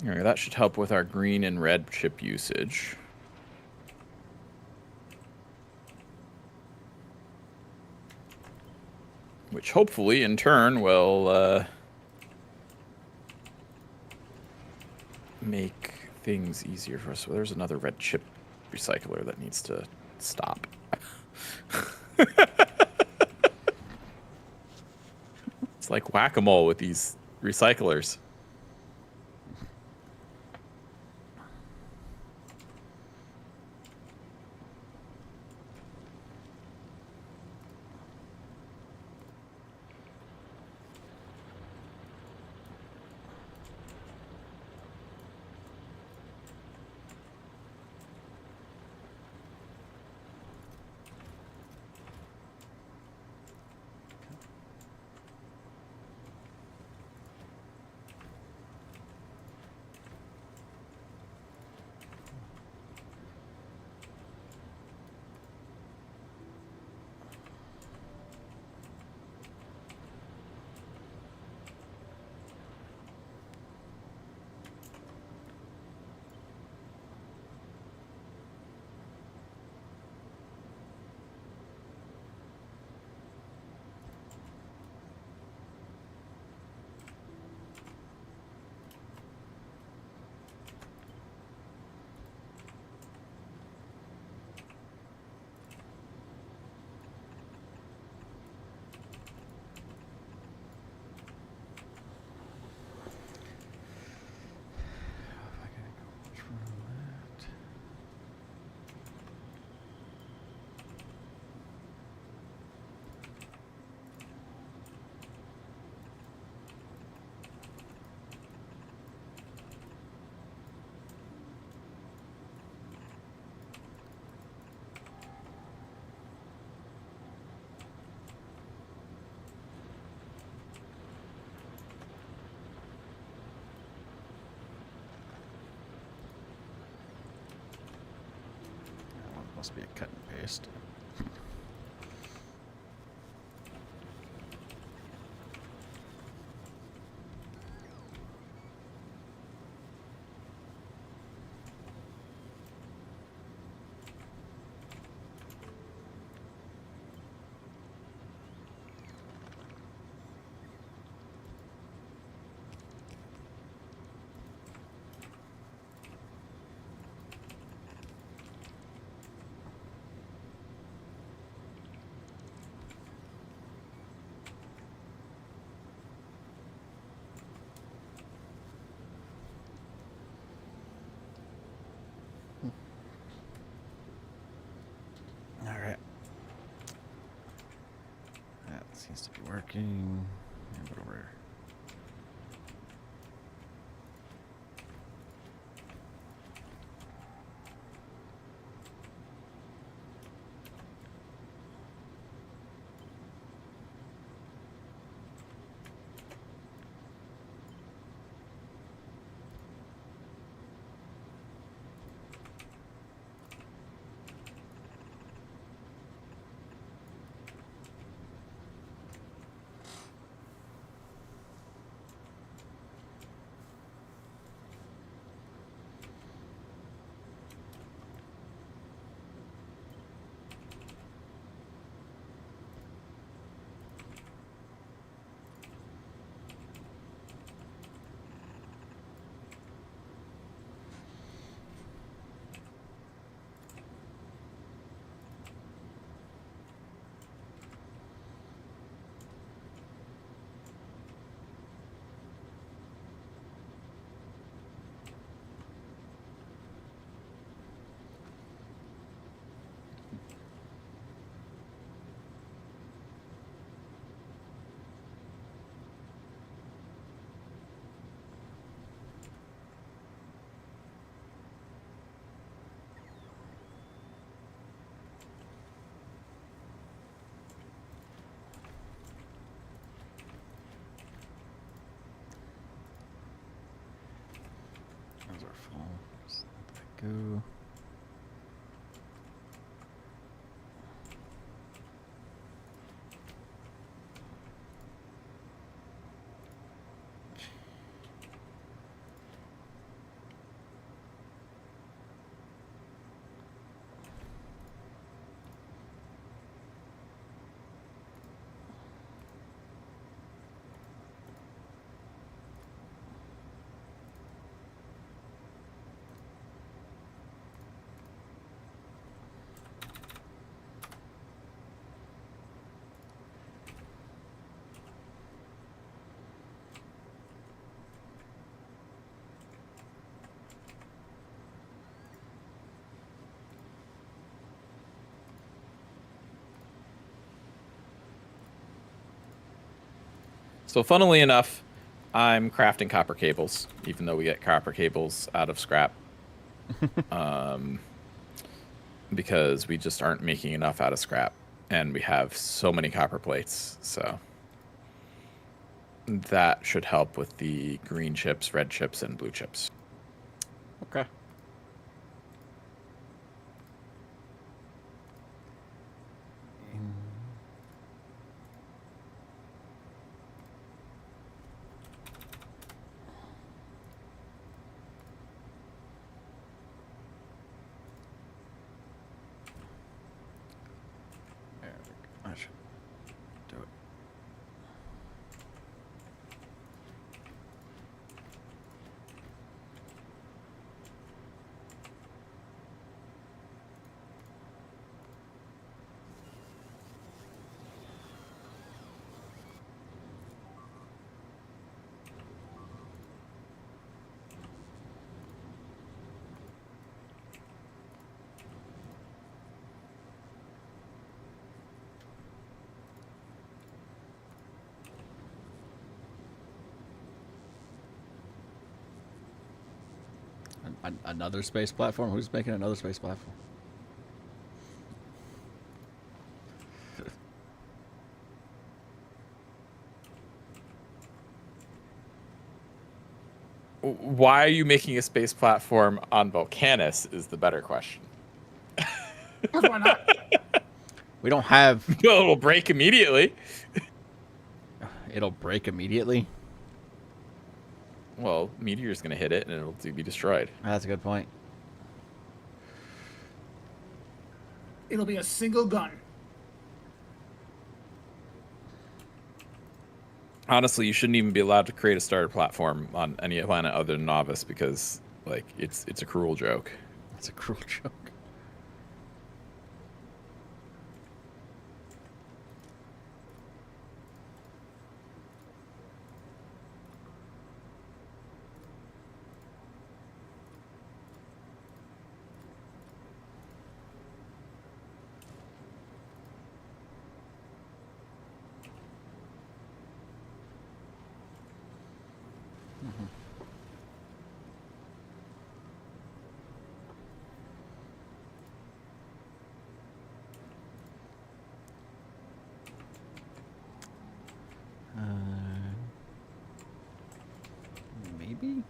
All right, that should help with our green and red chip usage. Which hopefully, in turn, will make things easier for us. So there's another red chip recycler that needs to stop. It's like whack-a-mole with these recyclers. must be a cut and paste. seems to be working. And put over. Those are full. Just let that go. So funnily enough, I'm crafting copper cables, even though we get copper cables out of scrap. Because we just aren't making enough out of scrap. And we have so many copper plates, so that should help with the green chips, red chips, and blue chips. Okay. There we go. I should do it. Another space platform? Who's making another space platform? Why are you making a space platform on Volcanus is the better question. Why not? We don't have... Well, it'll break immediately. It'll break immediately? Well, meteor's gonna hit it and it'll be destroyed. That's a good point. It'll be a single gun. Honestly, you shouldn't even be allowed to create a starter platform on any planet other than Novice because, like, it's a cruel joke. That's a cruel joke. Maybe.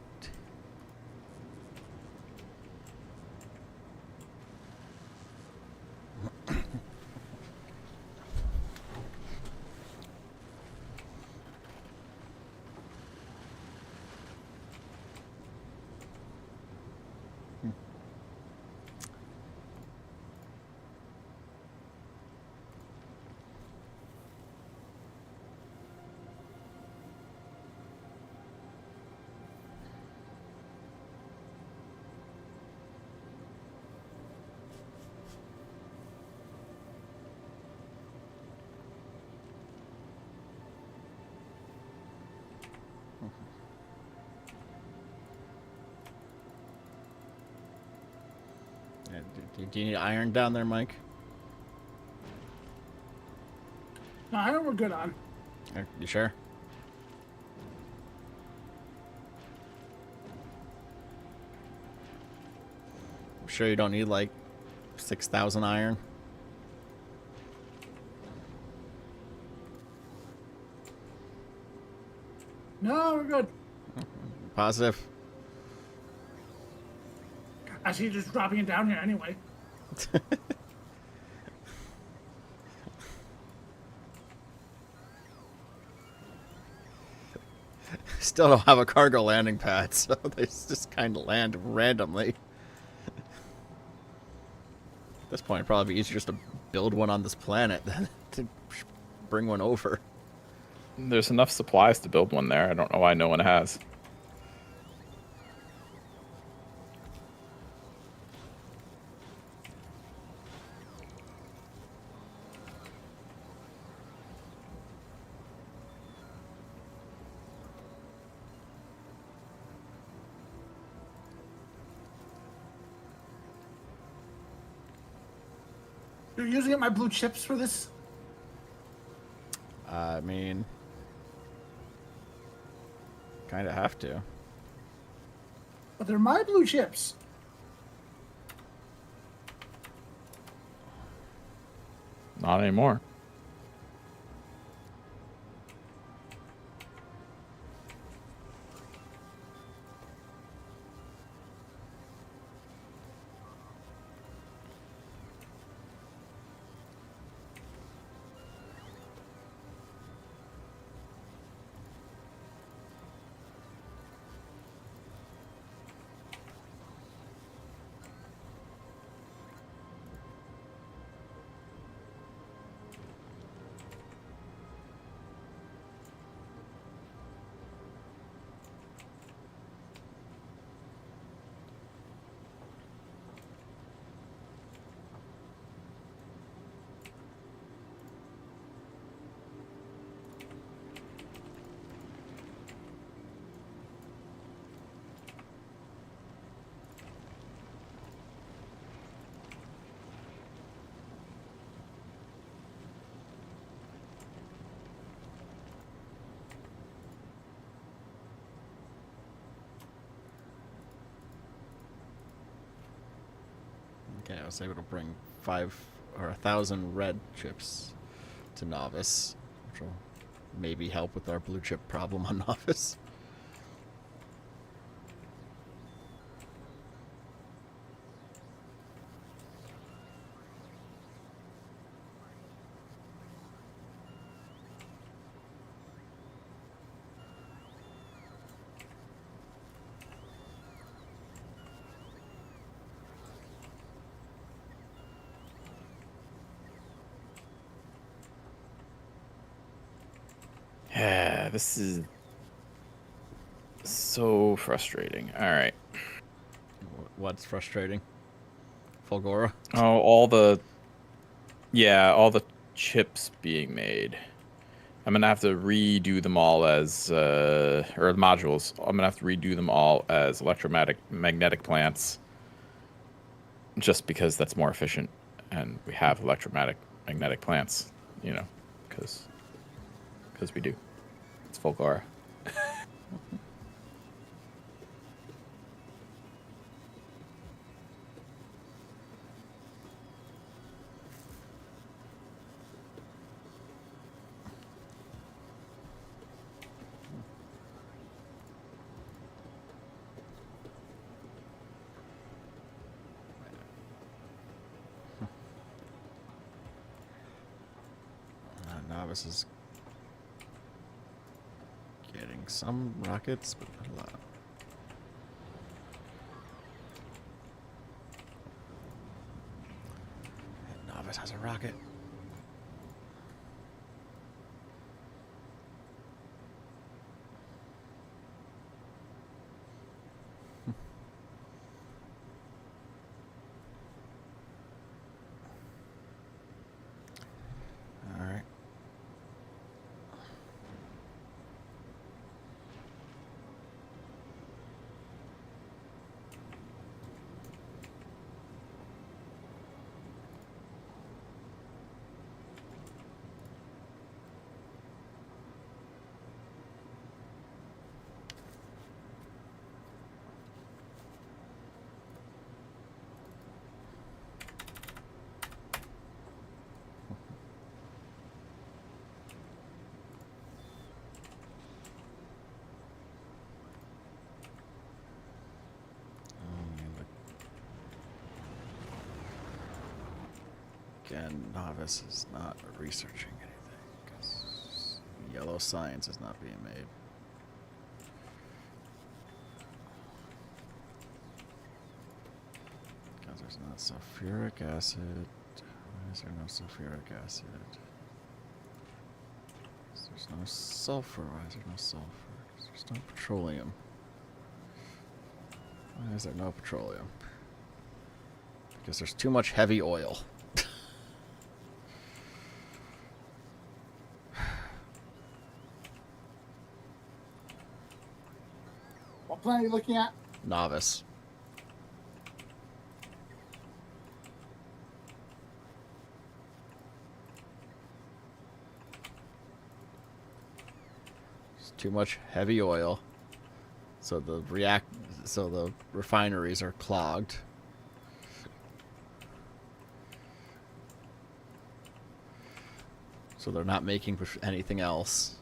Do you need iron down there, Mike? No, I know we're good on. You sure? I'm sure you don't need like 6,000 iron. No, we're good. Positive. I see you just dropping it down here anyway. Still don't have a cargo landing pad, so they just kind of land randomly. At this point, it'd probably be easier just to build one on this planet than to bring one over. There's enough supplies to build one there. I don't know why no one has. You're using up my blue chips for this? I mean, kind of have to. But they're my blue chips. Not anymore. Okay, I was able to bring 1,000 red chips to Novice, which will maybe help with our blue chip problem on Novice. Yeah, this is so frustrating. All right. What's frustrating? Fulgora? Oh, all the chips being made. I'm gonna have to redo them all as or the modules. I'm gonna have to redo them all as magnetic plants, just because that's more efficient, and we have magnetic plants, you know, because we do. It's Fulgora. Novice is getting some rockets, but not a lot. And Novice has a rocket. All right. Again, Novice is not researching anything because yellow science is not being made. Because there's not sulfuric acid. Why is there no sulfuric acid? There's no sulfur. Why is there no sulfur? There's no petroleum. Why is there no petroleum? Because there's too much heavy oil. What planet are you looking at? Novice. There's too much heavy oil. So the refineries are clogged. So they're not making anything else.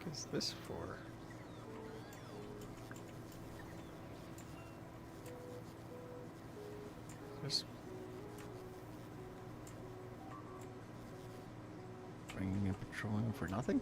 What is this for? Just bringing in petroleum for nothing?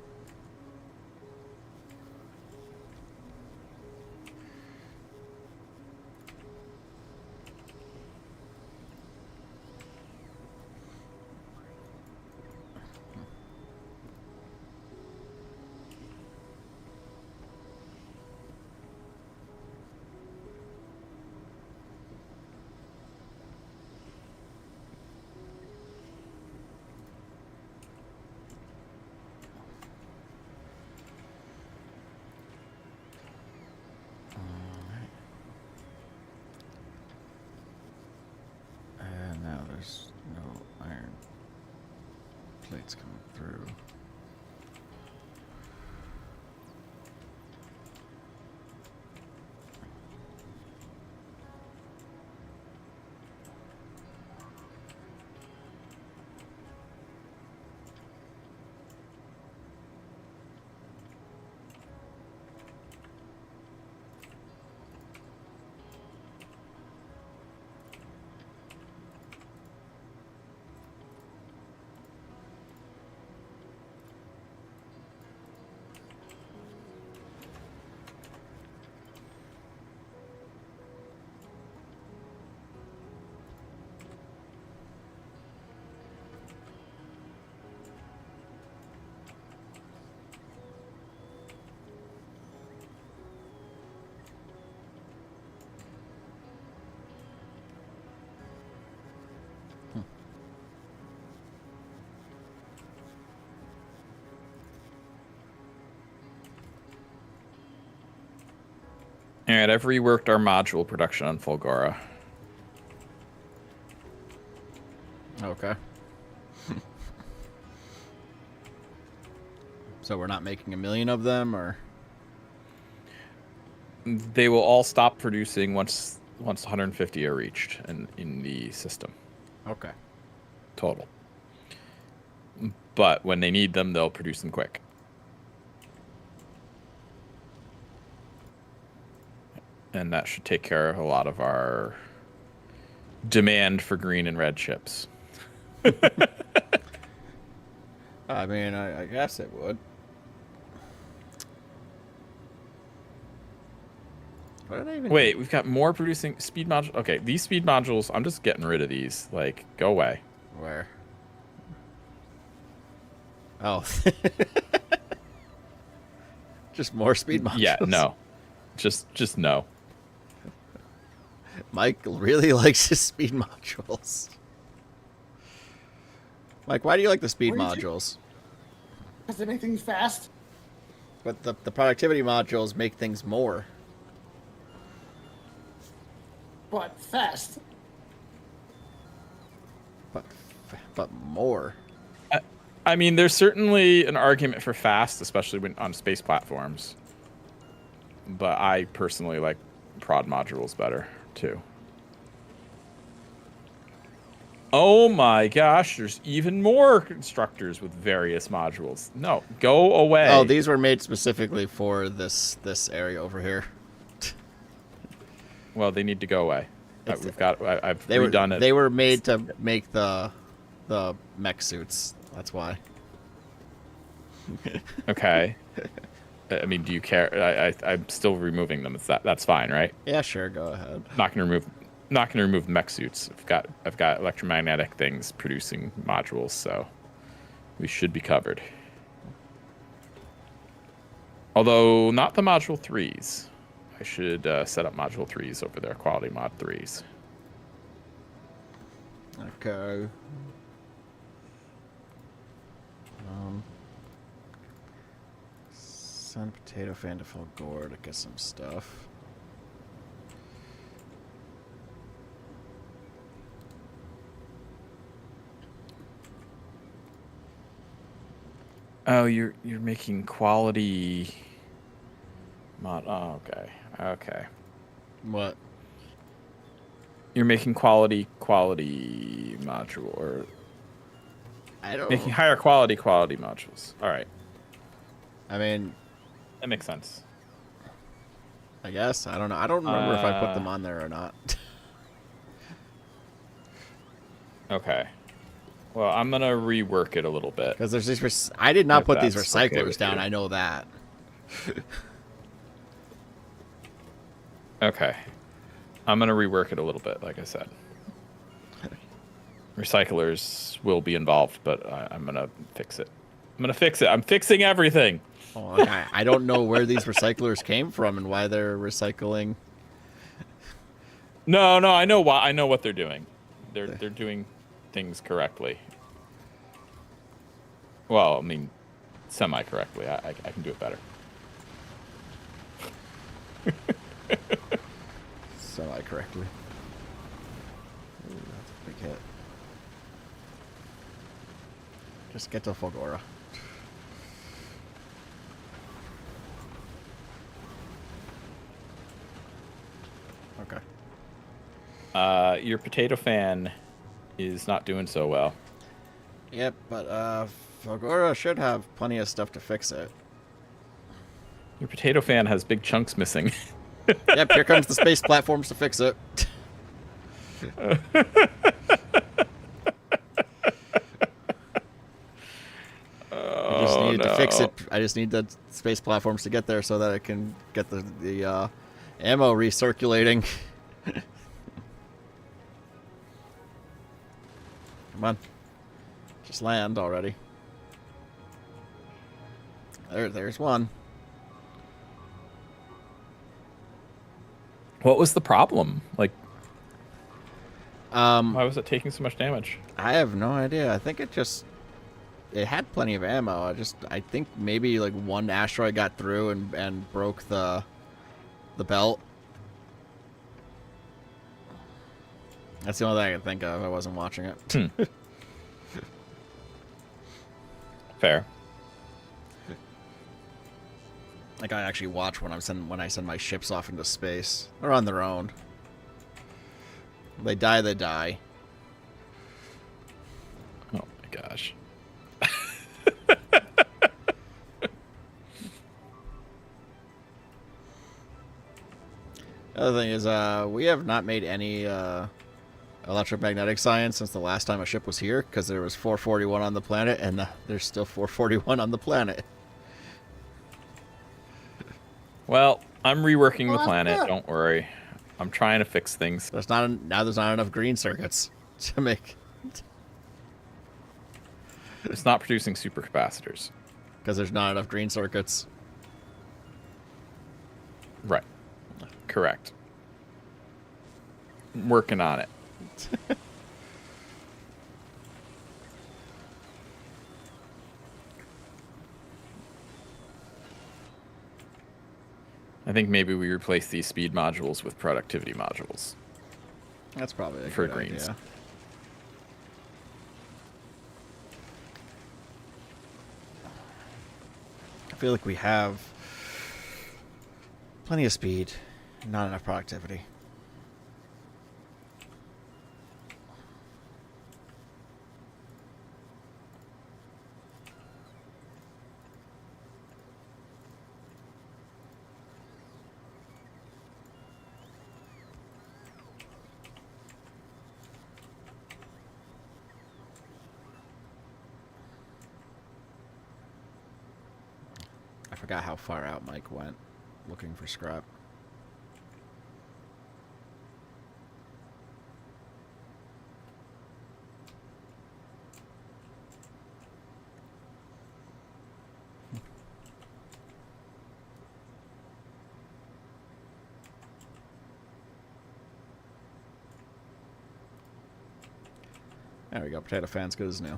And now there's no iron plates coming through. All right, I've reworked our module production on Fulgora. Okay. So we're not making 1 million of them, or? They will all stop producing once 150 are reached in the system Okay. total. But when they need them, they'll produce them quick. And that should take care of a lot of our demand for green and red chips. I mean, I guess it would. What did I even Wait, we've got more producing speed modules. Okay, these speed modules, I'm just getting rid of these. Like, go away. Where? Oh. Just more speed modules? Yeah, no. Just no. Mike really likes his speed modules. Mike, why do you like the speed What do you modules? Because they make things fast. But the productivity modules make things more. But fast. But more. I mean, there's certainly an argument for fast, especially when on space platforms. But I personally like prod modules better, too. Oh my gosh, there's even more constructors with various modules. No, go away. Oh, these were made specifically for this area over here. Well, they need to go away. I've redone it. They were made to make the mech suits. That's why. Okay. I mean, do you care? I'm still removing them. That's fine, right? Yeah, sure. Go ahead. Not gonna remove mech suits. I've got electromagnetic things producing modules, so we should be covered. Although not the module 3s. I should set up module 3s over there. Quality mod 3s. Okay. Send potato fan to Fulgora to get some stuff. Oh, you're making quality mod. Oh, okay. What? You're making quality module, or I don't. making higher quality modules. All right, I mean, that makes sense. I guess. I don't know. I don't remember if I put them on there or not. Okay. Well, I'm gonna rework it a little bit. Because there's these. I did not If put these that's okay recyclers with down. you. I know that. Okay. I'm gonna rework it a little bit, like I said. Recyclers will be involved, but I'm gonna fix it. I'm fixing everything. Oh, I don't know where these recyclers came from and why they're recycling. No, I know why. I know what they're doing. They're doing things correctly. Well, I mean, semi-correctly. I can do it better. Semi-correctly. Ooh, that's a big hit. Just get to Fulgora. Okay. Your potato fan is not doing so well. Yep, but Fulgora should have plenty of stuff to fix it. Your potato fan has big chunks missing. Yep, here comes the space platforms to fix it. I just needed to fix it. I just need the space platforms to get there so that I can get the ammo recirculating. Come on. Just land already. There's one. What was the problem? Like, Why why was it taking so much damage? I have no idea. I think it had plenty of ammo. I think maybe like one asteroid got through and broke the belt, That's the only thing I could think of. I wasn't watching it. Fair. Like I actually watch when I send my ships off into space. They're on their own. They die, they die. Oh my gosh. The other thing is, we have not made any electromagnetic science since the last time a ship was here, because there was 441 on the planet, and there's still 441 on the planet. Well, I'm reworking the that's planet. good. Don't worry. I'm trying to fix things. There's not enough green circuits to make, It's not producing supercapacitors. because there's not enough green circuits. Right. Correct. I'm working on it. I think maybe we replace these speed modules with productivity modules. That's probably a For good greens. idea. I feel like we have plenty of speed, not enough productivity. I forgot how far out Mike went looking for scrap. There we go. Potato fan's good as new.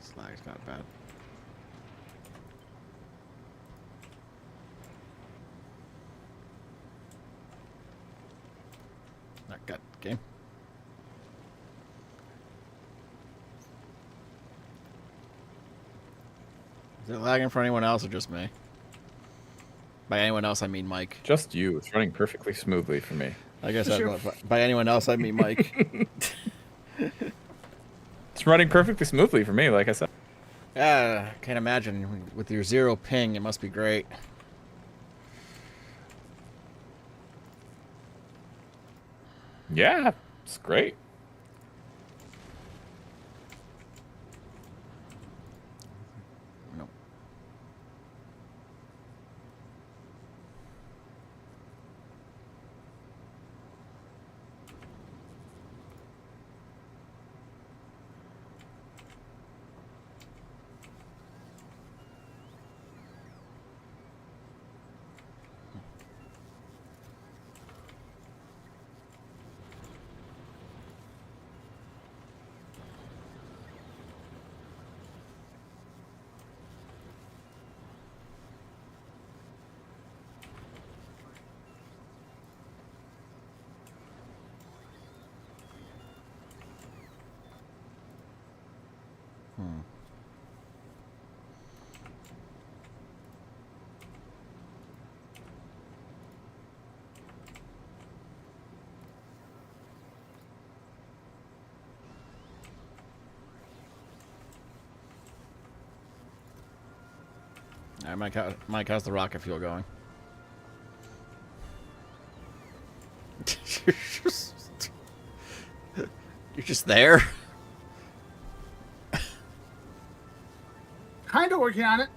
Slag's not bad. Not good. Game. Is it lagging for anyone else or just me? By anyone else, I mean Mike. Just you. It's running perfectly smoothly for me. I guess Sure. by anyone else, I mean Mike. It's running perfectly smoothly for me, like I said. Yeah, can't imagine. With your 0 ping, it must be great. Yeah, it's great. No. Hmm. All right, Mike, how's the rocket fuel going? you're, just, you're just there? Kind of working on it.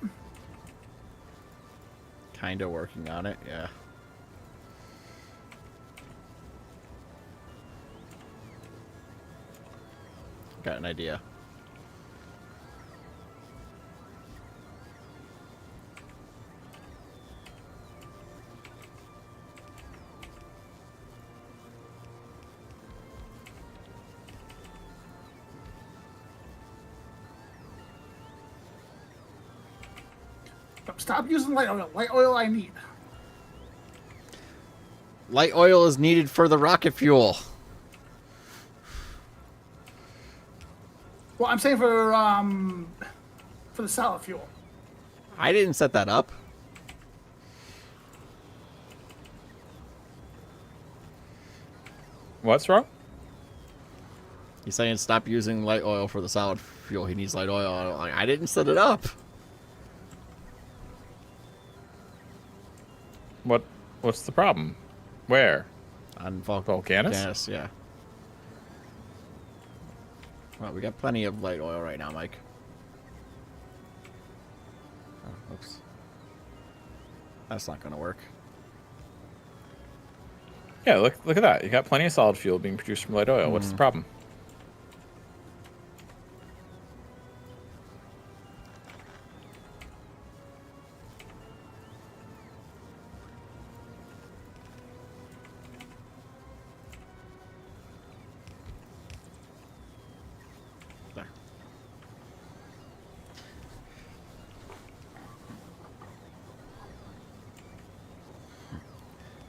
Kind of working on it, yeah. Got an idea. Stop using light oil. Light oil I need. Light oil is needed for the rocket fuel. Well, I'm saying for the solid fuel. I didn't set that up. What's wrong? He's saying stop using light oil for the solid fuel. He needs light oil. Like, I didn't set it up. What's the problem? Where? On Volcanus? Yes, yeah. Well, we got plenty of light oil right now, Mike. Oh, oops. That's not going to work. Yeah, look at that. You got plenty of solid fuel being produced from light oil. What's the problem? There.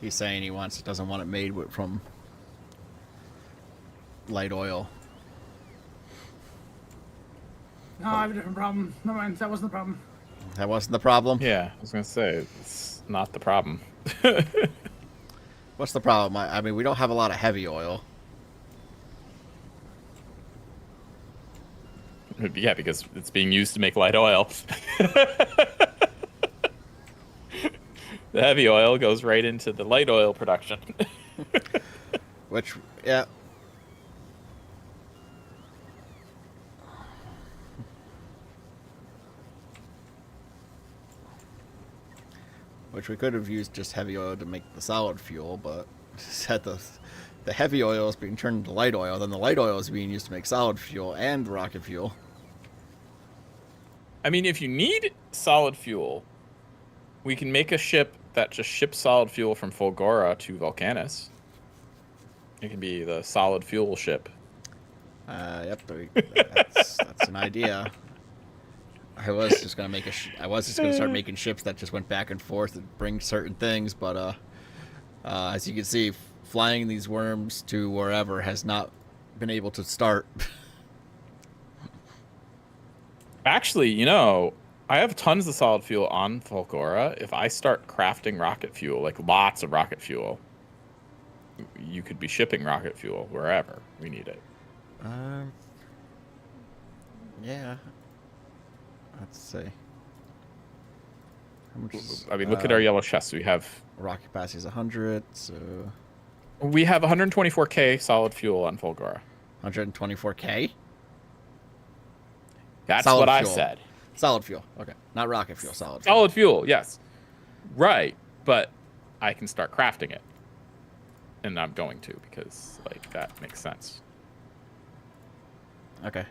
He's saying he doesn't want it made from light oil. No, I have a different problem. Never mind. That wasn't the problem. That wasn't the problem? Yeah, I was gonna say it's not the problem. What's the problem? I mean, we don't have a lot of heavy oil. Yeah, because it's being used to make light oil. The heavy oil goes right into the light oil production. Which, yeah. Which we could have used just heavy oil to make the solid fuel, but said the heavy oil is being turned into light oil, then the light oil is being used to make solid fuel and rocket fuel. I mean, if you need solid fuel, we can make a ship that just ships solid fuel from Fulgora to Volcanus. It can be the solid fuel ship. Yep, that's an idea. I was just gonna start making ships that just went back and forth and bring certain things, but as you can see, flying these worms to wherever has not been able to start. Actually, I have tons of solid fuel on Fulgora. If I start crafting rocket fuel, like lots of rocket fuel, you could be shipping rocket fuel wherever we need it. Yeah. Let's see. How much I mean, look at our yellow chests. We have rocket capacity is 100, so we have 124k solid fuel on Fulgora. 124k. That's Solid what I fuel. said. Solid fuel. Okay, not rocket fuel. Solid fuel. Solid fuel, yes. Right, but I can start crafting it. And I'm going to, because, that makes sense. Okay.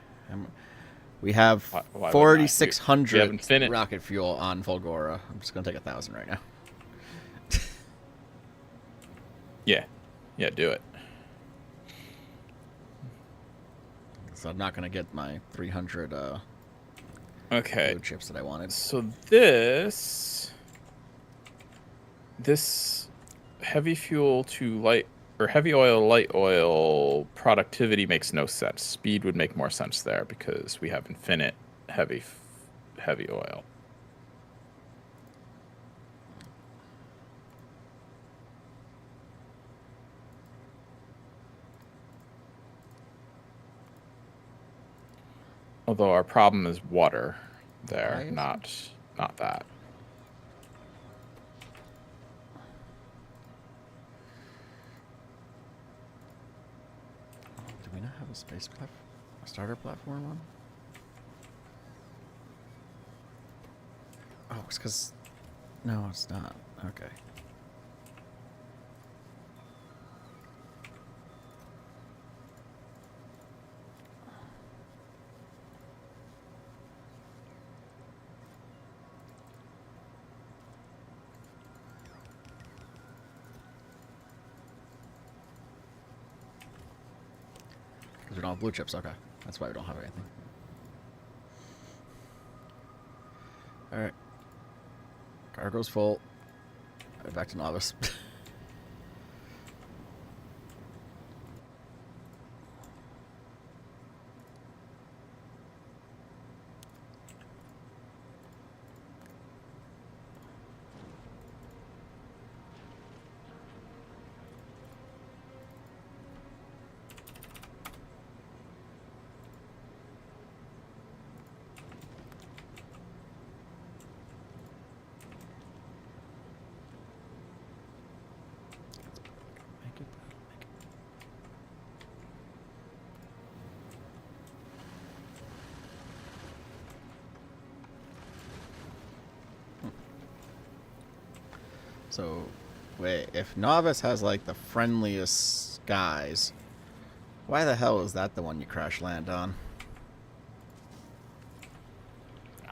We have Why 4,600 rocket fuel on Fulgora. I'm just going to take 1,000 right now. Yeah. Yeah, do it. So I'm not going to get my 300 Okay. blue chips that I wanted. So this heavy fuel to light, or heavy oil, light oil productivity makes no sense. Speed would make more sense there because we have infinite heavy oil. Although our problem is water there, not that. Do we not have a a starter platform on? Oh, it's because... No, it's not. Okay. Because we don't have blue chips. Okay. That's why we don't have anything. Alright. Cargo's full. Right, back to novice. So, wait, if Novice has like the friendliest guys, why the hell is that the one you crash land on?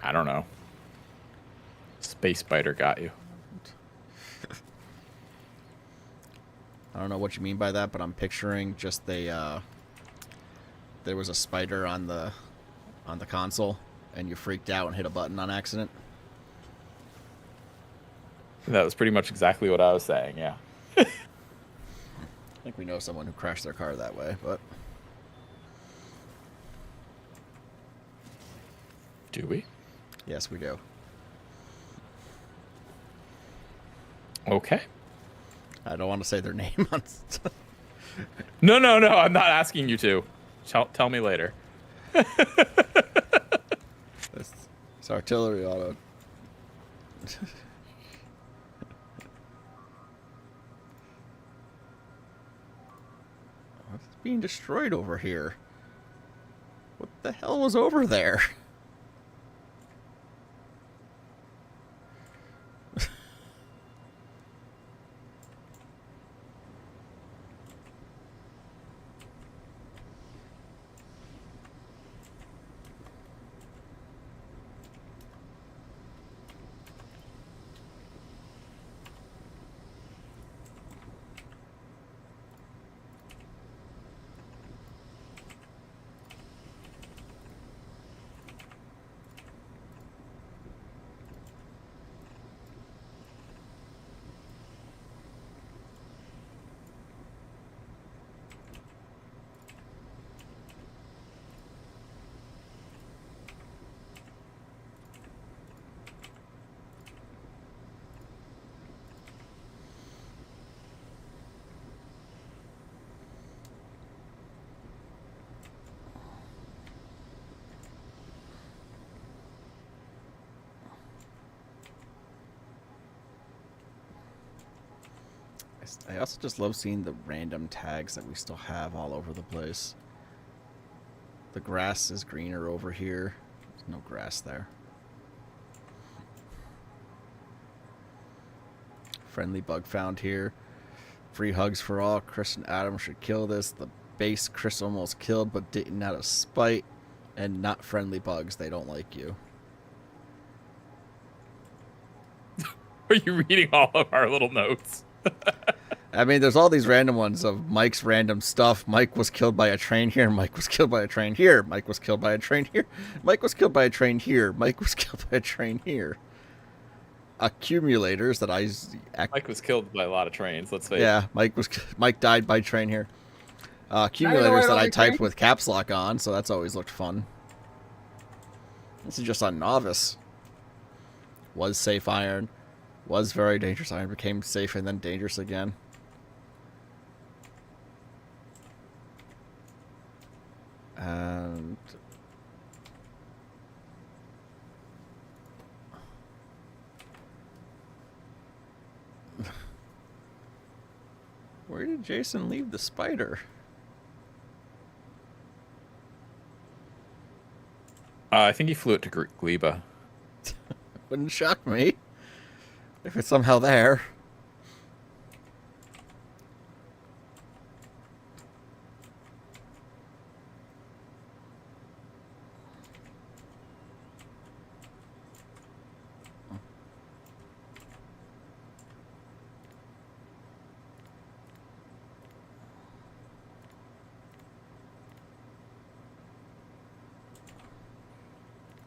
I don't know. Space Spider got you. I don't know what you mean by that, but I'm picturing just there was a spider on the console, and you freaked out and hit a button on accident. That was pretty much exactly what I was saying, yeah. I think we know someone who crashed their car that way, but Do we? yes, we do. Okay. I don't want to say their name on. No, I'm not asking you to. Tell me later. It's artillery auto. What's being destroyed over here? What the hell was over there? I also just love seeing the random tags that we still have all over the place. The grass is greener over here. There's no grass there. Friendly bug found here. Free hugs for all. Chris and Adam should kill this. The base Chris almost killed but didn't out of spite. And not friendly bugs. They don't like you. Are you reading all of our little notes? I mean, there's all these random ones of Mike's random stuff. Mike was killed by a train here. Mike was killed by a train here. Mike was killed by a train here. Mike was killed by a train here. Mike was killed by a train here. Accumulators that Mike was killed by a lot of trains, let's face it. Yeah, Mike died by train here. Accumulators that I typed with caps lock on, so that's always looked fun. This is just on novice. Was safe iron. Was very dangerous iron. Became safe and then dangerous again. And where did Jason leave the spider? I think he flew it to Gleba. Wouldn't shock me if it's somehow there.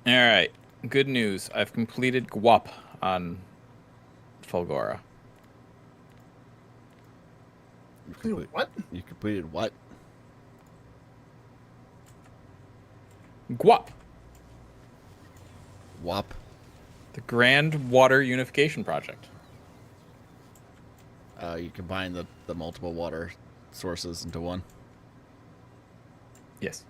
All right. Good news. I've completed GWAP on Fulgora. What? You completed what? GWAP. WAP. The Grand Water Unification Project. You combine the multiple water sources into one. Yes.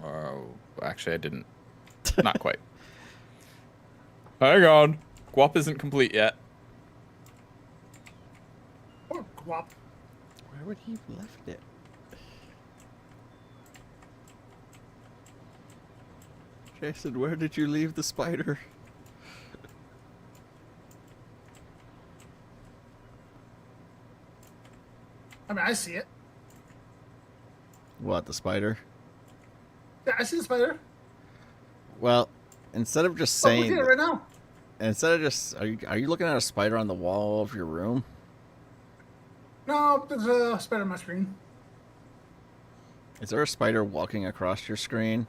Oh, actually, I didn't. Not quite. Hang on. GWAP isn't complete yet. Or guap. Where would he have left it? Jason, where did you leave the spider? I mean, I see it. What, the spider? Yeah, I see the spider. Well, instead of just I'm saying, looking at it right now. instead of just, are you looking at a spider on the wall of your room? No, there's a spider on my screen. Is there a spider walking across your screen?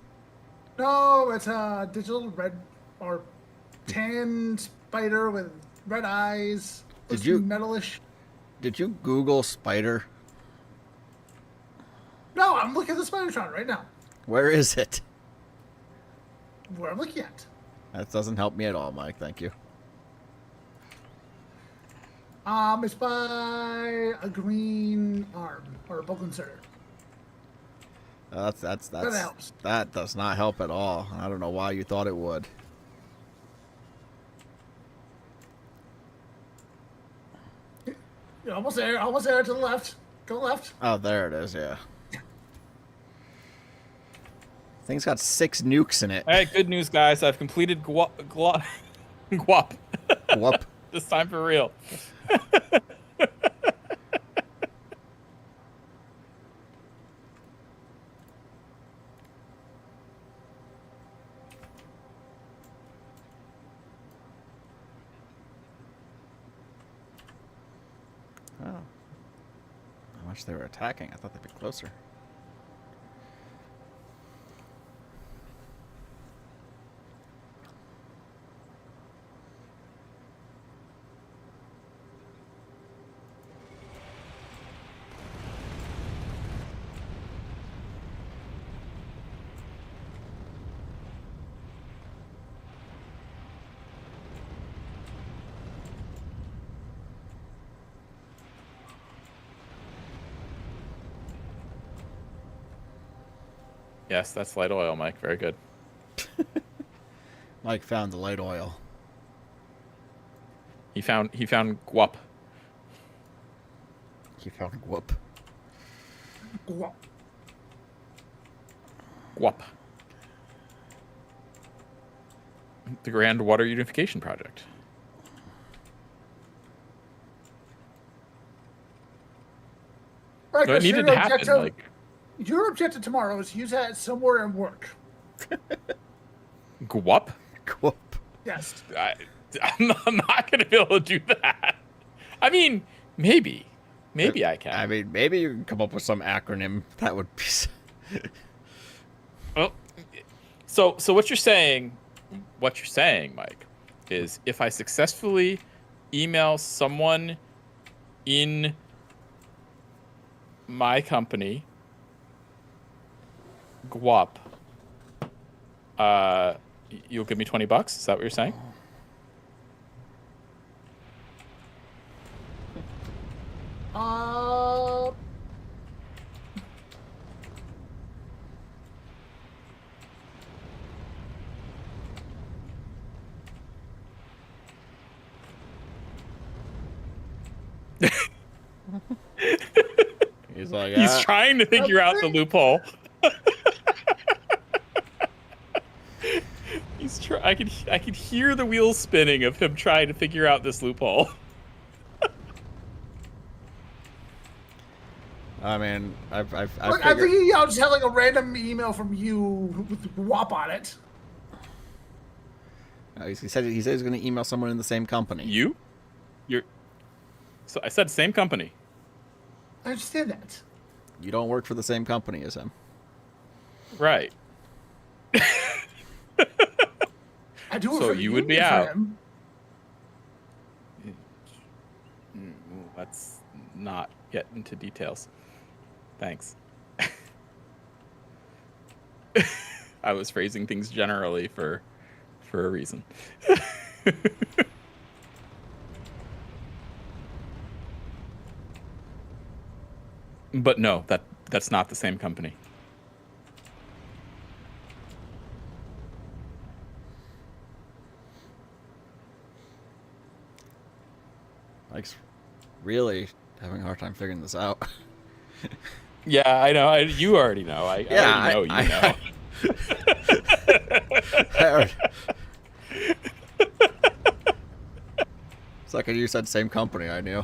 No, it's a digital red or tan spider with red eyes. Did Looks you- metalish? Did you Google spider? No, I'm looking at the Spidertron right now. Where is it? Where I'm looking at. That doesn't help me at all, Mike. Thank you. It's by a green arm or a book inserter. That helps. That does not help at all. I don't know why you thought it would. You're almost there to the left. Go left. Oh, there it is. Yeah. Thing's got 6 nukes in it. All right, good news, guys. I've completed GWAP. Whoop. This time for real. Oh. How much they were attacking? I thought they'd be closer. Yes, that's light oil, Mike. Very good. Mike found the light oil. He found GWAP. He found whoop. Guap. GWAP. The Grand Water Unification Project. Right, So it Chris, needed your to happen. objective- Like Your objective tomorrow is to use that somewhere and work. GWAP. Whoop. Yes. I'm not going to be able to do that. I mean, maybe I can. I mean, maybe you can come up with some acronym that would be. Well, so what you're saying, Mike, is if I successfully email someone in my company GWAP, you'll give me $20. Is that what you're saying? He's like, He's trying to figure out the loophole. I could hear the wheels spinning of him trying to figure out this loophole. I mean, Look, I figured, think I'll just have like a random email from you with WAP on it. he said he's going to email someone in the same company. So I said same company. I understand that. You don't work for the same company as him. Right. I do it So for the you would be union for out. him. Let's not get into details. Thanks. I was phrasing things generally for a reason. But no, that's not the same company. Mike's really having a hard time figuring this out. Yeah, I know. You already know. I already know. You know. Second you said same company, I knew.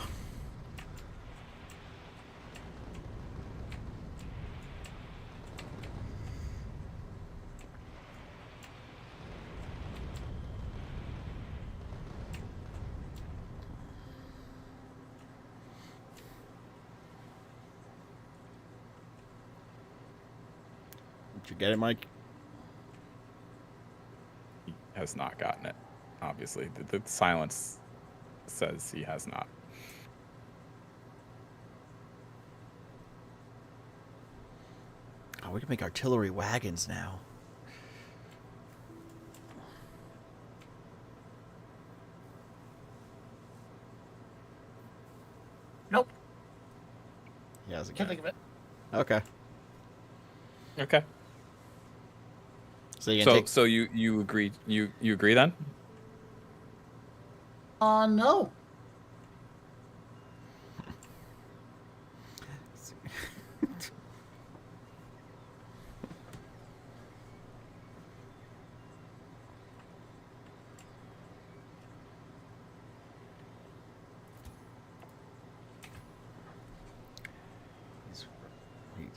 Did you get it, Mike? He has not gotten it. Obviously, the silence says he has not. Oh, we can make artillery wagons now. Nope. He hasn't Can't got think of it. Okay. Okay. So you can take... So you agree? You agree then? No.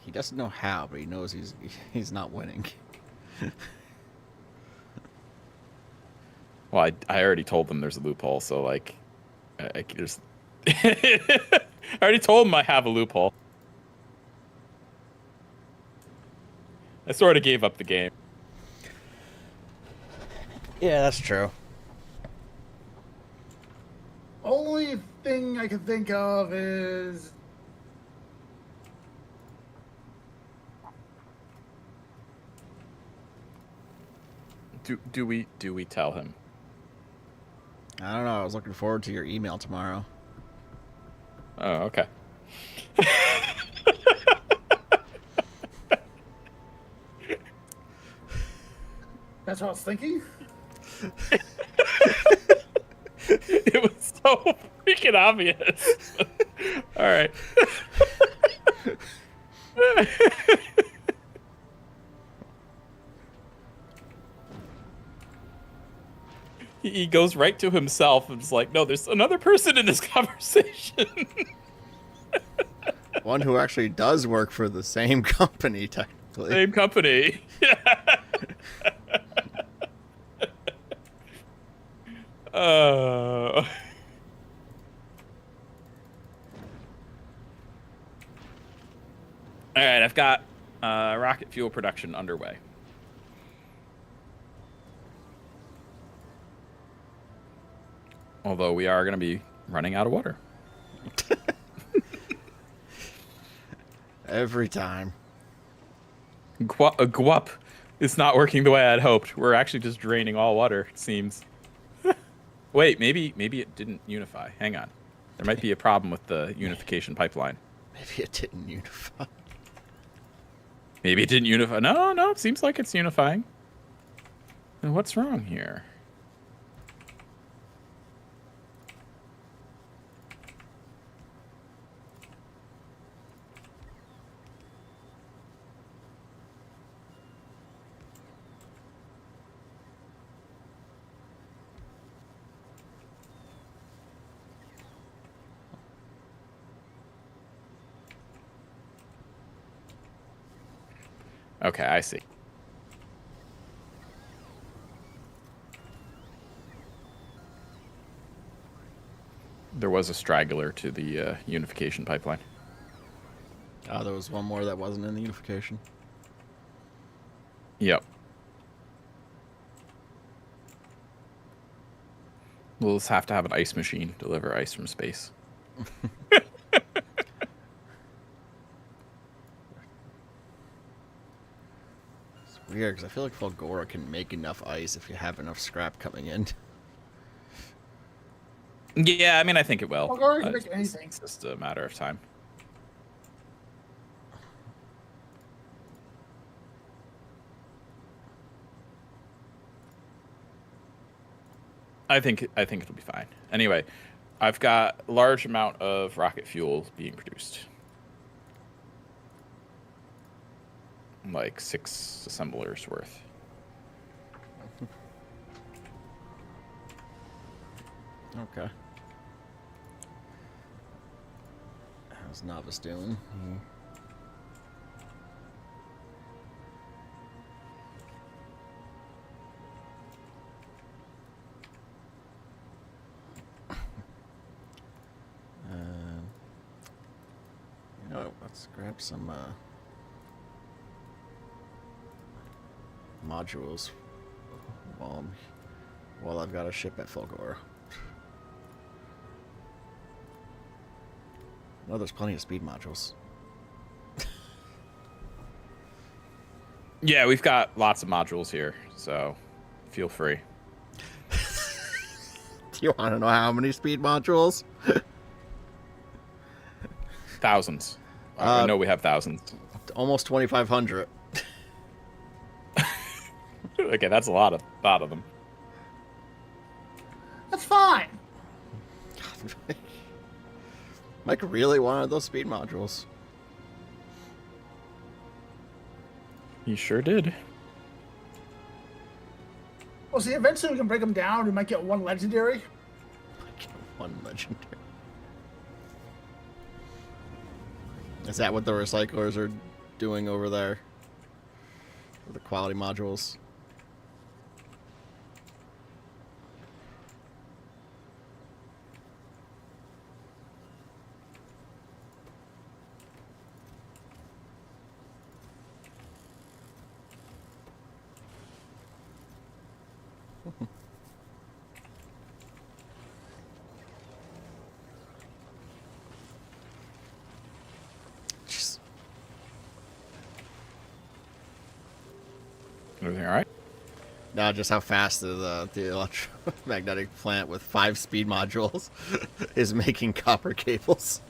He doesn't know how, but he knows he's not winning. Well, I already told them there's a loophole, so like, I just I already told them I have a loophole. I sort of gave up the game. Yeah, that's true. Only thing I can think of is Do we tell him? I don't know. I was looking forward to your email tomorrow. Oh, okay. that's what I was thinking. It was so freaking obvious. All right. He goes right to himself and is like, no, there's another person in this conversation. One who actually does work for the same company, technically. Same company. All right, I've got rocket fuel production underway. Although we are going to be running out of water. Every time. Guap is not working the way I'd hoped. We're actually just draining all water, it seems. Wait, maybe it didn't unify. Hang on. There might be a problem with the unification pipeline. Maybe it didn't unify. Maybe it didn't unify. No, it seems like it's unifying. Then what's wrong here? Okay, I see. There was a straggler to the unification pipeline. There was one more that wasn't in the unification. Yep. We'll just have to have an ice machine deliver ice from space. It's weird because I feel like Fulgora can make enough ice if you have enough scrap coming in. Yeah, I mean, I think it will. Fulgora can make anything. It's just a matter of time. I think it'll be fine. Anyway, I've got a large amount of rocket fuel being produced. Like 6 assemblers worth. Okay. How's Novice doing? You know, let's grab some modules while I've got a ship at Fulgora. No, there's plenty of speed modules. Yeah, we've got lots of modules here, so feel free. Do you want to know how many speed modules? Thousands. I know we have thousands. Almost 2,500. Okay, that's a lot of them. That's fine. Mike really wanted those speed modules. He sure did. Well, see, eventually we can break them down. We might get one legendary. Might get one legendary. Is that what the recyclers are doing over there? With the quality modules? Jeez. Everything all right? Now, just how fast the electromagnetic plant with 5 speed modules is making copper cables.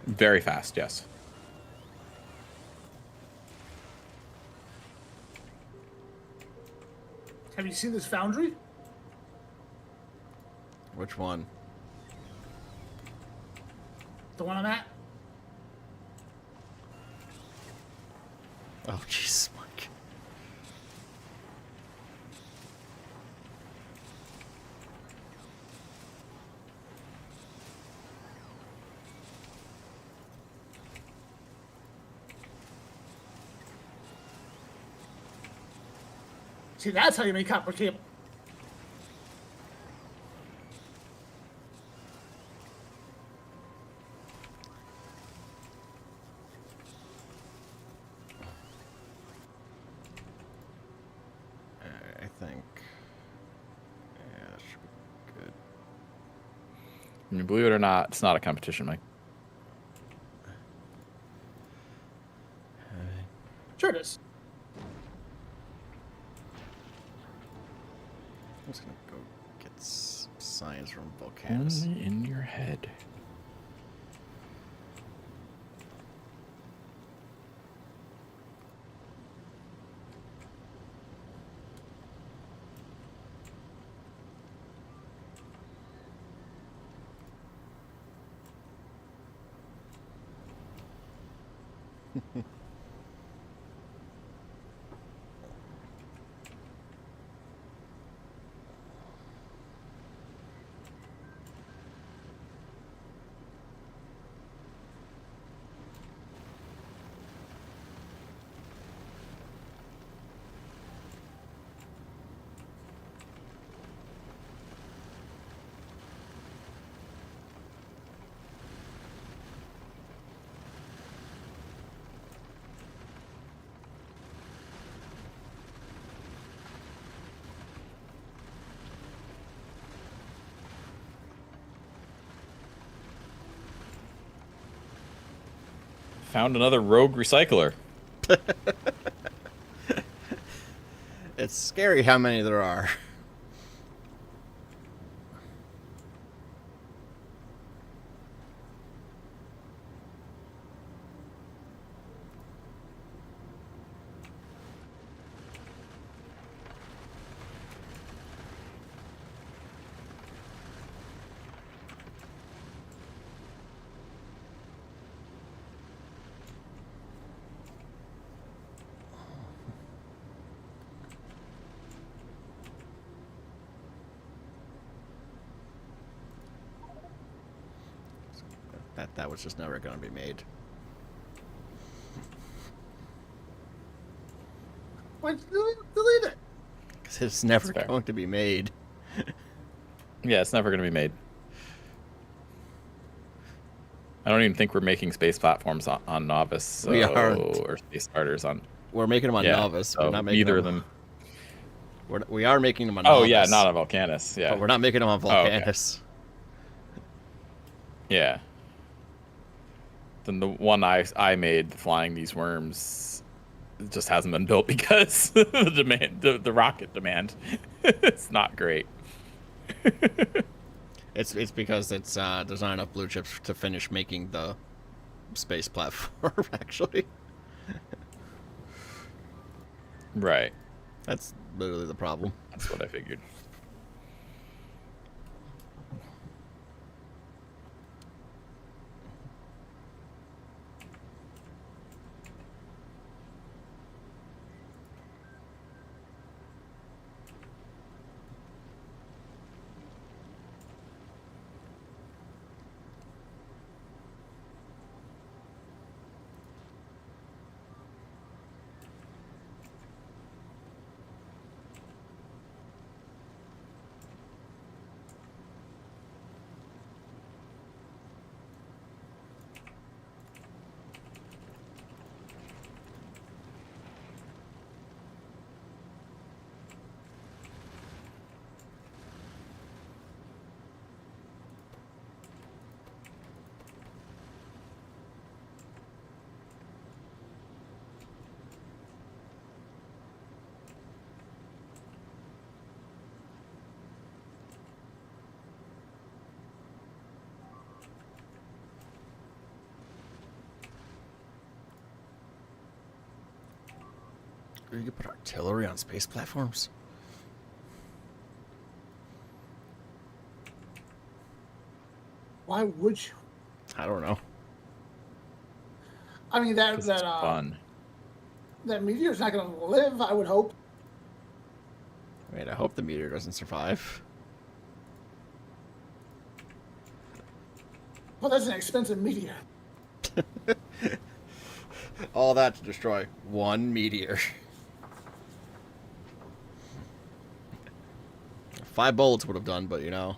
Very fast, yes. Have you seen this foundry? Which one? The one I'm at? Oh, jeez, Mike. See, that's how you make copper cable. I think. Yeah, that should be good. I mean, believe it or not, it's not a competition, Mike. Sure it is. I'm just gonna go get science from volcanoes. Only in your head. Found another rogue recycler. It's scary how many there are. That was just never going to be made. Why delete it? Because it's never That's fair. going to be made. Yeah, it's never going to be made. I don't even think we're making space platforms on Novice. So, We aren't. Or space starters on. We're making them on Yeah, Novice. so We're not making neither them. of them. We are making them on Oh Novice. yeah, not on Volcanus. Yeah. But we're not making them on okay. Volcanus. Yeah. Then the one I made, flying these worms, just hasn't been built because the demand, the rocket demand, it's not great. It's because it's there's not enough blue chips to finish making the space platform. Actually, Right. that's literally the problem. That's what I figured. You could put artillery on space platforms. Why would you? I don't know. I mean, that 'Cause it's that fun. that meteor's not going to live. I would hope. Wait, I hope the meteor doesn't survive. Well, that's an expensive meteor. All that to destroy one meteor. 5 bullets would have done, but you know.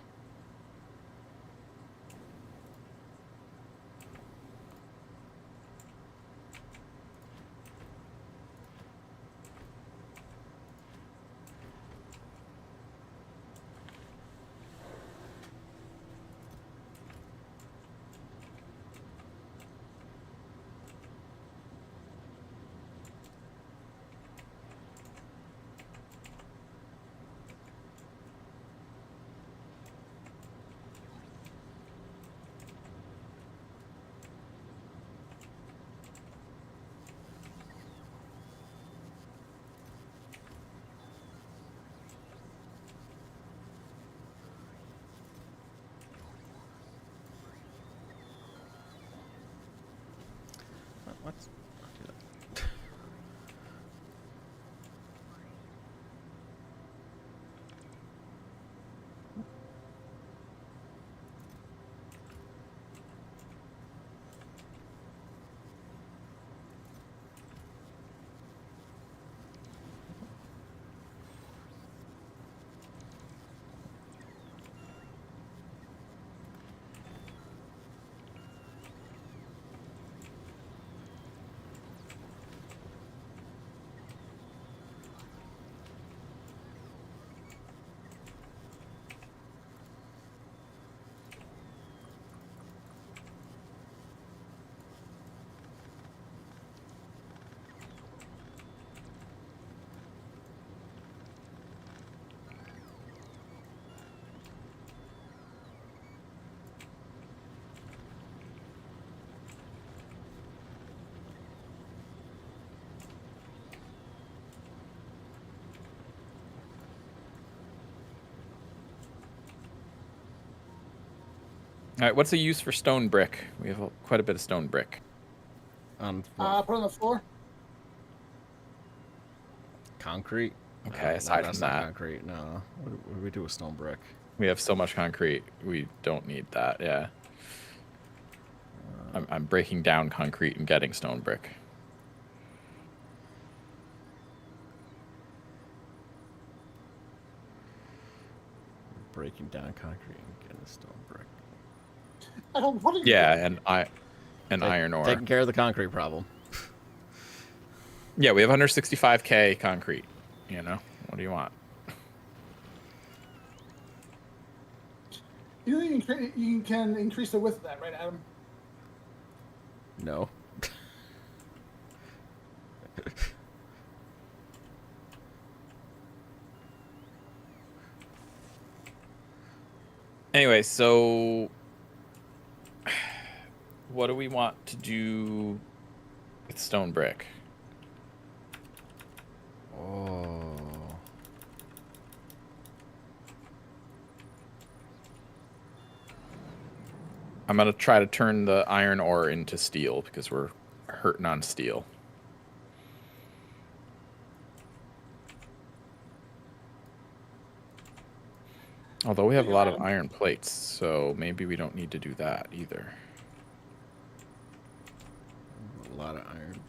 All right, what's the use for stone brick? We have quite a bit of stone brick. Put on the floor. Concrete? Okay, aside that's from not that. concrete. No. What do we do with stone brick? We have so much concrete. We don't need that. Yeah. I'm breaking down concrete and getting stone brick. Breaking down concrete and getting stone brick. I don't want to. Yeah, and iron ore. Taking care of the concrete problem. Yeah, we have 165K concrete. You know, what do you want? You can increase the width of that, right, Adam? No. Anyway, so what do we want to do with stone brick? Oh. I'm going to try to turn the iron ore into steel because we're hurting on steel. Although we have a lot of iron plates, so maybe we don't need to do that either. A lot of iron.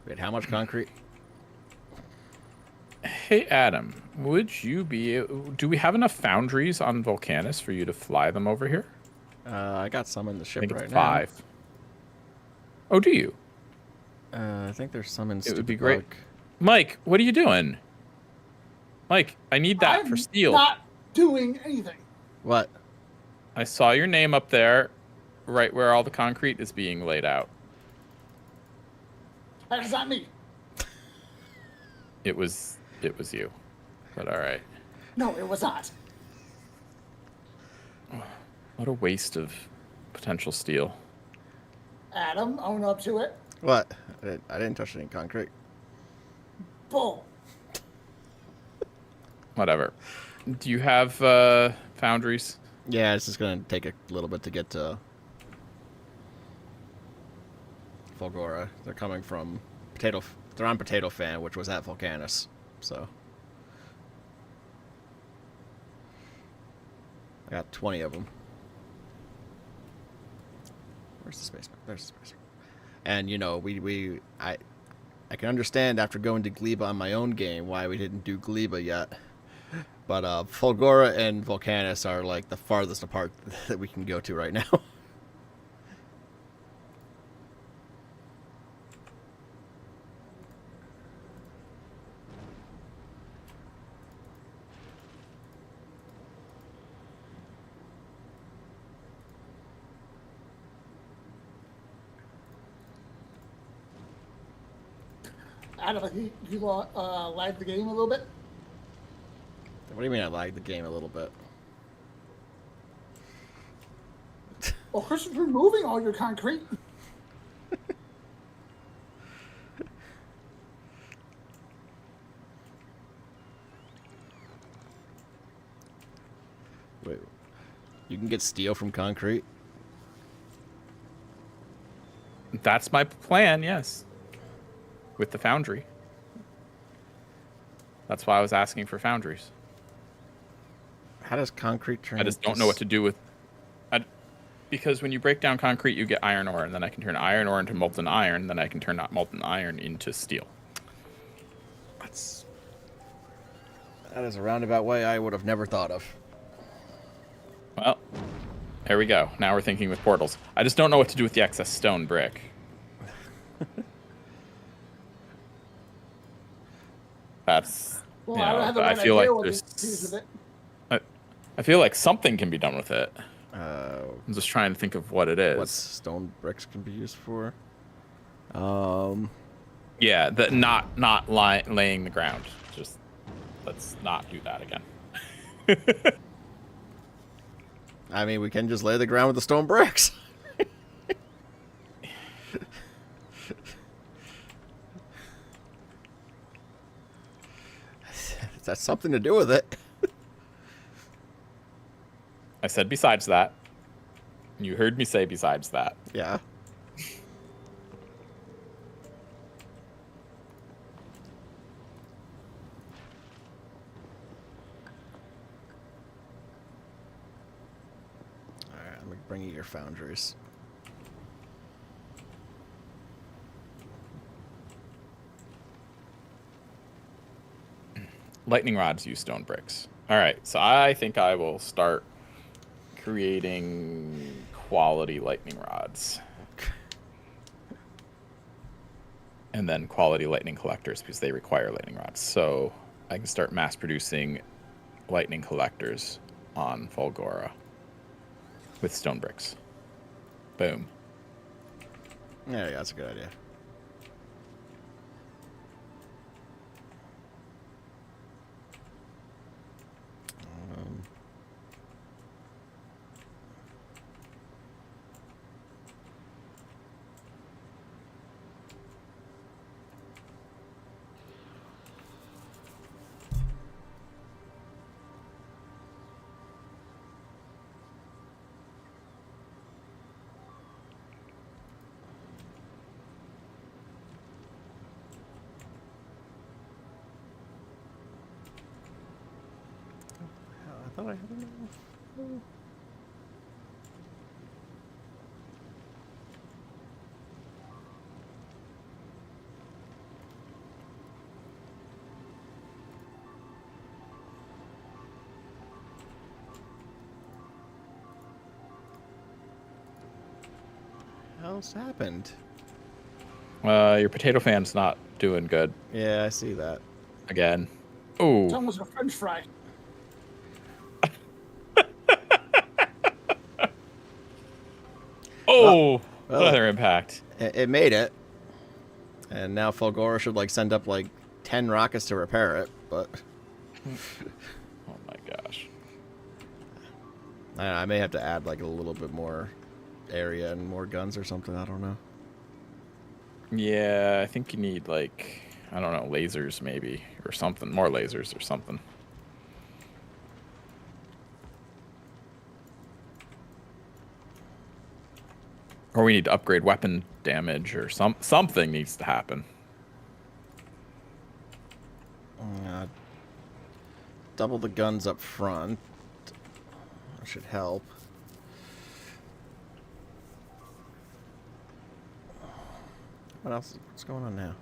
Wait, how much concrete? Hey, Adam, would you be... Do we have enough foundries on Volcanus for you to fly them over here? I got some in the I ship think right it's now. 5. Oh, do you? I think there's some in It would be Stupid great. Bug. Mike, what are you doing? Mike, I need that for steel. Not doing anything. What? I saw your name up there, right where all the concrete is being laid out. That is not me. It was you, but all right. No, it was not. What a waste of potential steel. Adam, own up to it. What? I didn't touch any concrete. Bull. Whatever. Do you have foundries? Yeah, it's just gonna take a little bit to get to Fulgora. They're coming from Potato. They're on Potato Fan, which was at Volcanus. So I got 20 of them. Where's the spaceman? There's the spaceman. And you know, I can understand after going to Gleba on my own game why we didn't do Gleba yet. But Fulgora and Volcanus are like the farthest apart that we can go to right now. Adam, I think you lagged the game a little bit. What do you mean I lagged the game a little bit? Well, Christian's removing all your concrete. Wait, you can get steel from concrete? That's my plan, yes. With the foundry. That's why I was asking for foundries. How does concrete turn? I just don't know what to do with... because when you break down concrete, you get iron ore, and then I can turn iron ore into molten iron, then I can turn that molten iron into steel. That is a roundabout way I would have never thought of. Well, there we go. Now we're thinking with portals. I just don't know what to do with the excess stone brick. That's... Well, you I don't know, have the I right feel idea like what there's... to use with it. I feel like something can be done with it. Uh, I'm just trying to think of what it is. what stone bricks can be used for? Yeah, not laying the ground. Just let's not do that again. I mean, we can just lay the ground with the stone bricks. That's something to do with it. I said besides that. You heard me say besides that. Yeah. Alright, I'm gonna bring you your foundries. Lightning rods use stone bricks. All right, so I think I will start creating quality lightning rods. And then quality lightning collectors because they require lightning rods. So I can start mass producing lightning collectors on Fulgora with stone bricks. Boom. Yeah, that's a good idea. I thought I had enough. What else happened? Your potato fan's not doing good Yeah, I see that. again. It's Oh, almost a French fry. oh, well, weather impact. It made it. And now Fulgora should like send up like 10 rockets to repair it, but Oh my gosh. I may have to add like a little bit more area and more guns or something. I don't know. Yeah, I think you need like, I don't know, lasers maybe or something, more lasers or something. Or we need to upgrade weapon damage or something needs to happen. Double the guns up front. That should help. What else? What's going on now?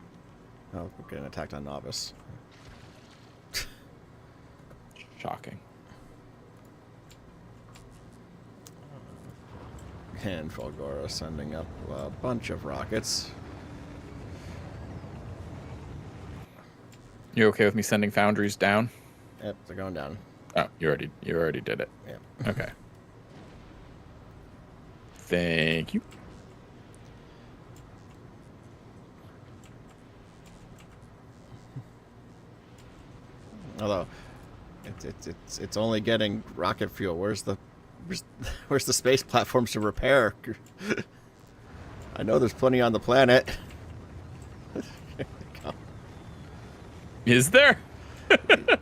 Oh, we're getting attacked on novice. Shocking. And Fulgora sending up a bunch of rockets. You okay with me sending foundries down? Yep, they're going down. Oh, you already did it. Yep. Okay. Thank you. Although, it's only getting rocket fuel. Where's the space platforms to repair? I know there's plenty on the planet. Is there?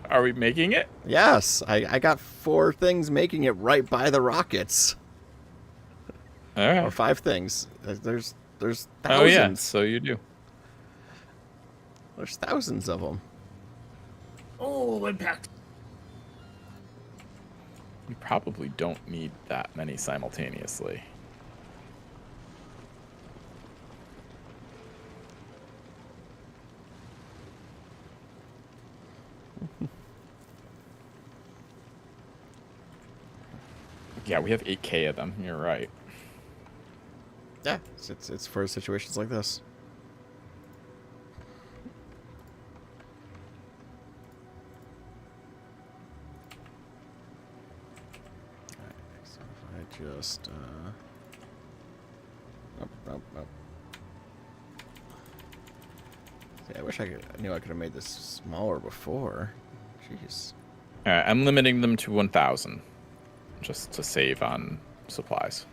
Are we making it? Yes, I got 4 things making it right by the rockets. All Or right. 5 things. There's thousands. Oh yeah, so you do. There's thousands of them. Oh, impact. You probably don't need that many simultaneously. Yeah, we have 8K of them. You're right. Yeah, it's for situations like this. Alright, so if I just nope. See, I wish I knew I could have made this smaller before. Jeez. All right, I'm limiting them to 1,000, just to save on supplies.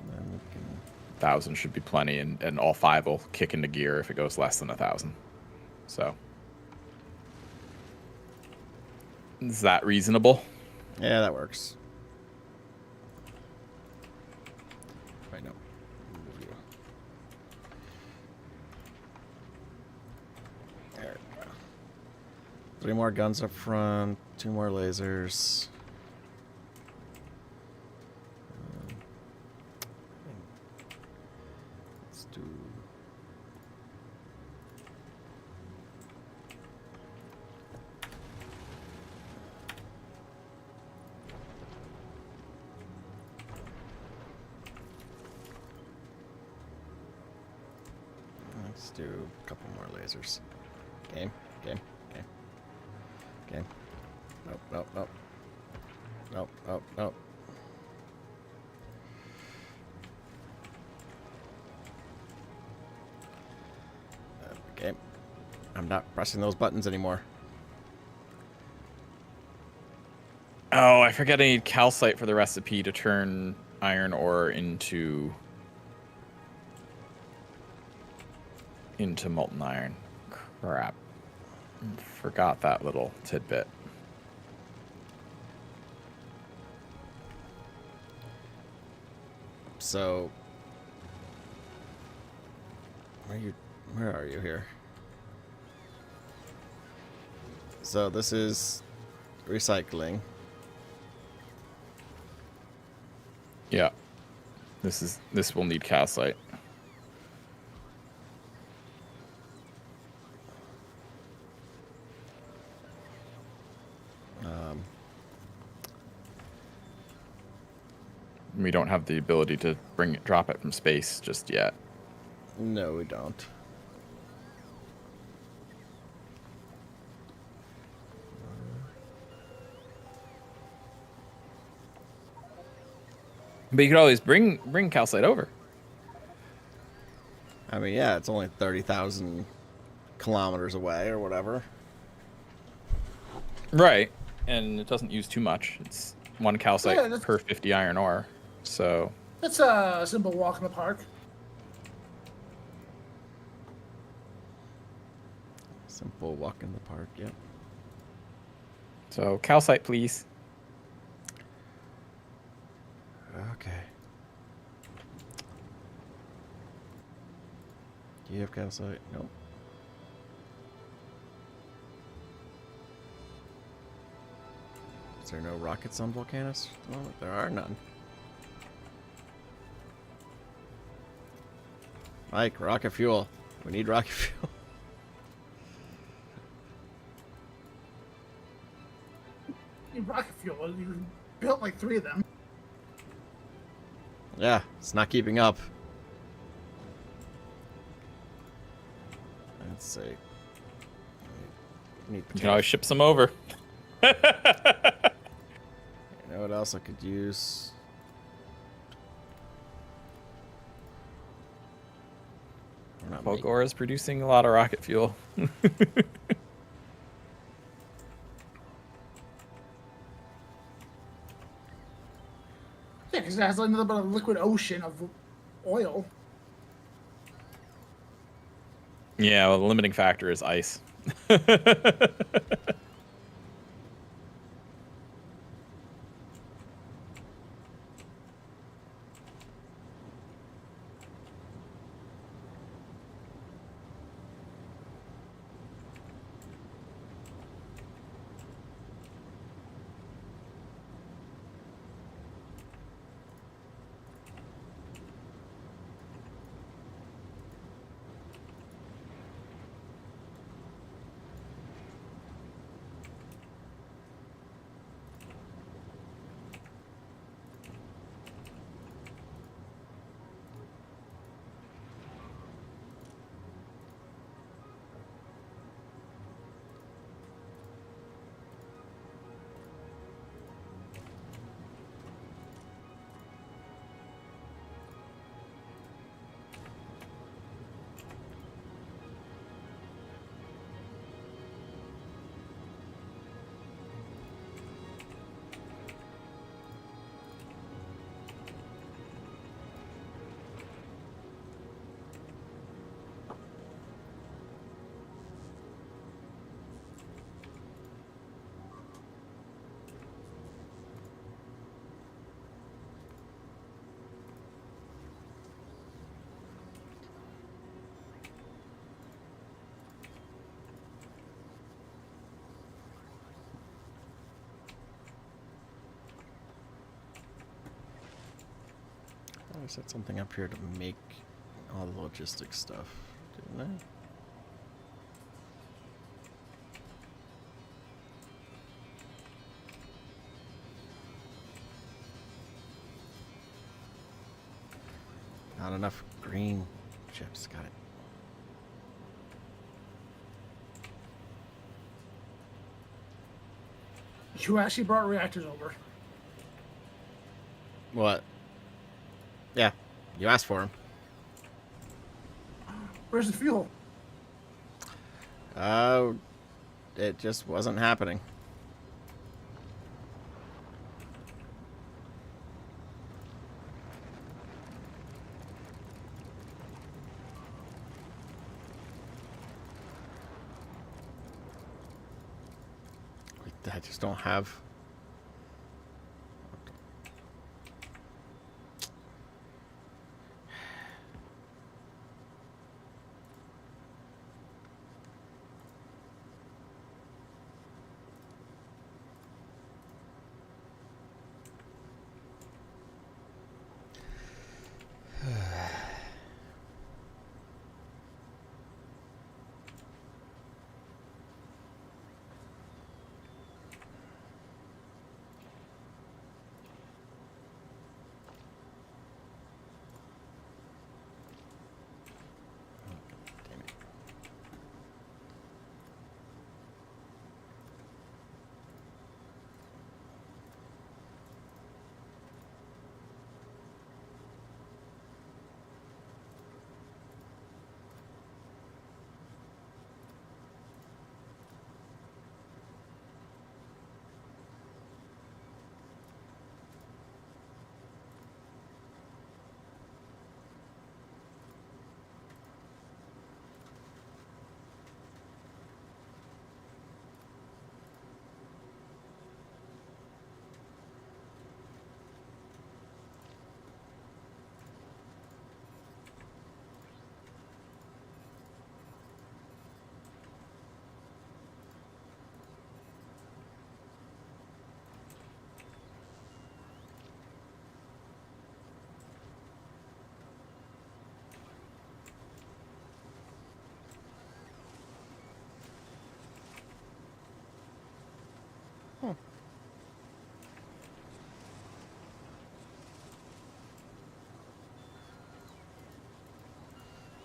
And then we can 1,000 should be plenty, and all 5 will kick into gear if it goes less than 1,000. So, is that reasonable? yeah, that works. 3 more guns up front, 2 more lasers. Let's do. Let's do a couple more lasers. Game. Nope. Nope. Okay. I'm not pressing those buttons anymore. Oh, I forget I need calcite for the recipe to turn iron ore into molten iron. Crap. Forgot that little tidbit. So, where are you here? So this is recycling. Yeah. This will need calcite. We don't have the ability to drop it from space just yet. No, we don't. But you could always bring calcite over. I mean, yeah, it's only 30,000 kilometers away or whatever. Right. And it doesn't use too much. It's 1 calcite per 50 iron ore. So It's a simple walk in the park. Simple walk in the park, yep. So calcite, please. Okay. Do you have calcite? Nope. Is there no rockets on Volcanus? Well, there are none. Mike, rocket fuel. We need rocket fuel. Rocket fuel. You built like 3 of them. Yeah, it's not keeping up. Let's see. Need You can always ship some over. You know what else I could use? We're not making- Volgora is producing a lot of rocket fuel. Yeah, because it has like another bit of liquid ocean of oil. Yeah, well, the limiting factor is ice. I set something up here to make all the logistics stuff, didn't I? Not enough green chips. Got it. You actually brought reactors over. What? Yeah, you asked for them. Where's the fuel? It just wasn't happening. I just don't have. Damn it.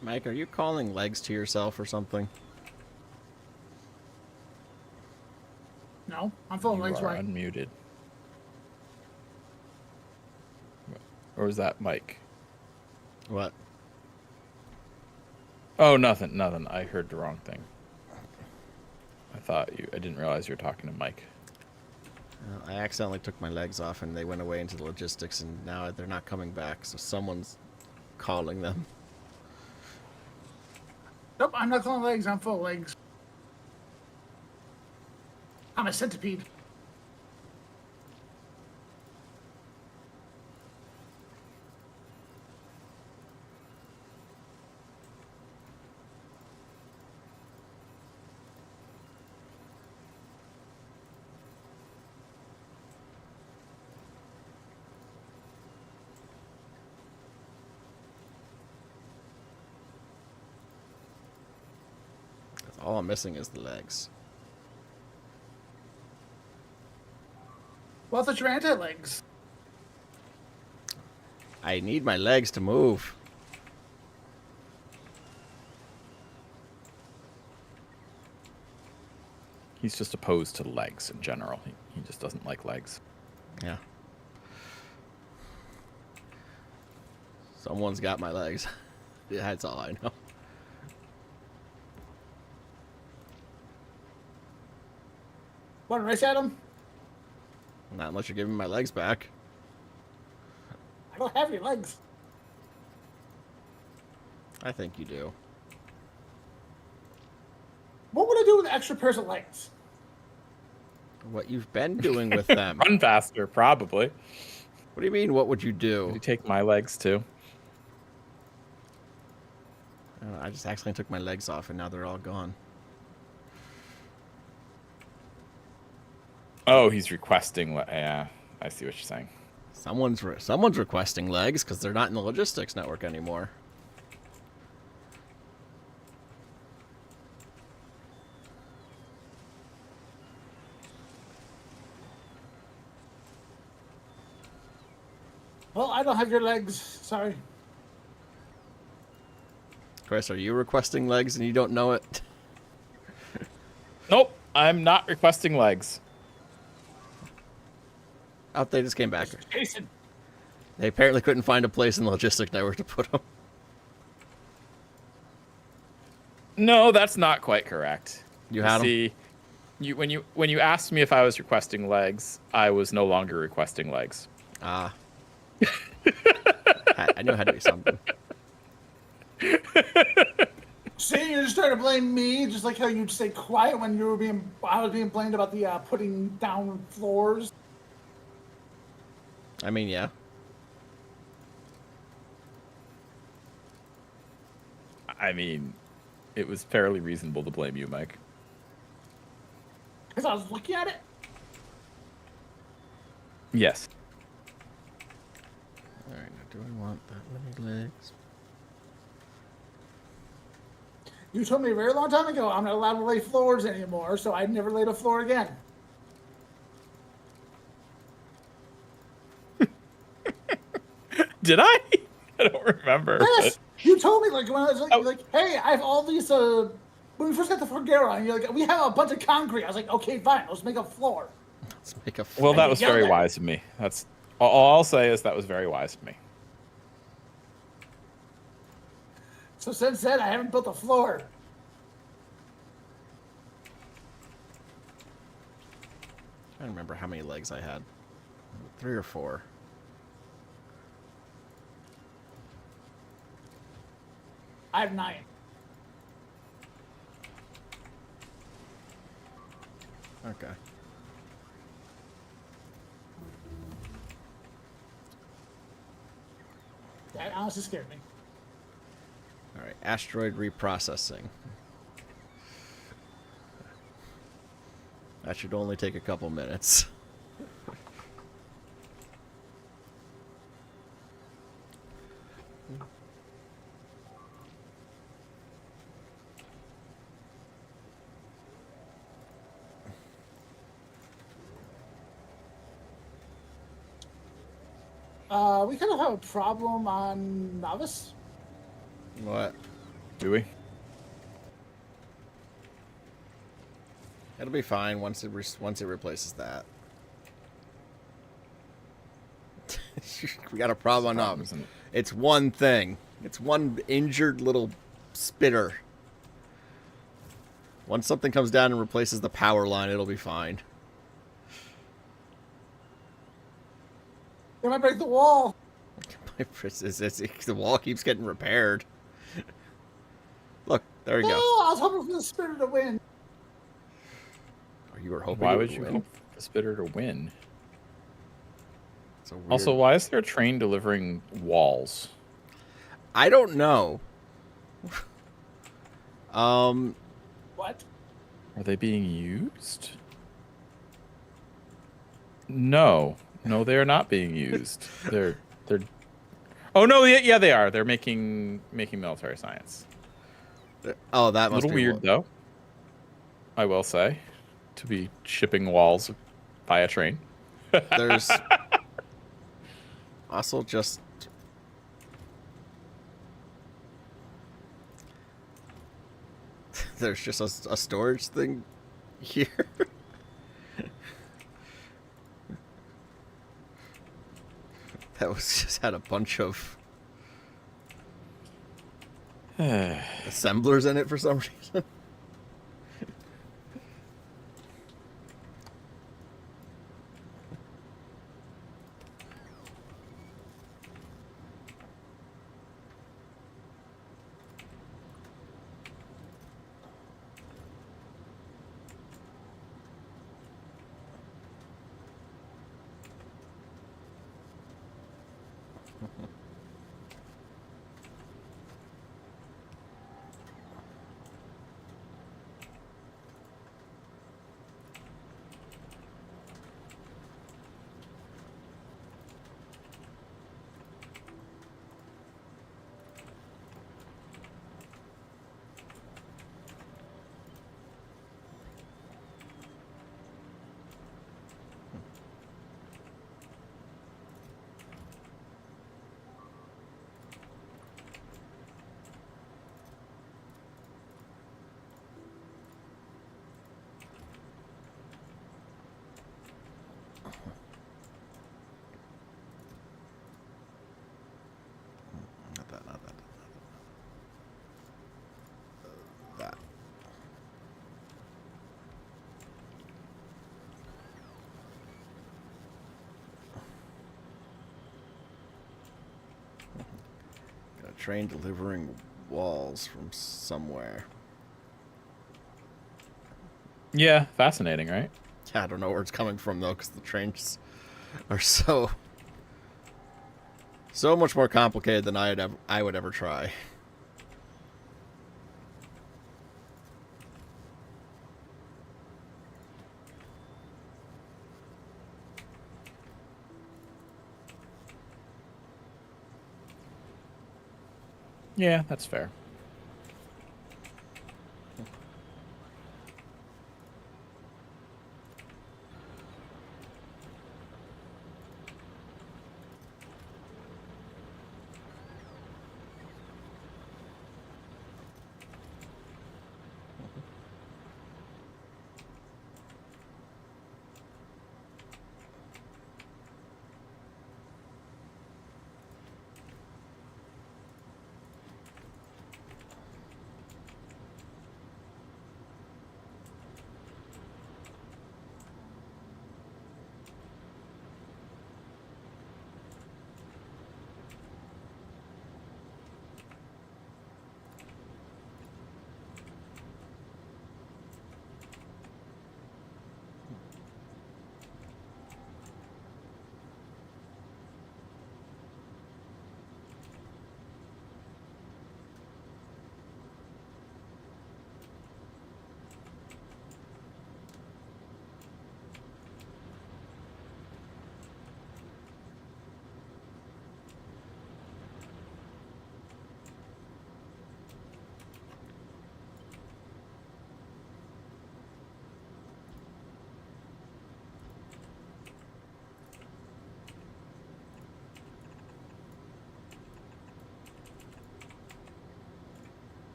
Mike, are you calling legs to yourself or something? No, I'm full of You legs are right. unmuted. Or was that Mike? What? Oh, nothing. I heard the wrong thing. I didn't realize you were talking to Mike. I accidentally took my legs off and they went away into the logistics, and now they're not coming back, so someone's calling them. Nope, I'm not calling legs. I'm full of legs. I'm a centipede. All I'm missing is the legs. Well, I thought you were anti-legs. I need my legs to move. He's just opposed to legs in general. He just doesn't like legs. Yeah. Someone's got my legs. Yeah, that's all I know. Want a race at him? Not unless you're giving me my legs back. I don't have your legs. I think you do. What would I do with extra pairs of legs? What you've been doing with them. Run faster, probably. What do you mean, what would you Did do? you take my legs too? I just accidentally took my legs off and now they're all gone. Oh, he's requesting. Yeah, I see what you're saying. Someone's requesting legs because they're not in the logistics network anymore. Well, I don't have your legs. Sorry. Chris, are you requesting legs and you don't know it? Nope, I'm not requesting legs. Oh, they just came back. Jason. They apparently couldn't find a place in the logistic network to put them. No, that's not quite correct. You had them? See, when you asked me if I was requesting legs, I was no longer requesting legs. Ah. I knew it had to be something. See, you're just trying to blame me, just like how you'd stay quiet when I was being blamed about the putting down floors. I mean, yeah. I mean, it was fairly reasonable to blame you, Mike. Because I was looking at it. Yes. All right, now do I want that many legs? You told me a very long time ago I'm not allowed to lay floors anymore, so I never laid a floor again. Did I? I don't remember. Yes, you told me like when I was like, hey, I have all these. When we first got the Factorio, and you're like, we have a bunch of concrete. I was like, okay, fine, let's make a floor. Let's make a. Well, that you was yelled very at wise of me. That's all I'll say is that was very wise of me. So since then, I haven't built a floor. I don't remember how many legs I had. 3 or 4. I have 9. Okay. That honestly scared me. All right, asteroid reprocessing. That should only take a couple minutes. We kind of have a problem on Novice. What? Do we? It'll be fine once it replaces that. We got a problem on Isn't it? It's one thing. It's one injured little spitter. Once something comes down and replaces the power line, it'll be fine. They might break the wall. The wall keeps getting repaired. Look, there we No, go. I was hoping for the spirit to win. Oh, you were hoping. Why it would you win? hope for the spitter to win? It's a weird... Also, why is there a train delivering walls? I don't know. What? Are they being used? No, they are not being used. They're. Oh no, yeah, they are. They're making military science. Oh, that A must little be weird though. I will say, to be shipping walls by a train. There's also just there's just a storage thing here. That was just had a bunch of assemblers in it for some reason. Not that, not that. That. Got a train delivering walls from somewhere. Yeah, fascinating, right? Yeah, I don't know where it's coming from though, because the trains are so much more complicated than I would ever try. Yeah, that's fair.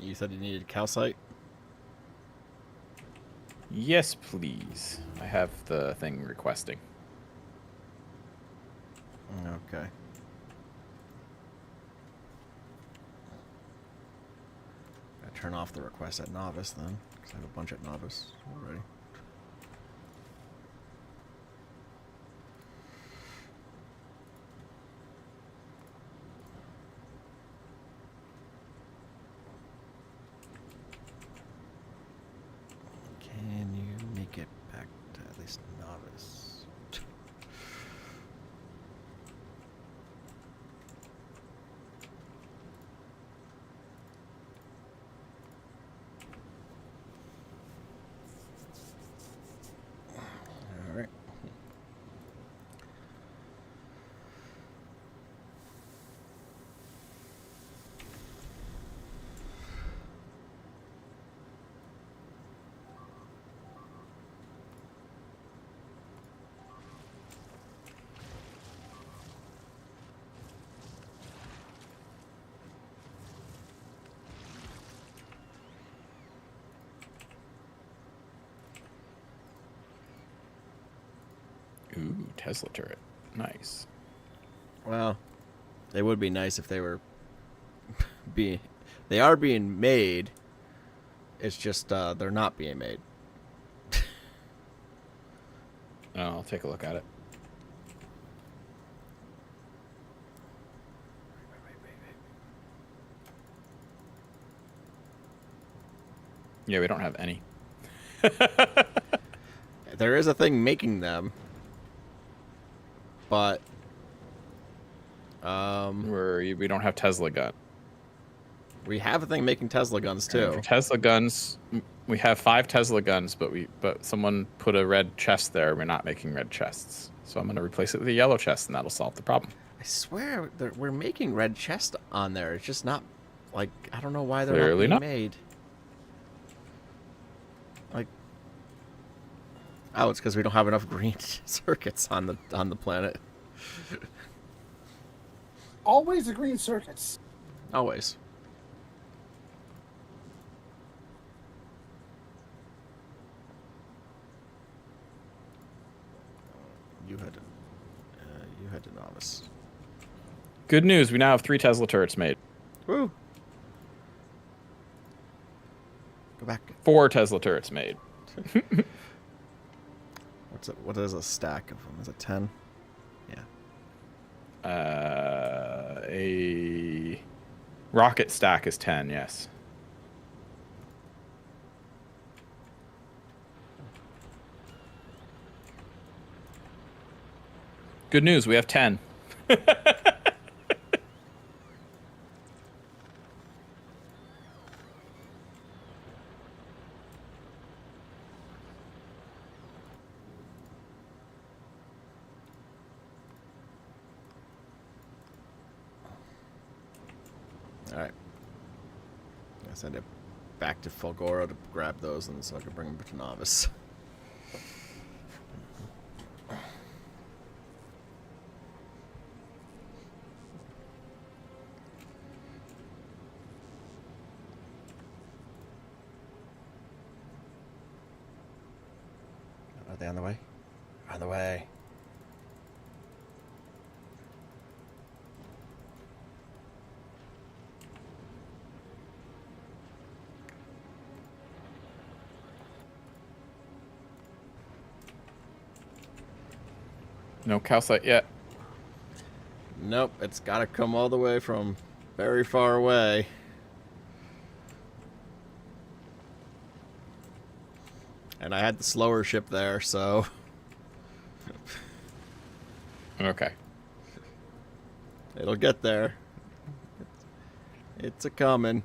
You said you needed calcite? Yes, please. I have the thing requesting. Okay. I turn off the request at novice then, because I have a bunch at novice already. Can you make it back to at least novice? All right. Ooh, Tesla turret. Nice. Well, they would be nice if they were they are being made. It's just they're not being made. Oh, I'll take a look at it. Yeah, we don't have any. There is a thing making them, but We don't have Tesla gun. we have a thing making Tesla guns And too. for Tesla guns, we have 5 Tesla guns, but someone put a red chest there. We're not making red chests, so I'm going to replace it with a yellow chest, and that'll solve the problem. I swear we're making red chest on there. It's just not like I don't know why they're Clearly not not. being made. Like, oh, it's because we don't have enough green circuits on the planet. Always the green circuits. Always. head to novice. Good news, we now have 3 Tesla turrets made. Woo! Go back. 4 Tesla turrets made. What's it? What is a stack of them? Is it 10? Yeah. A rocket stack is 10, yes. Good news, we have 10. All right. I send it back to Fulgora to grab those, and so I can bring them to novice. Are they on the way? On the way. No calcite yet. Nope, it's got to come all the way from very far away. And I had the slower ship there, so... Okay. It'll get there. It's a-coming.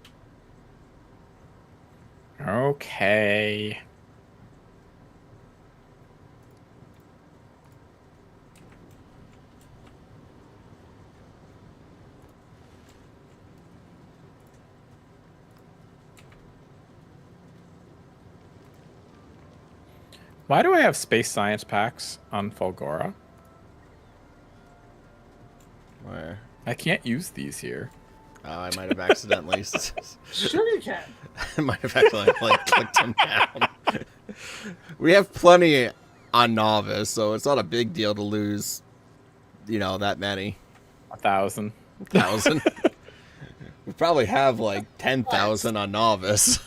Okay. Why do I have space science packs on Fulgora? Where? I can't use these here. Oh, I might have accidentally... Sure you can. I might have accidentally clicked them down. We have plenty on novice, so it's not a big deal to lose, you know, that many. 1,000. 1,000. We probably have like 10,000 on novice.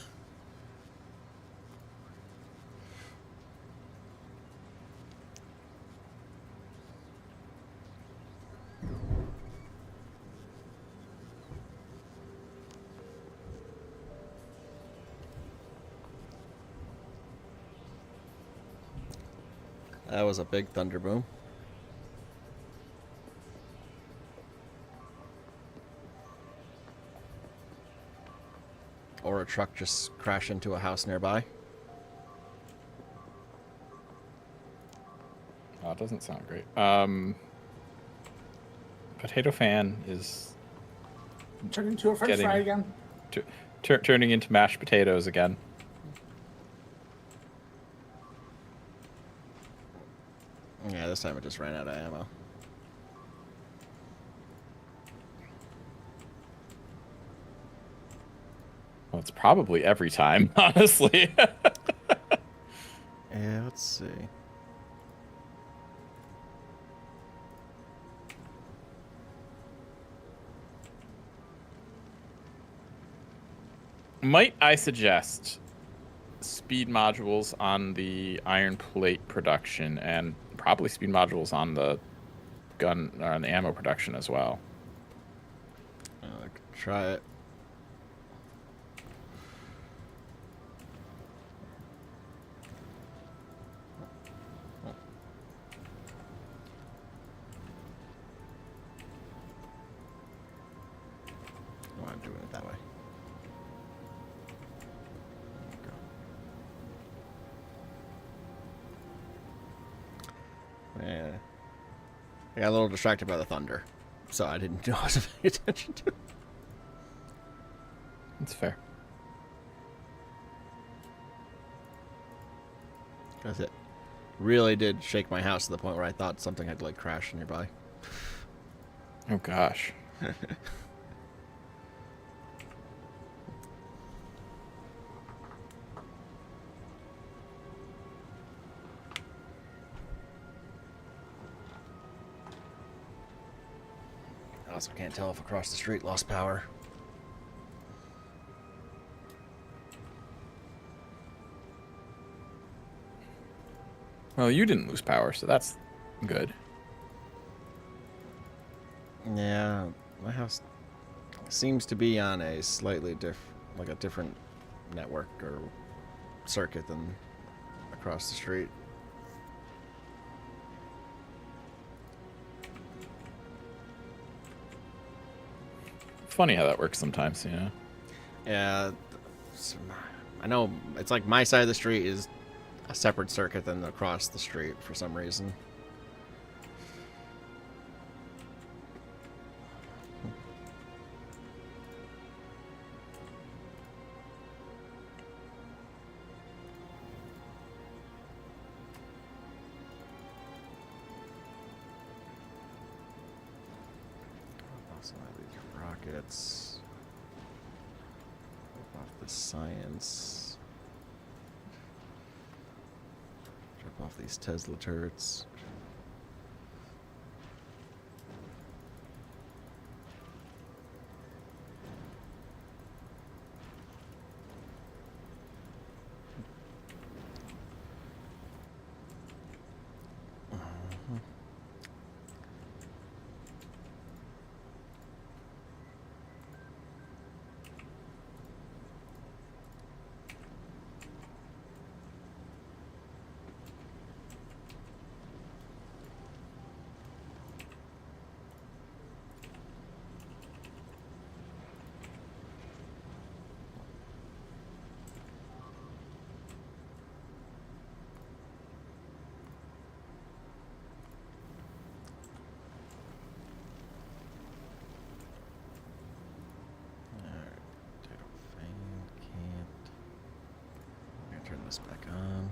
That was a big thunder boom. Or a truck just crash into a house nearby. Oh, it doesn't sound great. Potato fan is Turn into a French fry again. turning into mashed potatoes again. Yeah, this time it just ran out of ammo. Well, it's probably every time, honestly. Yeah, let's see. Might I suggest speed modules on the iron plate production and probably speed modules on the gun or on the ammo production as well? I could try it. Oh, I'm doing it that way. Yeah. I got a little distracted by the thunder, so I didn't know I was paying attention to it. That's fair. Because it really did shake my house to the point where I thought something had like crashed nearby. Oh gosh. Also can't tell if across the street lost power. Well, you didn't lose power, so that's good. Yeah, my house seems to be on a slightly different network or circuit than across the street. Funny how that works sometimes, you know? Yeah, I know it's like my side of the street is a separate circuit than across the street for some reason. Some of these rockets. Drop off the science. Drop off these Tesla turrets. Turn this back on.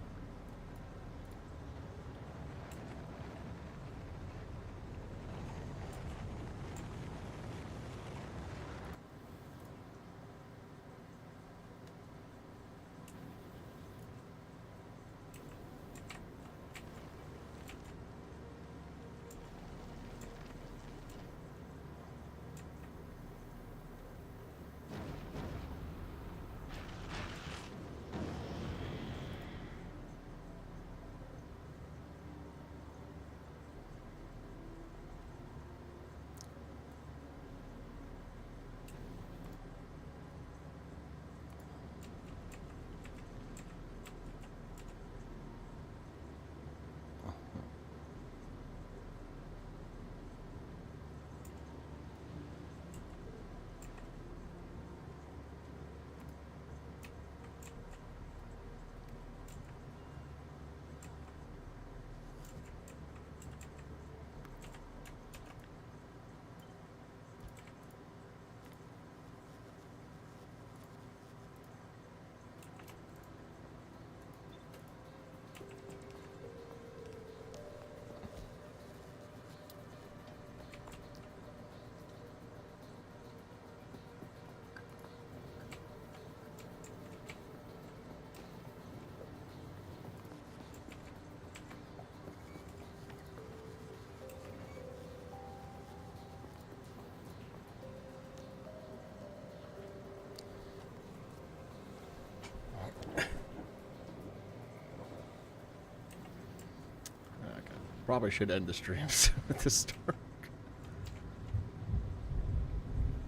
Probably should end the streams at this start.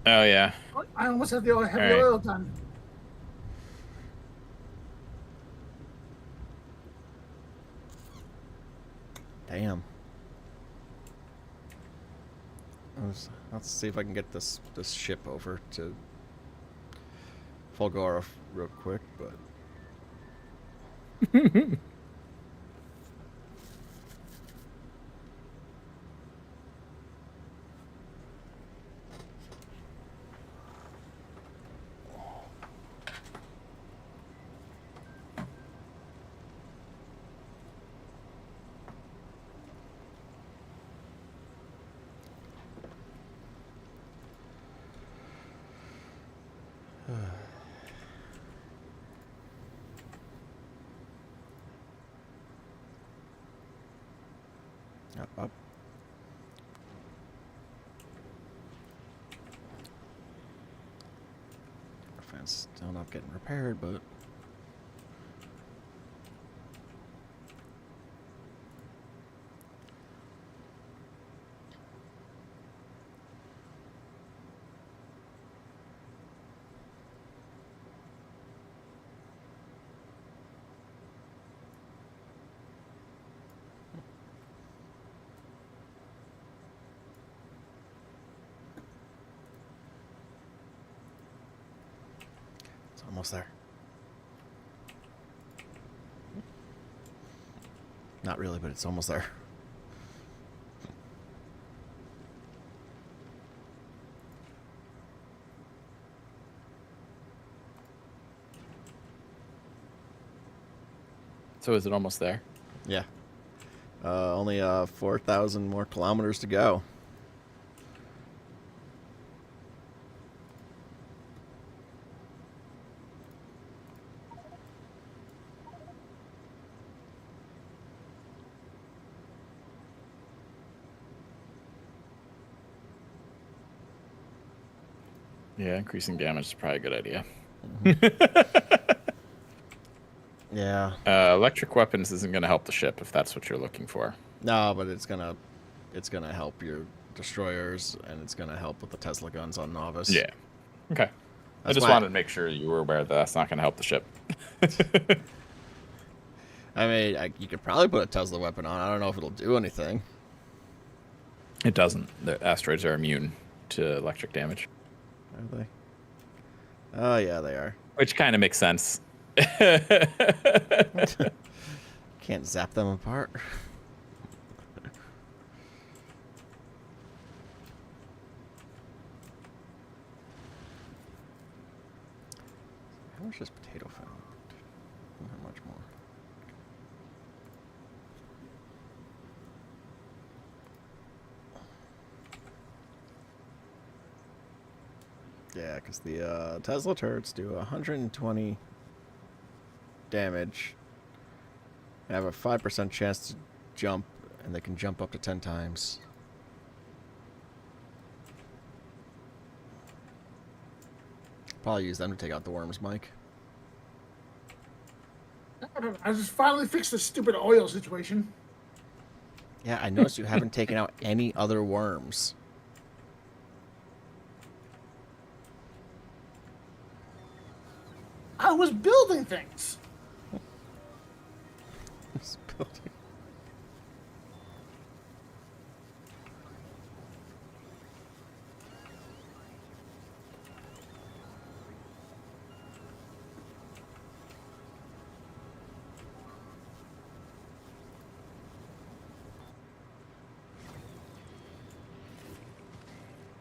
Oh, yeah. I almost have the oil, All right. oil done. Damn. Let's see if I can get this ship over to Fulgora real quick, but up. defense. Still not getting repaired, but... Almost there. Not really, but it's almost there. So is it almost there? Yeah. Only 4,000 more kilometers to go. Yeah, increasing damage is probably a good idea. Yeah. Electric weapons isn't going to help the ship if that's what you're looking for. No, but it's gonna help your destroyers, and it's gonna help with the Tesla guns on Novice. Yeah. Okay. I That's just why- wanted to make sure you were aware that that's not going to help the ship. I mean, you could probably put a Tesla weapon on. I don't know if it'll do anything. It doesn't. The asteroids are immune to electric damage. Are they? Oh yeah, they are. Which kind of makes sense. Can't zap them apart. How much is potato found? How much more? Yeah, because the Tesla turrets do 120 damage. They have a 5% chance to jump, and they can jump up to 10 times. Probably use them to take out the worms, Mike. I don't know. I just finally fixed the stupid oil situation. Yeah, I noticed you haven't taken out any other worms. I was building things. This building.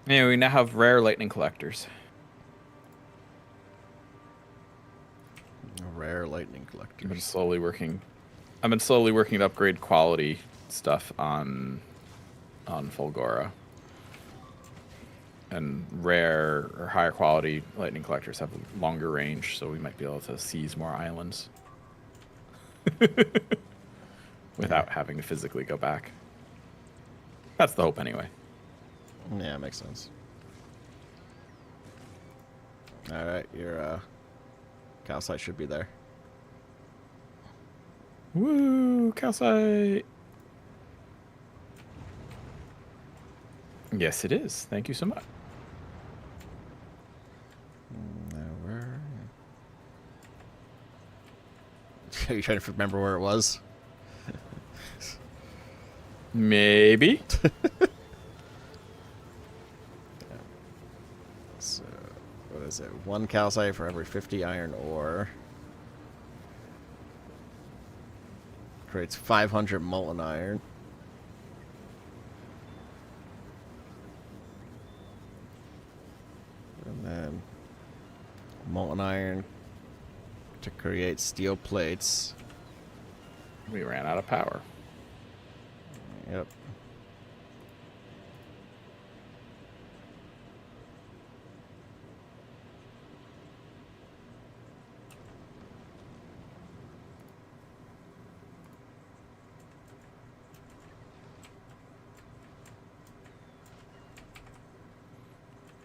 Yeah, we now have rare lightning collectors. Rare lightning I've been collectors. slowly working. I've been slowly working to upgrade quality stuff on Fulgora. And rare or higher quality lightning collectors have a longer range, so we might be able to seize more islands without having to physically go back. That's the hope, anyway. Yeah, makes sense. Alright, your calcite should be there. Woo, calcite! Yes, it is. Thank you so much. Now where? Are you trying to remember where it was? Maybe. So, what is it? 1 calcite for every 50 iron ore. Creates 500 molten iron. And then molten iron to create steel plates. We ran out of power. Yep.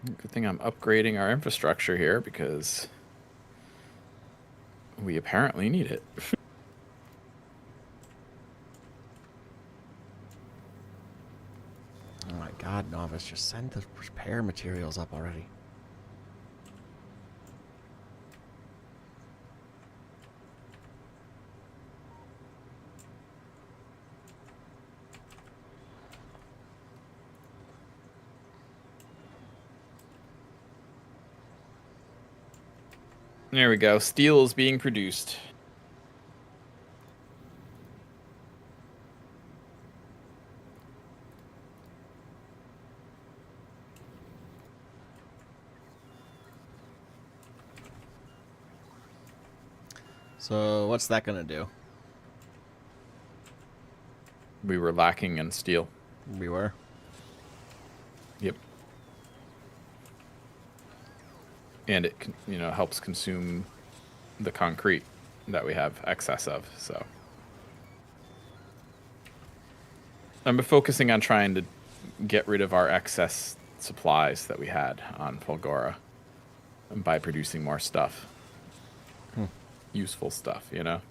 Good thing I'm upgrading our infrastructure here because We apparently need it. Oh my god, Novice, just send the repair materials up already. There we go. Steel is being produced. So what's that gonna do? We were lacking in steel. We were. Yep. And it, you know, helps consume the concrete that we have excess of. So I'm focusing on trying to get rid of our excess supplies that we had on Fulgora by producing more stuff. Useful stuff, you know?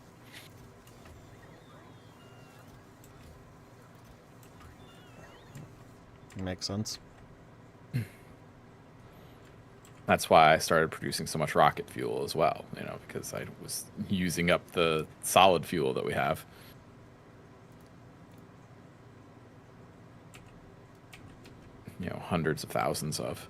Makes sense. That's why I started producing so much rocket fuel as well, you know, because I was using up the solid fuel that we have. You know, hundreds of thousands of.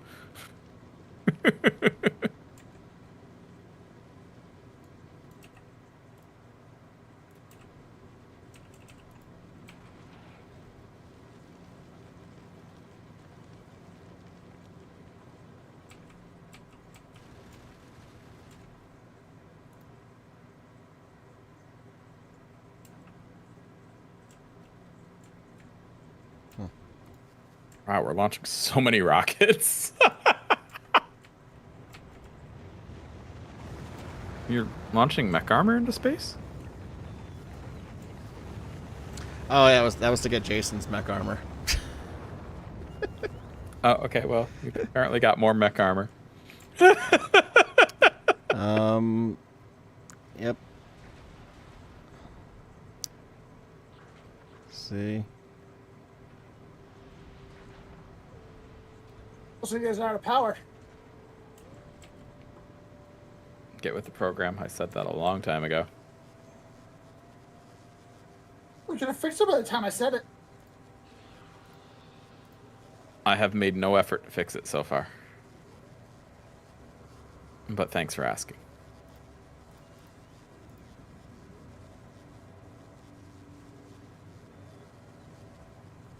Wow, we're launching so many rockets. You're launching mech armor into space? Oh yeah, that was to get Jason's mech armor. Oh, okay. Well, we've apparently got more mech armor. Yep. See. So you guys are out of power. Get with the program. I said that a long time ago. We could have fixed it by the time I said it. I have made no effort to fix it so far. But thanks for asking.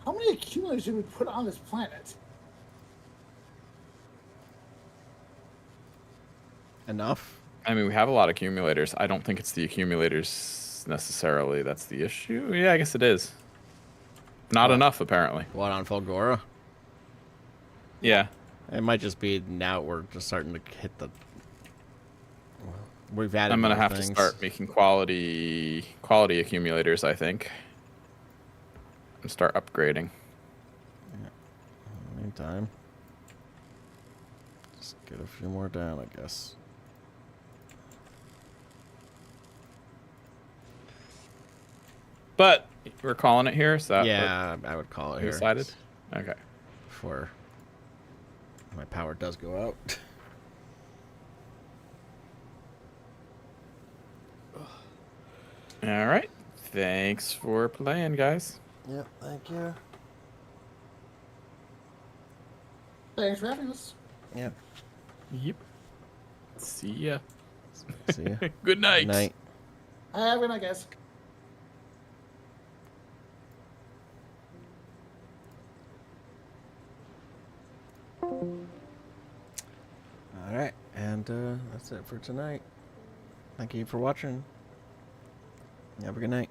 How many accumulators did we put on this planet? Enough. I mean, we have a lot of accumulators. I don't think it's the accumulators necessarily that's the issue. Yeah, I guess it is. Not enough, apparently. What, on Fulgora? Yeah. It might just be now we're just starting to hit the... We've added I'm going to more have things. to start making quality accumulators, I think. And start upgrading. Yeah. In the meantime, just get a few more down, I guess. But we're calling it here, so Yeah, I would call it here. decided? Okay. Before my power does go out. All right. Thanks for playing, guys. Yep, thank you. Thanks for having us. Yep. Yep. See ya. See ya. Good night. Good night. Have a night, guys. Alright, and that's it for tonight. Thank you for watching. Have a good night.